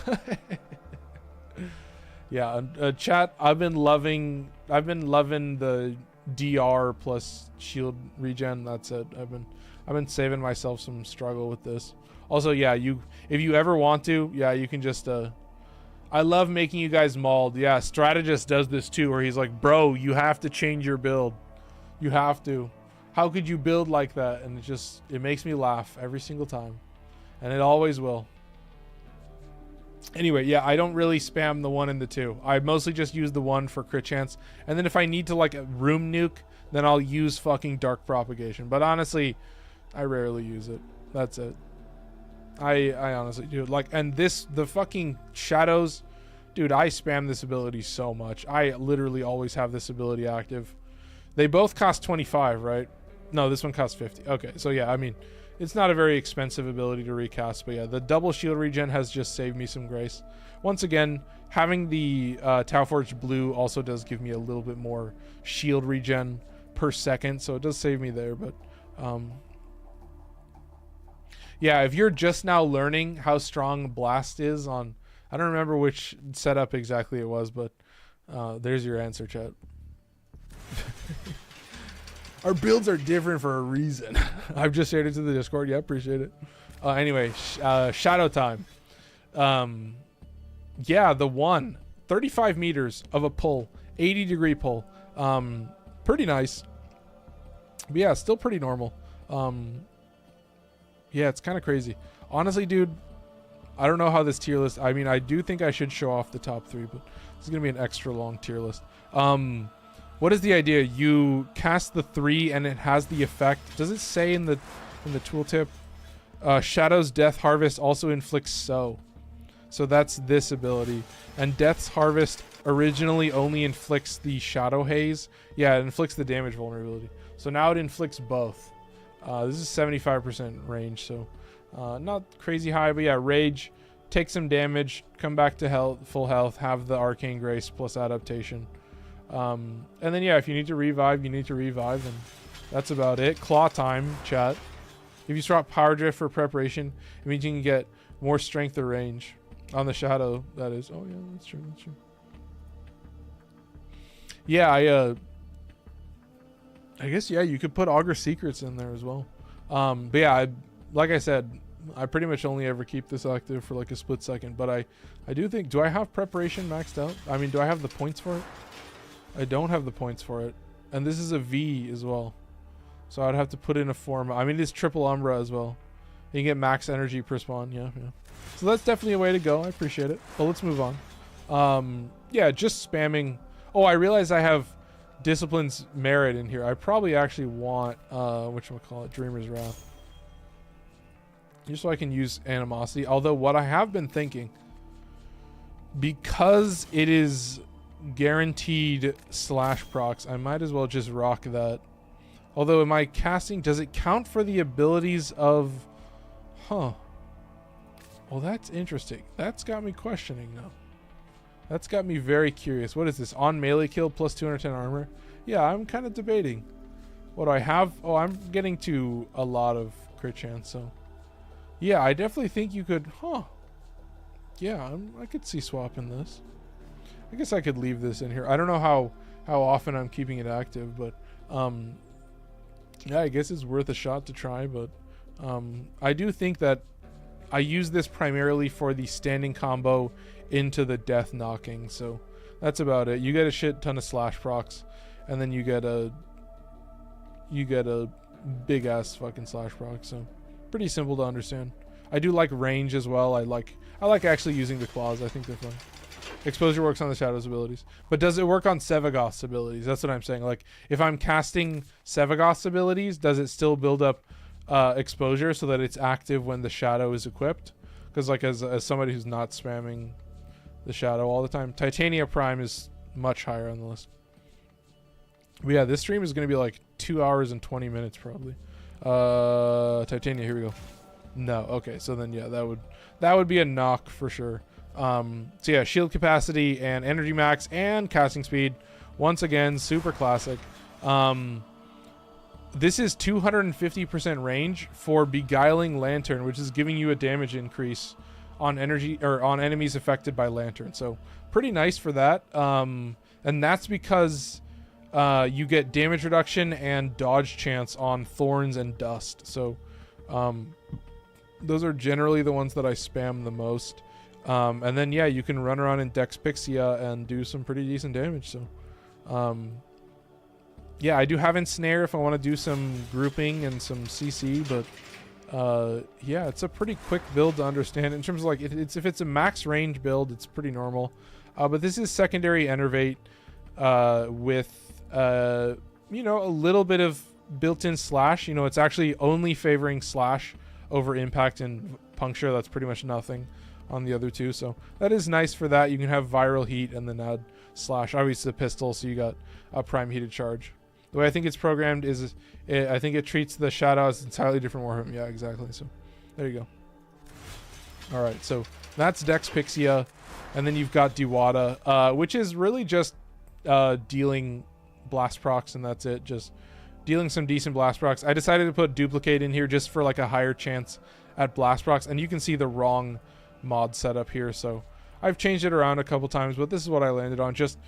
Yeah, chat. I've been loving the DR plus shield regen. That's it. I've been saving myself some struggle with this. Also, yeah, if you ever want to, yeah, you can just I love making you guys mauled. Yeah, Strategist does this too, where he's like, bro, you have to change your build. You have to. How could you build like that? And it makes me laugh every single time. And it always will. Anyway, yeah, I don't really spam the 1 and the 2. I mostly just use the 1 for crit chance. And then if I need to like a room nuke, then I'll use fucking Dark Propagation. But honestly, I rarely use it. That's it. I honestly do. Like, and the fucking shadows, dude, I spam this ability so much. I literally always have this ability active. They both cost 25, right? No, this one costs 50. Okay, so yeah, I mean, it's not a very expensive ability to recast, but yeah, the double shield regen has just saved me some grace. Once again, having the Tauforged Blue also does give me a little bit more shield regen per second, so it does save me there, but yeah, if you're just now learning how strong Blast is on, I don't remember which setup exactly it was, but there's your answer, chat. Our builds are different for a reason. I've just shared it to the Discord. Yeah, appreciate it. Anyway, Shadow Time. Yeah, the 1. 35 meters of a pull. 80-degree pull. Pretty nice. But yeah, still pretty normal. Yeah, it's kind of crazy. Honestly, dude, I don't know how this tier list... I mean, I do think I should show off the top 3, but it's going to be an extra long tier list. What is the idea? You cast the 3 and it has the effect. Does it say in the tooltip? Shadow's Death Harvest also inflicts So that's this ability. And Death's Harvest originally only inflicts the Shadow Haze. Yeah, it inflicts the damage vulnerability. So now it inflicts both. This is 75% range, so not crazy high, but yeah, Rage, take some damage, come back to full health, have the Arcane Grace plus adaptation. And then yeah, if you need to revive, you need to revive, and that's about it. Claw time, chat. If you swap Power Drift for preparation, it means you can get more strength or range on the Shadow, that is. Oh yeah, that's true, that's true. Yeah, I guess, yeah, you could put Augur Secrets in there as well. But yeah, like I said, I pretty much only ever keep this active for like a split second, but I do think, do I have preparation maxed out? I mean, do I have the points for it? I don't have the points for it. And this is a V as well. So I'd have to put in a form. I mean, it's triple Umbra as well. You can get max energy per spawn. Yeah. So that's definitely a way to go. I appreciate it. But let's move on. Yeah, just spamming. Oh, I realize I have Discipline's Merit in here. I probably actually want, whatchamacallit, Dreamer's Wrath. Just so I can use Animosity. Although what I have been thinking, because it is guaranteed slash procs, I might as well just rock that. Although am I casting, does it count for the abilities of, well, that's interesting. That's got me questioning now. That's got me very curious. What is this? On melee kill plus 210 armor? Yeah, I'm kind of debating. What do I have? Oh, I'm getting to a lot of crit chance, so yeah, I definitely think you could, yeah, I could see swapping this. I guess I could leave this in here. I don't know how often I'm keeping it active, but yeah, I guess it's worth a shot to try. But I do think that I use this primarily for the standing combo into the death knocking, so that's about it. You get a shit ton of slash procs, and then you get a big ass fucking slash proc, so pretty simple to understand. I do like range as well. I like actually using the claws. I think they're fun. Exposure works on the Shadow's abilities. But does it work on Sevagoth's abilities? That's what I'm saying. Like, if I'm casting Sevagoth's abilities, does it still build up exposure so that it's active when the Shadow is equipped? Because, like, as somebody who's not spamming the Shadow all the time, Titania Prime is much higher on the list. But yeah, this stream is going to be like 2 hours and 20 minutes probably. Titania, here we go. No, okay, so then yeah, that would be a knock for sure. So yeah, shield capacity and energy max and casting speed, once again, super classic. This is 250% range for Beguiling Lantern, which is giving you a damage increase on energy or on enemies affected by Lantern. So pretty nice for that. And that's because you get damage reduction and dodge chance on Thorns and Dust. So those are generally the ones that I spam the most. And then yeah, you can run around in Dex Pixia and do some pretty decent damage. So yeah, I do have Ensnare if I want to do some grouping and some CC, but yeah, it's a pretty quick build to understand in terms of like if it's a max range build, it's pretty normal. But this is secondary Enervate with you know, a little bit of built-in slash. You know, it's actually only favoring slash over impact and puncture. That's pretty much nothing on the other two, so that is nice for that. You can have viral heat and then add slash. Obviously the pistol, so you got a prime heated charge. The way I think it's programmed is I think it treats the Shadow as entirely different Warframe. Yeah, exactly. So there you go. All right, so that's Dex Pixia, and then you've got Diwata, which is really just dealing blast procs, and that's it. Just dealing some decent blast procs. I decided to put Duplicate in here just for like a higher chance at blast procs, and you can see the wrong mod setup here, so I've changed it around a couple times, but this is what I landed on. Just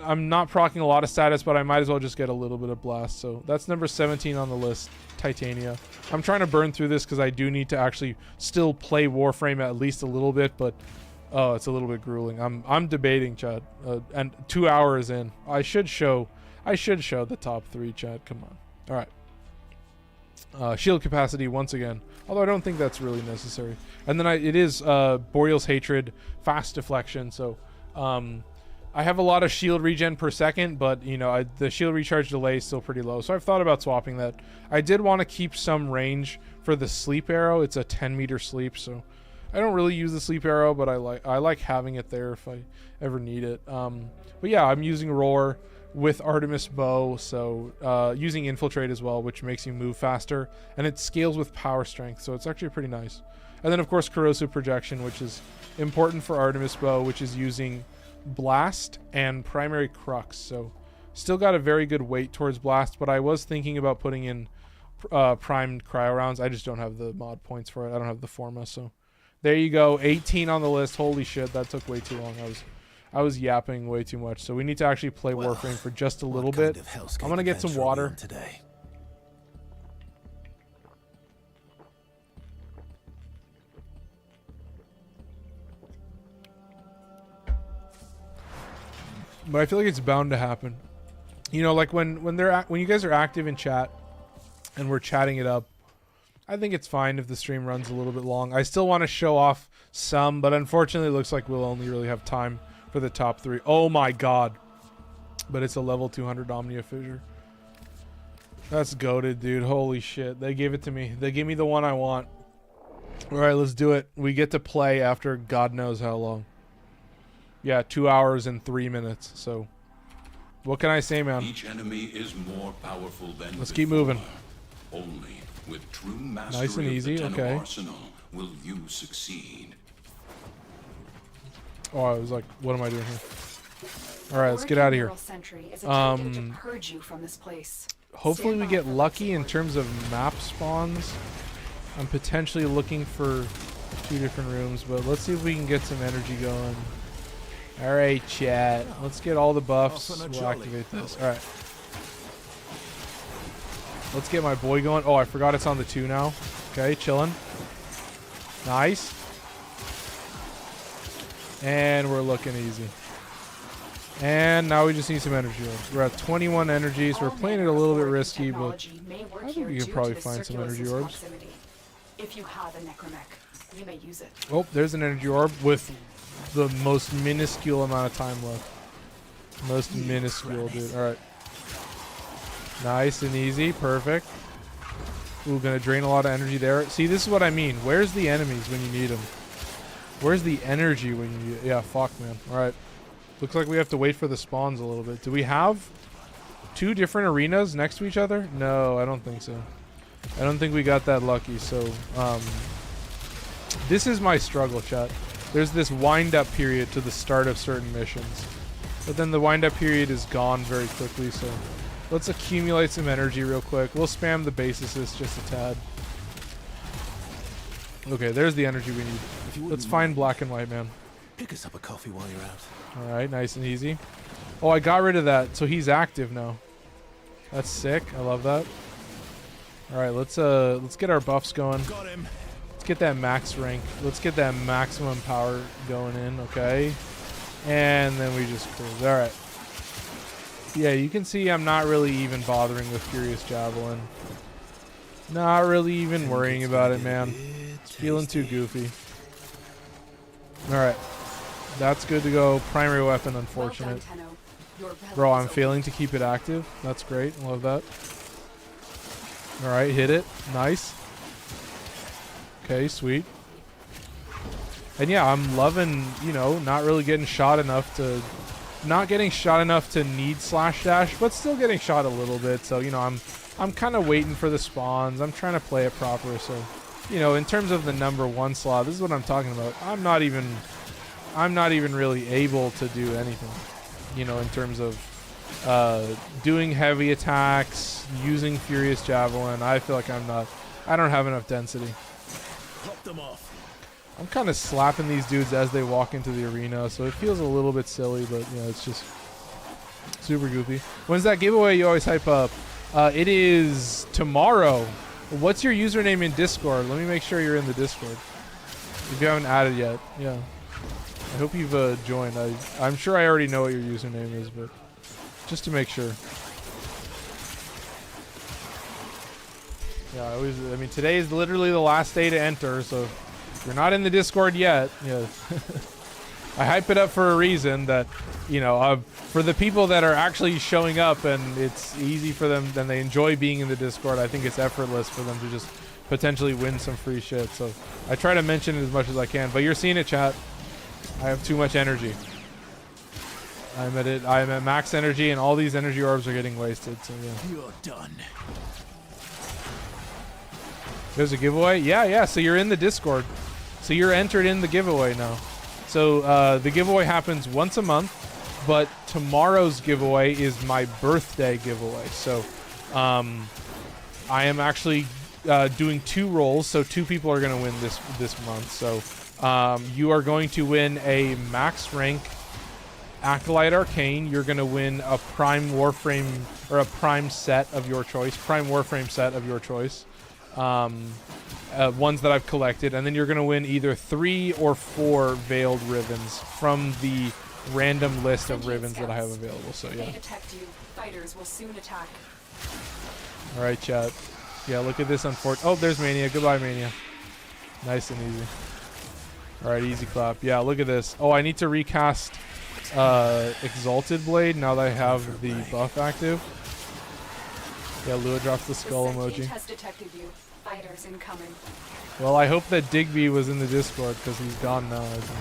I'm not proccing a lot of status, but I might as well just get a little bit of blast. So that's number 17 on the list, Titania. I'm trying to burn through this because I do need to actually still play Warframe at least a little bit, but oh, it's a little bit grueling. I'm debating, Chad, and 2 hours in, I should show the top 3, Chad. Come on. All right. Shield capacity once again, although I don't think that's really necessary. And then it is Boreal's Hatred, fast deflection. So I have a lot of shield regen per second, but you know, the shield recharge delay is still pretty low. So I've thought about swapping that. I did want to keep some range for the sleep arrow. It's a 10-meter sleep, so I don't really use the sleep arrow, but I like having it there if I ever need it. But yeah, I'm using Roar with Artemis Bow, so using Infiltrate as well, which makes you move faster, and it scales with power strength, so it's actually pretty nice. And then of course Corrosive Projection, which is important for Artemis Bow, which is using Blast and Primary Crux, so still got a very good weight towards Blast, but I was thinking about putting in primed cryo rounds. I just don't have the mod points for it. I don't have the Forma, so there you go. 18 on the list. Holy shit, that took way too long. I was yapping way too much, so we need to actually play Warframe for just a little bit. I'm gonna get some water. Today. But I feel like it's bound to happen. You know, like when you guys are active in chat and we're chatting it up, I think it's fine if the stream runs a little bit long. I still want to show off some, but unfortunately it looks like we'll only really have time for the top 3. Oh my god. But it's a level 200 Omnia Fissure. That's goated, dude. Holy shit. They gave it to me. They gave me the one I want. Alright, let's do it. We get to play after God knows how long. Yeah, 2 hours and 3 minutes. So, what can I say, man? Each enemy is more powerful than Let's keep moving. Only with true mastery nice and easy. of the Okay. arsenal will you succeed. Oh, I was like, what am I doing here? All right, let's get out of here. Hopefully we get lucky in terms of map spawns. I'm potentially looking for 2 different rooms, but let's see if we can get some energy going. All right, chat. Let's get all the buffs. We'll activate this. All right. Let's get my boy going. Oh, I forgot it's on the 2 now. Okay, chilling. Nice. And we're looking easy. And now we just need some energy orbs. We're at 21 energy, so we're playing it a little bit risky, but I think we can probably find some energy orbs. If you have a necromech, you may use it. Oh, there's an energy orb with the most minuscule amount of time left. Most minuscule, dude. All right. Nice and easy. Perfect. Ooh, gonna drain a lot of energy there. See, this is what I mean. Where's the enemies when you need them? Where's the energy when you need it? Yeah, fuck, man. All right. Looks like we have to wait for the spawns a little bit. Do we have 2 different arenas next to each other? No, I don't think so. I don't think we got that lucky. So, this is my struggle, chat. There's this wind-up period to the start of certain missions. But then the wind-up period is gone very quickly, so let's accumulate some energy real quick. We'll spam the base assist just a tad. Okay, there's the energy we need. Let's find black and white, man. Pick us up a coffee while you're out. Alright, nice and easy. Oh, I got rid of that, so he's active now. That's sick. I love that. Alright, let's get our buffs going. Got him. Let's get that max rank. Let's get that maximum power going in, okay? And then we just cruise. Alright. Yeah, you can see I'm not really even bothering with Furious Javelin. Not really even worrying about it, man. It's feeling too goofy. Alright. That's good to go. Primary weapon, unfortunate. Bro, I'm failing to keep it active. That's great. Love that. Alright, hit it. Nice. Okay, sweet. And yeah, I'm loving, you know, not really getting shot enough to... Not getting shot enough to need slash dash, but still getting shot a little bit. So, you know, I'm kind of waiting for the spawns. I'm trying to play it proper. So, you know, in terms of the number 1 slot, this is what I'm talking about. I'm not even really able to do anything, you know, in terms of doing heavy attacks, using Furious Javelin. I feel like I don't have enough density. Pop them off. I'm kind of slapping these dudes as they walk into the arena, so it feels a little bit silly, but, you know, it's just super goofy. When's that giveaway you always hype up? It is tomorrow. What's your username in Discord? Let me make sure you're in the Discord. If you haven't added yet, yeah. I hope you've joined. I'm sure I already know what your username is, but just to make sure. Yeah, I mean, today is literally the last day to enter, so if you're not in the Discord yet, yeah. I hype it up for a reason that, you know, for the people that are actually showing up and it's easy for them and they enjoy being in the Discord, I think it's effortless for them to just potentially win some free shit. So I try to mention it as much as I can, but you're seeing it, chat. I have too much energy. I'm at max energy and all these energy orbs are getting wasted, so yeah. You're done. There's a giveaway? Yeah, so you're in the Discord. So you're entered in the giveaway now. So the giveaway happens once a month, but tomorrow's giveaway is my birthday giveaway. So I am actually doing 2 rolls, so 2 people are going to win this month. So you are going to win a max rank Acolyte Arcane. You're going to win a Prime Warframe or a Prime set of your choice. Prime Warframe set of your choice. Ones that I've collected, and then you're going to win either 3 or 4 Veiled Ribbons from the random list of ribbons that I have available. So yeah. Fighters will soon attack. All right, chat. Yeah, look at this. Oh, there's Mania. Goodbye, Mania. Nice and easy. All right, easy clap. Yeah, look at this. Oh, I need to recast Exalted Blade now that I have the buff active. Yeah, Lua drops the skull emoji. Has detected you. Fighters incoming. Well, I hope that Digby was in the Discord because he's gone now, I think.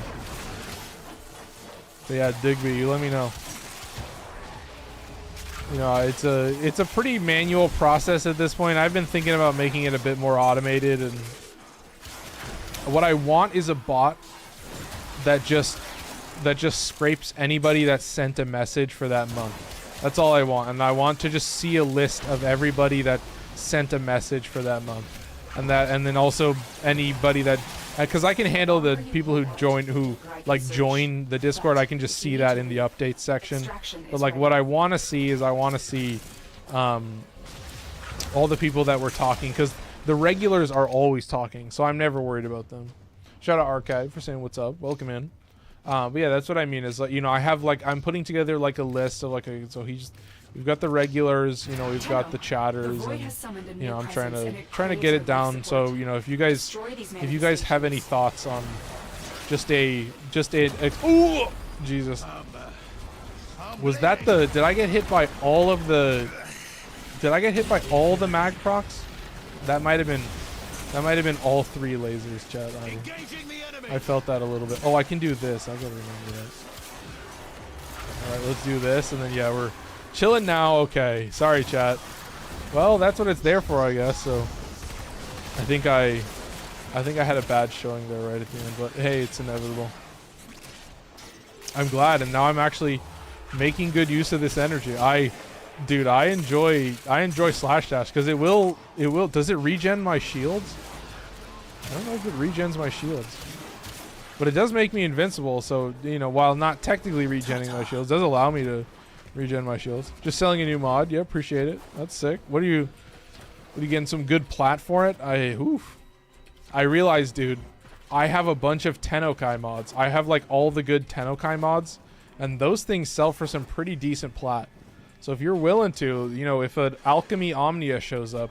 But yeah, Digby, you let me know. You know, it's a pretty manual process at this point. I've been thinking about making it a bit more automated, and what I want is a bot that just scrapes anybody that sent a message for that month. That's all I want, and I want to just see a list of everybody that sent a message for that month, and then also anybody that, because I can handle the people who join the Discord. I can just see that in the updates section. But like what I want to see is all the people that were talking, because the regulars are always talking, so I'm never worried about them. Shout out Archive for saying what's up. Welcome in. But yeah, that's what I mean is, like, you know, I have like, I'm putting together like a list of like we've got the regulars, you know, we've got the chatters, and you know, I'm trying to get it down. So, you know, if you guys have any thoughts on Ooh, Jesus. Was that the? Did I get hit by all of the? Did I get hit by all the mag procs? That might have been. That might have been all 3 lasers, chat. I felt that a little bit. Oh, I can do this. I gotta remember that. All right, let's do this, and then yeah, we're chilling now. Okay, sorry, chat. Well, that's what it's there for, I guess. So, I think I had a bad showing there right at the end, but hey, it's inevitable. I'm glad, and now I'm actually making good use of this energy. Dude, I enjoy slash dash because it will. Does it regen my shields? I don't know if it regens my shields, but it does make me invincible. So you know, while not technically regenning my shields, it does allow me to regen my shields. Just selling a new mod. Yeah, appreciate it. That's sick. What are you getting some good plat for it? I realized, dude, I have a bunch of Tennokai mods. I have like all the good Tennokai mods, and those things sell for some pretty decent plat. So if you're willing to, you know, if an Alchemy Omnia shows up,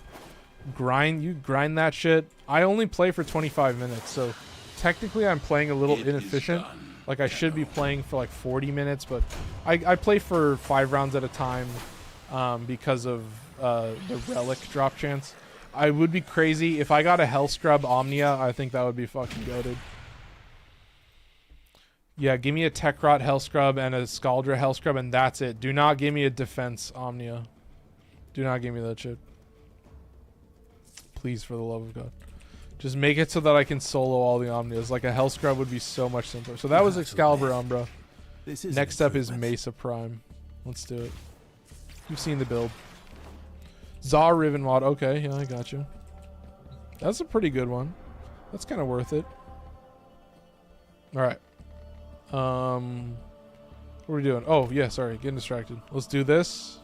grind that shit. I only play for 25 minutes, so technically I'm playing a little inefficient. Like I should be playing for like 40 minutes, but I play for 5 rounds at a time because of the relic drop chance. I would be crazy if I got a Hell Scrub Omnia. I think that would be fucking goated. Yeah, give me a Tekrot Hell Scrub and a Scaldra Hell Scrub, and that's it. Do not give me a Defense Omnia. Do not give me that shit. Please, for the love of God. Just make it so that I can solo all the Omnias. Like a Hell Scrub would be so much simpler. So that was Excalibur Umbra. Next up is Mesa Prime. Let's do it. You've seen the build. Zaw Riven mod. Okay, yeah, I got you. That's a pretty good one. That's kind of worth it. All right. What are we doing? Oh, yeah, sorry. Getting distracted. Let's do this.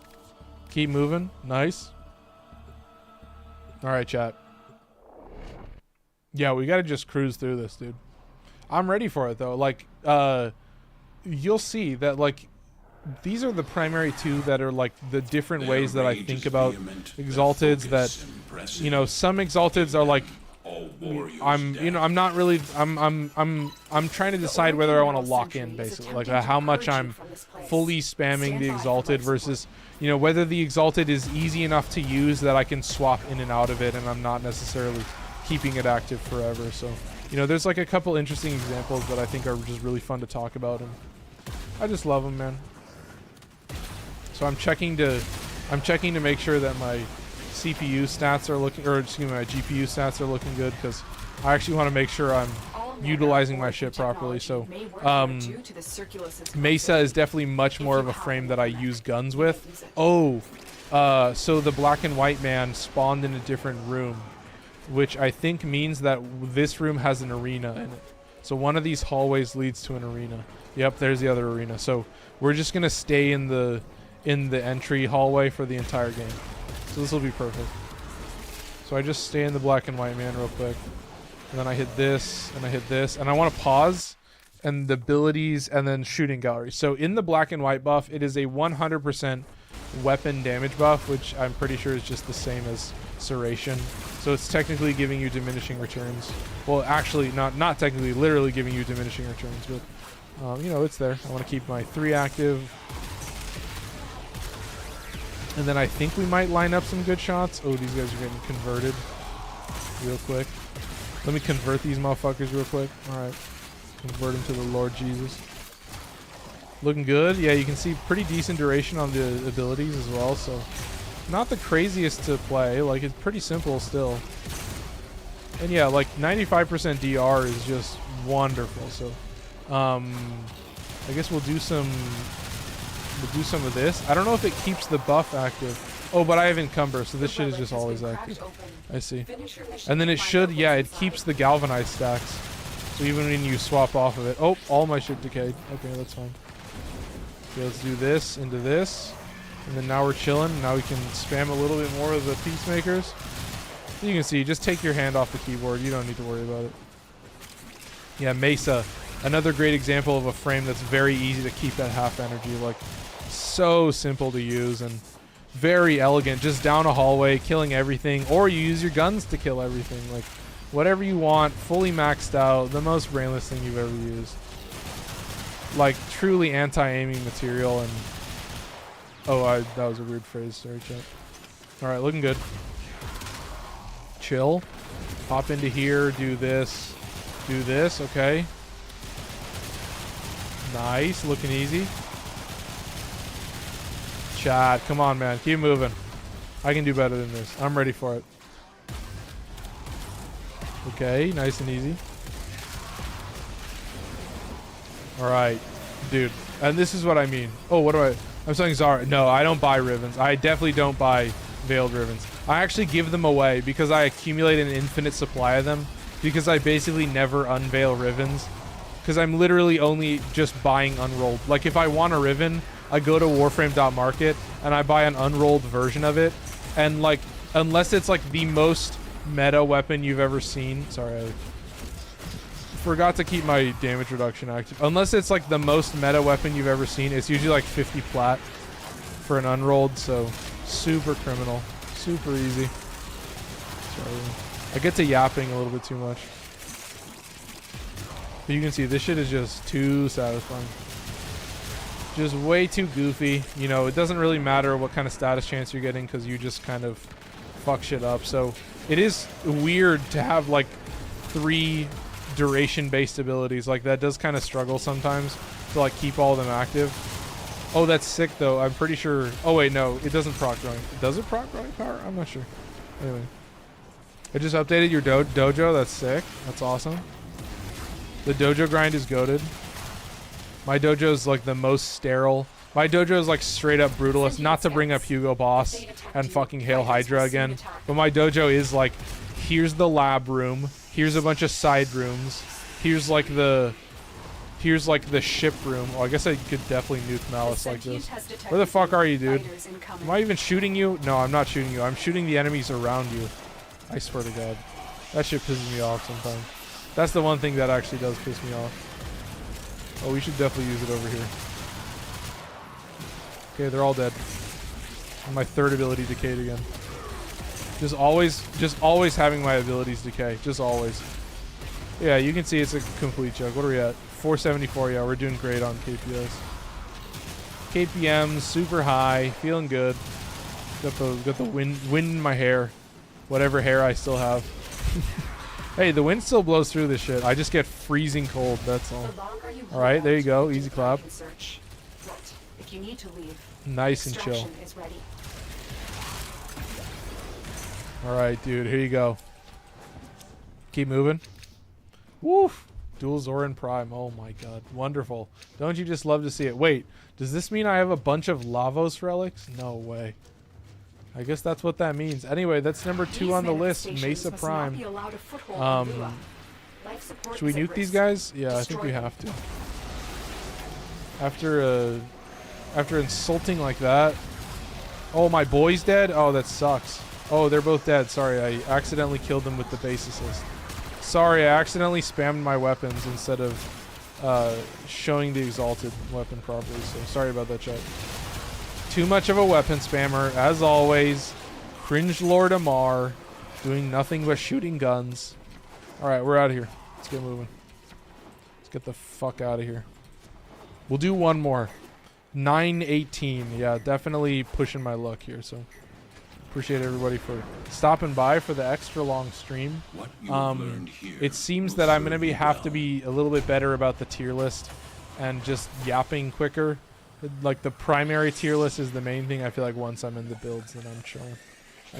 Keep moving. Nice. All right, chat. Yeah, we got to just cruise through this, dude. I'm ready for it, though. Like, you'll see that, like, these are the primary 2 that are, like, the different ways that I think about Exalteds that, you know, some Exalteds are, like, I'm trying to decide whether I want to lock in, basically, like how much I'm fully spamming the Exalted versus, you know, whether the Exalted is easy enough to use that I can swap in and out of it and I'm not necessarily keeping it active forever. So, you know, there's like a couple interesting examples that I think are just really fun to talk about, and I just love them, man. So I'm checking to make sure that my CPU stats are looking, or excuse me, my GPU stats are looking good, because I actually want to make sure I'm utilizing my shit properly. So Mesa is definitely much more of a frame that I use guns with. Oh, so the black and white man spawned in a different room, which I think means that this room has an arena in it. So one of these hallways leads to an arena. Yep, there's the other arena. So we're just gonna stay in the entry hallway for the entire game. So this will be perfect. So I just stay in the black and white man real quick. And then I hit this, and I hit this. And I want to pause, and the abilities, and then shooting gallery. So in the black and white buff, it is a 100% weapon damage buff, which I'm pretty sure is just the same as Serration. So it's technically giving you diminishing returns. Well, actually, not technically, literally giving you diminishing returns. But, you know, it's there. I want to keep my 3 active. And then I think we might line up some good shots. Oh, these guys are getting converted real quick. Let me convert these motherfuckers real quick. All right. Convert them to the Lord Jesus. Looking good. Yeah, you can see pretty decent duration on the abilities as well. So not the craziest to play. Like, it's pretty simple still. And yeah, like 95% DR is just wonderful. So I guess we'll do some of this. I don't know if it keeps the buff active. Oh, but I have Encumber, so this shit is just always active. I see. And then it should, yeah, it keeps the galvanized stacks. So even when you swap off of it. Oh, all my shit decayed. Okay, that's fine. Okay, let's do this into this. And then now we're chilling. Now we can spam a little bit more of the peacemakers. You can see, just take your hand off the keyboard. You don't need to worry about it. Yeah, Mesa. Another great example of a frame that's very easy to keep at half energy. Like, so simple to use and very elegant. Just down a hallway, killing everything. Or you use your guns to kill everything. Like, whatever you want, fully maxed out, the most brainless thing you've ever used. Like, truly anti-aiming material, and... Oh, that was a weird phrase. Sorry, chat. Alright, looking good. Chill. Hop into here, do this. Do this, okay. Nice, looking easy. Chat, come on, man. Keep moving. I can do better than this. I'm ready for it. Okay, nice and easy. Alright, dude. And this is what I mean. Oh, what do I... I'm saying Zara. No, I don't buy Rivens. I definitely don't buy Veiled Rivens. I actually give them away because I accumulate an infinite supply of them. Because I basically never unveil Rivens. Because I'm literally only just buying unrolled. Like, if I want a Riven, I go to Warframe.market and I buy an unrolled version of it. And, like, unless it's, like, the most meta weapon you've ever seen. Sorry, I forgot to keep my damage reduction active. Unless it's, like, the most meta weapon you've ever seen, it's usually, like, 50 plat for an unrolled. So, super criminal. Super easy. Sorry. I get to yapping a little bit too much. But you can see this shit is just too satisfying. Just way too goofy. You know, it doesn't really matter what kind of status chance you're getting because you just kind of fuck shit up. So it is weird to have like 3 duration-based abilities. Like that does kind of struggle sometimes to like keep all of them active. Oh, that's sick though. I'm pretty sure. Oh wait, no, it doesn't proc drawing. Does it proc drawing power? I'm not sure. Anyway. I just updated your dojo. That's sick. That's awesome. The dojo grind is goated. My dojo is like the most sterile. My dojo is like straight up brutalist. Not to bring up Hugo Boss and fucking Hail Hydra again. But my dojo is like, here's the lab room. Here's a bunch of side rooms. Here's like the ship room. Oh, I guess I could definitely nuke Malice like this. Where the fuck are you, dude? Am I even shooting you? No, I'm not shooting you. I'm shooting the enemies around you. I swear to God. That shit pisses me off sometimes. That's the one thing that actually does piss me off. Oh, we should definitely use it over here. Okay, they're all dead. And my third ability decayed again. Just always having my abilities decay. Just always. Yeah, you can see it's a complete joke. What are we at? 474. Yeah, we're doing great on KPS. KPM's super high. Feeling good. Got the wind in my hair. Whatever hair I still have. Hey, the wind still blows through this shit. I just get freezing cold, that's all. Alright, there you go. Easy clap. Nice and chill. Alright, dude. Here you go. Keep moving. Woof. Dual Zoran Prime. Oh my god. Wonderful. Don't you just love to see it? Wait, does this mean I have a bunch of Lavos relics? No way. I guess that's what that means. Anyway, that's number 2 on the list, Mesa Prime. Should we nuke these guys? Yeah, I think we have to. After insulting like that. Oh, my boy's dead? Oh, that sucks. Oh, they're both dead. Sorry, I accidentally killed them with the base assist. Sorry, I accidentally spammed my weapons instead of showing the Exalted weapon properly. So sorry about that, chat. Too much of a weapon spammer, as always. Cringe Lord Amar, doing nothing but shooting guns. Alright, we're out of here. Let's get moving. Let's get the fuck out of here. We'll do one more. 9:18. Yeah, definitely pushing my luck here, so appreciate everybody for stopping by for the extra long stream. It seems that I'm going to have to be a little bit better about the tier list and just yapping quicker. Like the primary tier list is the main thing. I feel like once I'm in the builds, then I'm chilling. I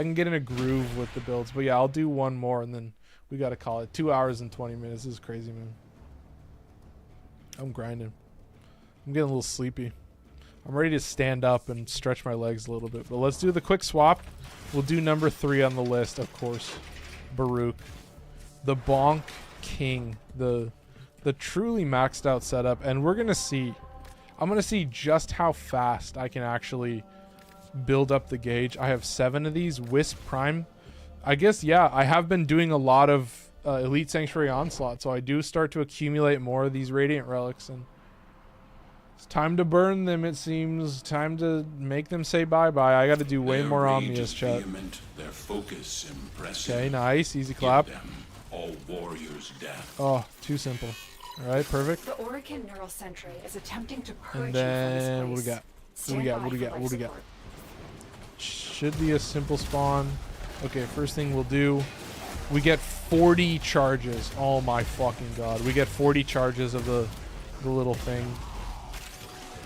can get in a groove with the builds. But yeah, I'll do one more and then we got to call it. 2 hours and 20 minutes. This is crazy, man. I'm grinding. I'm getting a little sleepy. I'm ready to stand up and stretch my legs a little bit. But let's do the quick swap. We'll do number 3 on the list, of course. Baruuk. The Bonk King. The truly maxed out setup. And we're going to see. I'm going to see just how fast I can actually build up the gauge. I have 7 of these. Wisp Prime. I guess, yeah, I have been doing a lot of Elite Sanctuary Onslaught. So I do start to accumulate more of these Radiant Relics. And It's time to burn them, it seems. Time to make them say bye-bye. I got to do way Their more rage omnius, is chat. vehement, their focus impressive. Okay, nice. Easy Give clap. them all warriors' death. Oh, too simple. All right, perfect. The Orokin Neural Sentry is attempting to purge And you from this then, what do we place. got? Stand What do we got? by What do we for got? life What do we got? support. Should be a simple spawn. Okay, first thing we'll do, we get 40 charges. Oh my fucking god. We get 40 charges of the little thing.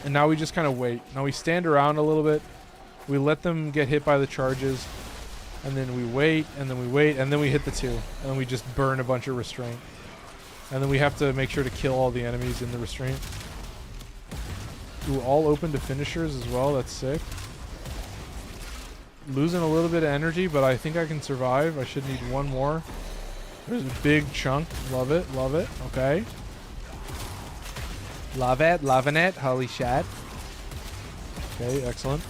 And now we just kind of wait. Now we stand around a little bit. We let them get hit by the charges. And then we wait, and then we wait, and then we hit the 2. And then we just burn a bunch of restraint. And then we have to make sure to kill all the enemies in the restraint. Ooh, all open to finishers as well. That's sick. Losing a little bit of energy, but I think I can survive. I should need one more. There's a big chunk. Love it. Love it. Okay. Love it. Loving it. Holy shit. Okay, excellent.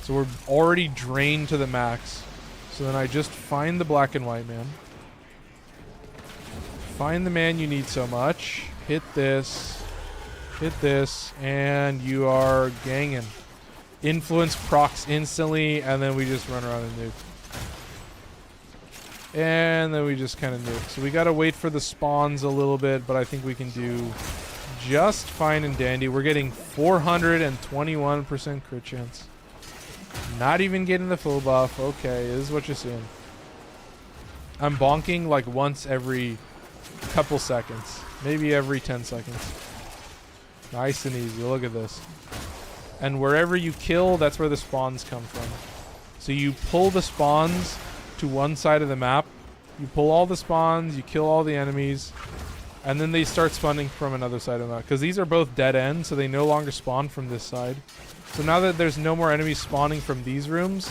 So we're already drained to the max. So then I just find the black and white man. Find the man you need so much. Hit this. Hit this. And you are ganging. Influence procs instantly, and then we just run around and nuke. And then we just kind of nuke. So we gotta wait for the spawns a little bit, but I think we can do just fine and dandy. We're getting 421% crit chance. Not even getting the full buff. Okay, this is what you're seeing. I'm bonking like once every couple seconds. Maybe every 10 seconds. Nice and easy. Look at this. And wherever you kill, that's where the spawns come from. So you pull the spawns to one side of the map. You pull all the spawns, you kill all the enemies, and then they start spawning from another side of the map. Because these are both dead ends, so they no longer spawn from this side. So now that there's no more enemies spawning from these rooms,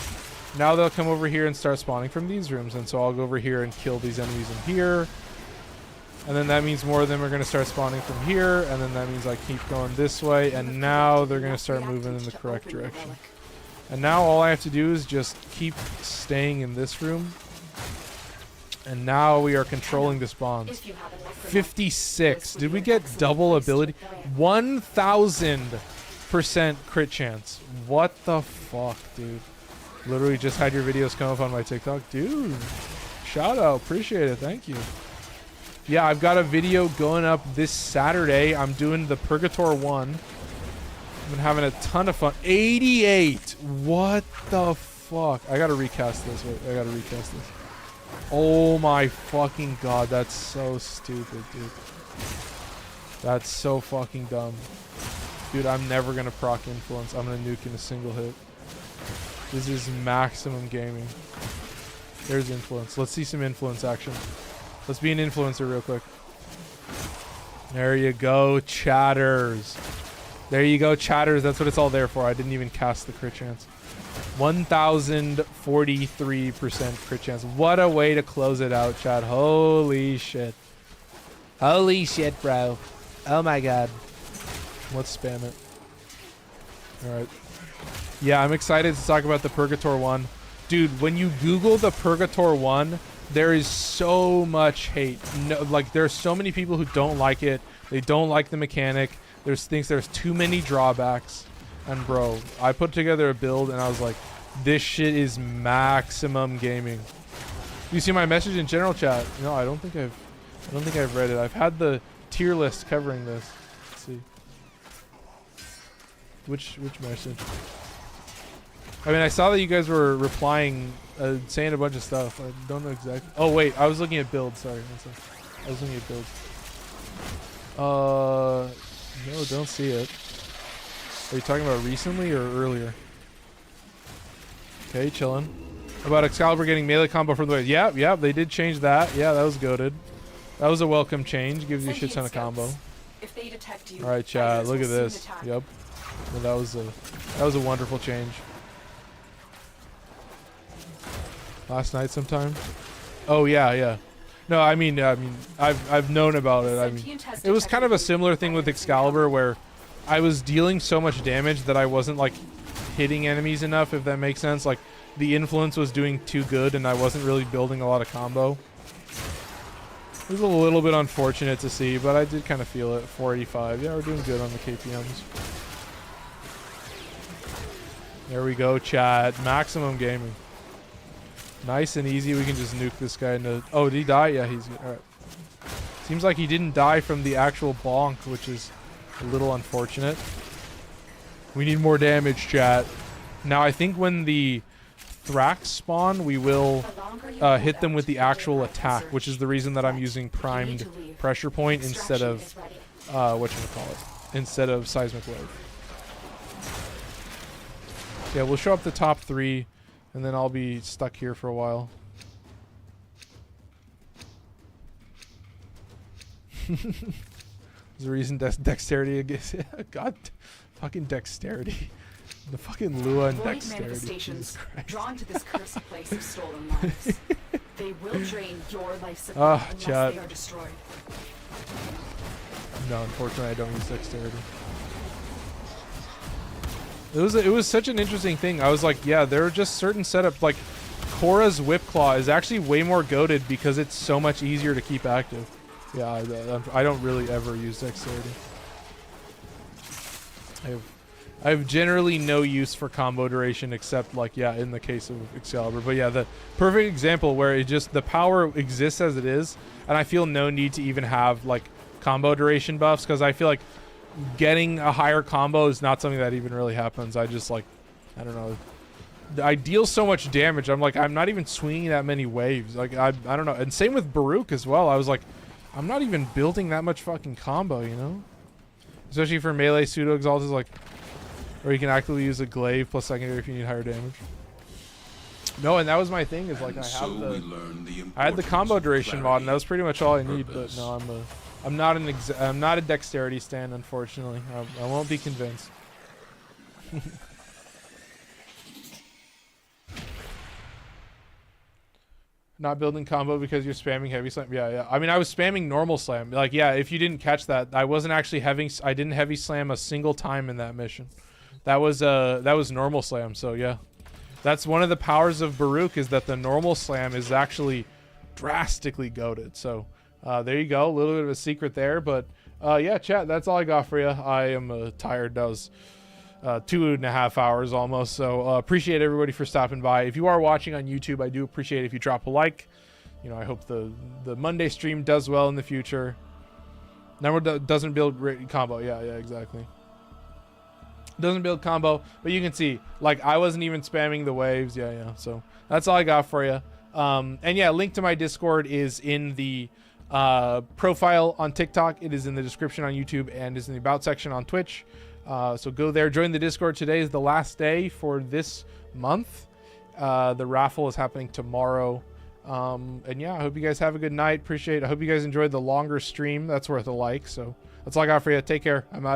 now they'll come over here and start spawning from these rooms. And so I'll go over here and kill these enemies in here. And then that means more of them are going to start spawning from here. And then that means I keep going this way. And now they're going to start moving in the correct direction. And now all I have to do is just keep staying in this room. And now we are controlling the spawns. 56. Did we get double ability? 1,000% crit chance. What the fuck, dude? Literally just had your videos come up on my TikTok. Dude, shout out. Appreciate it. Thank you. Yeah, I've got a video going up this Saturday. I'm doing the Purgator 1. I've been having a ton of fun. 88! What the fuck? I gotta recast this. Wait, I gotta recast this. Oh my fucking god, that's so stupid, dude. That's so fucking dumb. Dude, I'm never gonna proc influence. I'm gonna nuke in a single hit. This is maximum gaming. There's influence. Let's see some influence action. Let's be an influencer real quick. There you go, chatters. There you go, chatters. That's what it's all there for. I didn't even cast the crit chance. 1,043% crit chance. What a way to close it out, chat. Holy shit. Holy shit, bro. Oh my god. Let's spam it. Alright. Yeah, I'm excited to talk about the Purgator 1. Dude, when you Google the Purgator 1, there is so much hate. No, like, there's so many people who don't like it. They don't like the mechanic. There's too many drawbacks. And bro, I put together a build and I was like, this shit is maximum gaming. You see my message in general chat? No, I don't think I've read it. I've had the tier list covering this. Let's see. Which message? I mean, I saw that you guys were replying, saying a bunch of stuff. I don't know exactly. Oh wait, I was looking at build. Sorry, I was looking at build. No, don't see it. Are you talking about recently or earlier? Okay, chillin'. About Excalibur getting melee combo from the way. Yeah, they did change that. Yeah, that was goated. That was a welcome change. Gives you a shit ton of combo. If they detect you, all right, chat. Look at this. Yep. Well, that was a wonderful change. Last night sometime. Oh yeah. No, I mean I've known about it. I mean, it was kind of a similar thing with Excalibur where I was dealing so much damage that I wasn't like hitting enemies enough, if that makes sense. Like the influence was doing too good and I wasn't really building a lot of combo. It was a little bit unfortunate to see, but I did kind of feel it. 485. Yeah, we're doing good on the KPMs. There we go, chat. Maximum gaming. Nice and easy. We can just nuke this guy into... Oh, did he die? Yeah, he's... Alright. Seems like he didn't die from the actual bonk, which is a little unfortunate. We need more damage, chat. Now, I think when the Thrax spawn, we will hit them with the actual attack, which is the reason that I'm using primed pressure point instead of whatchamacallit, instead of seismic wave. Yeah, we'll show up the top 3, and then I'll be stuck here for a while. There's a reason dexterity against God, fucking dexterity. The fucking Lua and dexterity. Jesus Christ. Drawn to this cursed place of stolen lives. They will drain your life supply unless chat. they are destroyed. No, unfortunately, I don't use dexterity. It was such an interesting thing. I was like, yeah, there are just certain setups. Like, Khora's Whip Claw is actually way more goated because it's so much easier to keep active. Yeah, I don't really ever use dexterity. I have generally no use for combo duration except, like, yeah, in the case of Excalibur. But yeah, the perfect example where it just, the power exists as it is, and I feel no need to even have, like, combo duration buffs, because I feel like getting a higher combo is not something that even really happens. I just, like, I don't know. I deal so much damage. I'm like, I'm not even swinging that many waves. Like, I don't know. And same with Baruuk as well. I was like, I'm not even building that much fucking combo, you know? Especially for melee pseudo exalted, like, or you can actively use a glaive plus secondary if you need higher damage. No, and that was my thing, is like, I had the combo duration mod, and that was pretty much all I need. But no, I'm not a dexterity stand, unfortunately. I won't be convinced. Not building combo because you're spamming heavy slam. Yeah. I mean, I was spamming normal slam. Like, yeah, if you didn't catch that, I wasn't actually I didn't heavy slam a single time in that mission. That was normal slam. So yeah, that's one of the powers of Baruuk, is that the normal slam is actually drastically goated. So there you go, a little bit of a secret there. But yeah, chat, that's all I got for you. I am tired. That was 2.5 hours almost. So appreciate everybody for stopping by. If you are watching on YouTube, I do appreciate it if you drop a like. You know, I hope the Monday stream does well in the future. Number doesn't build combo. Yeah, exactly. Doesn't build combo, but you can see, like, I wasn't even spamming the waves. Yeah. So that's all I got for you. And yeah, link to my Discord is in the profile on TikTok. It is in the description on YouTube and is in the about section on Twitch. So go there, join the Discord. Today is the last day for this month. The raffle is happening tomorrow. And yeah, I hope you guys have a good night. I hope you guys enjoyed the longer stream. That's worth a like. So that's all I got for you. Take care. I'm out of here.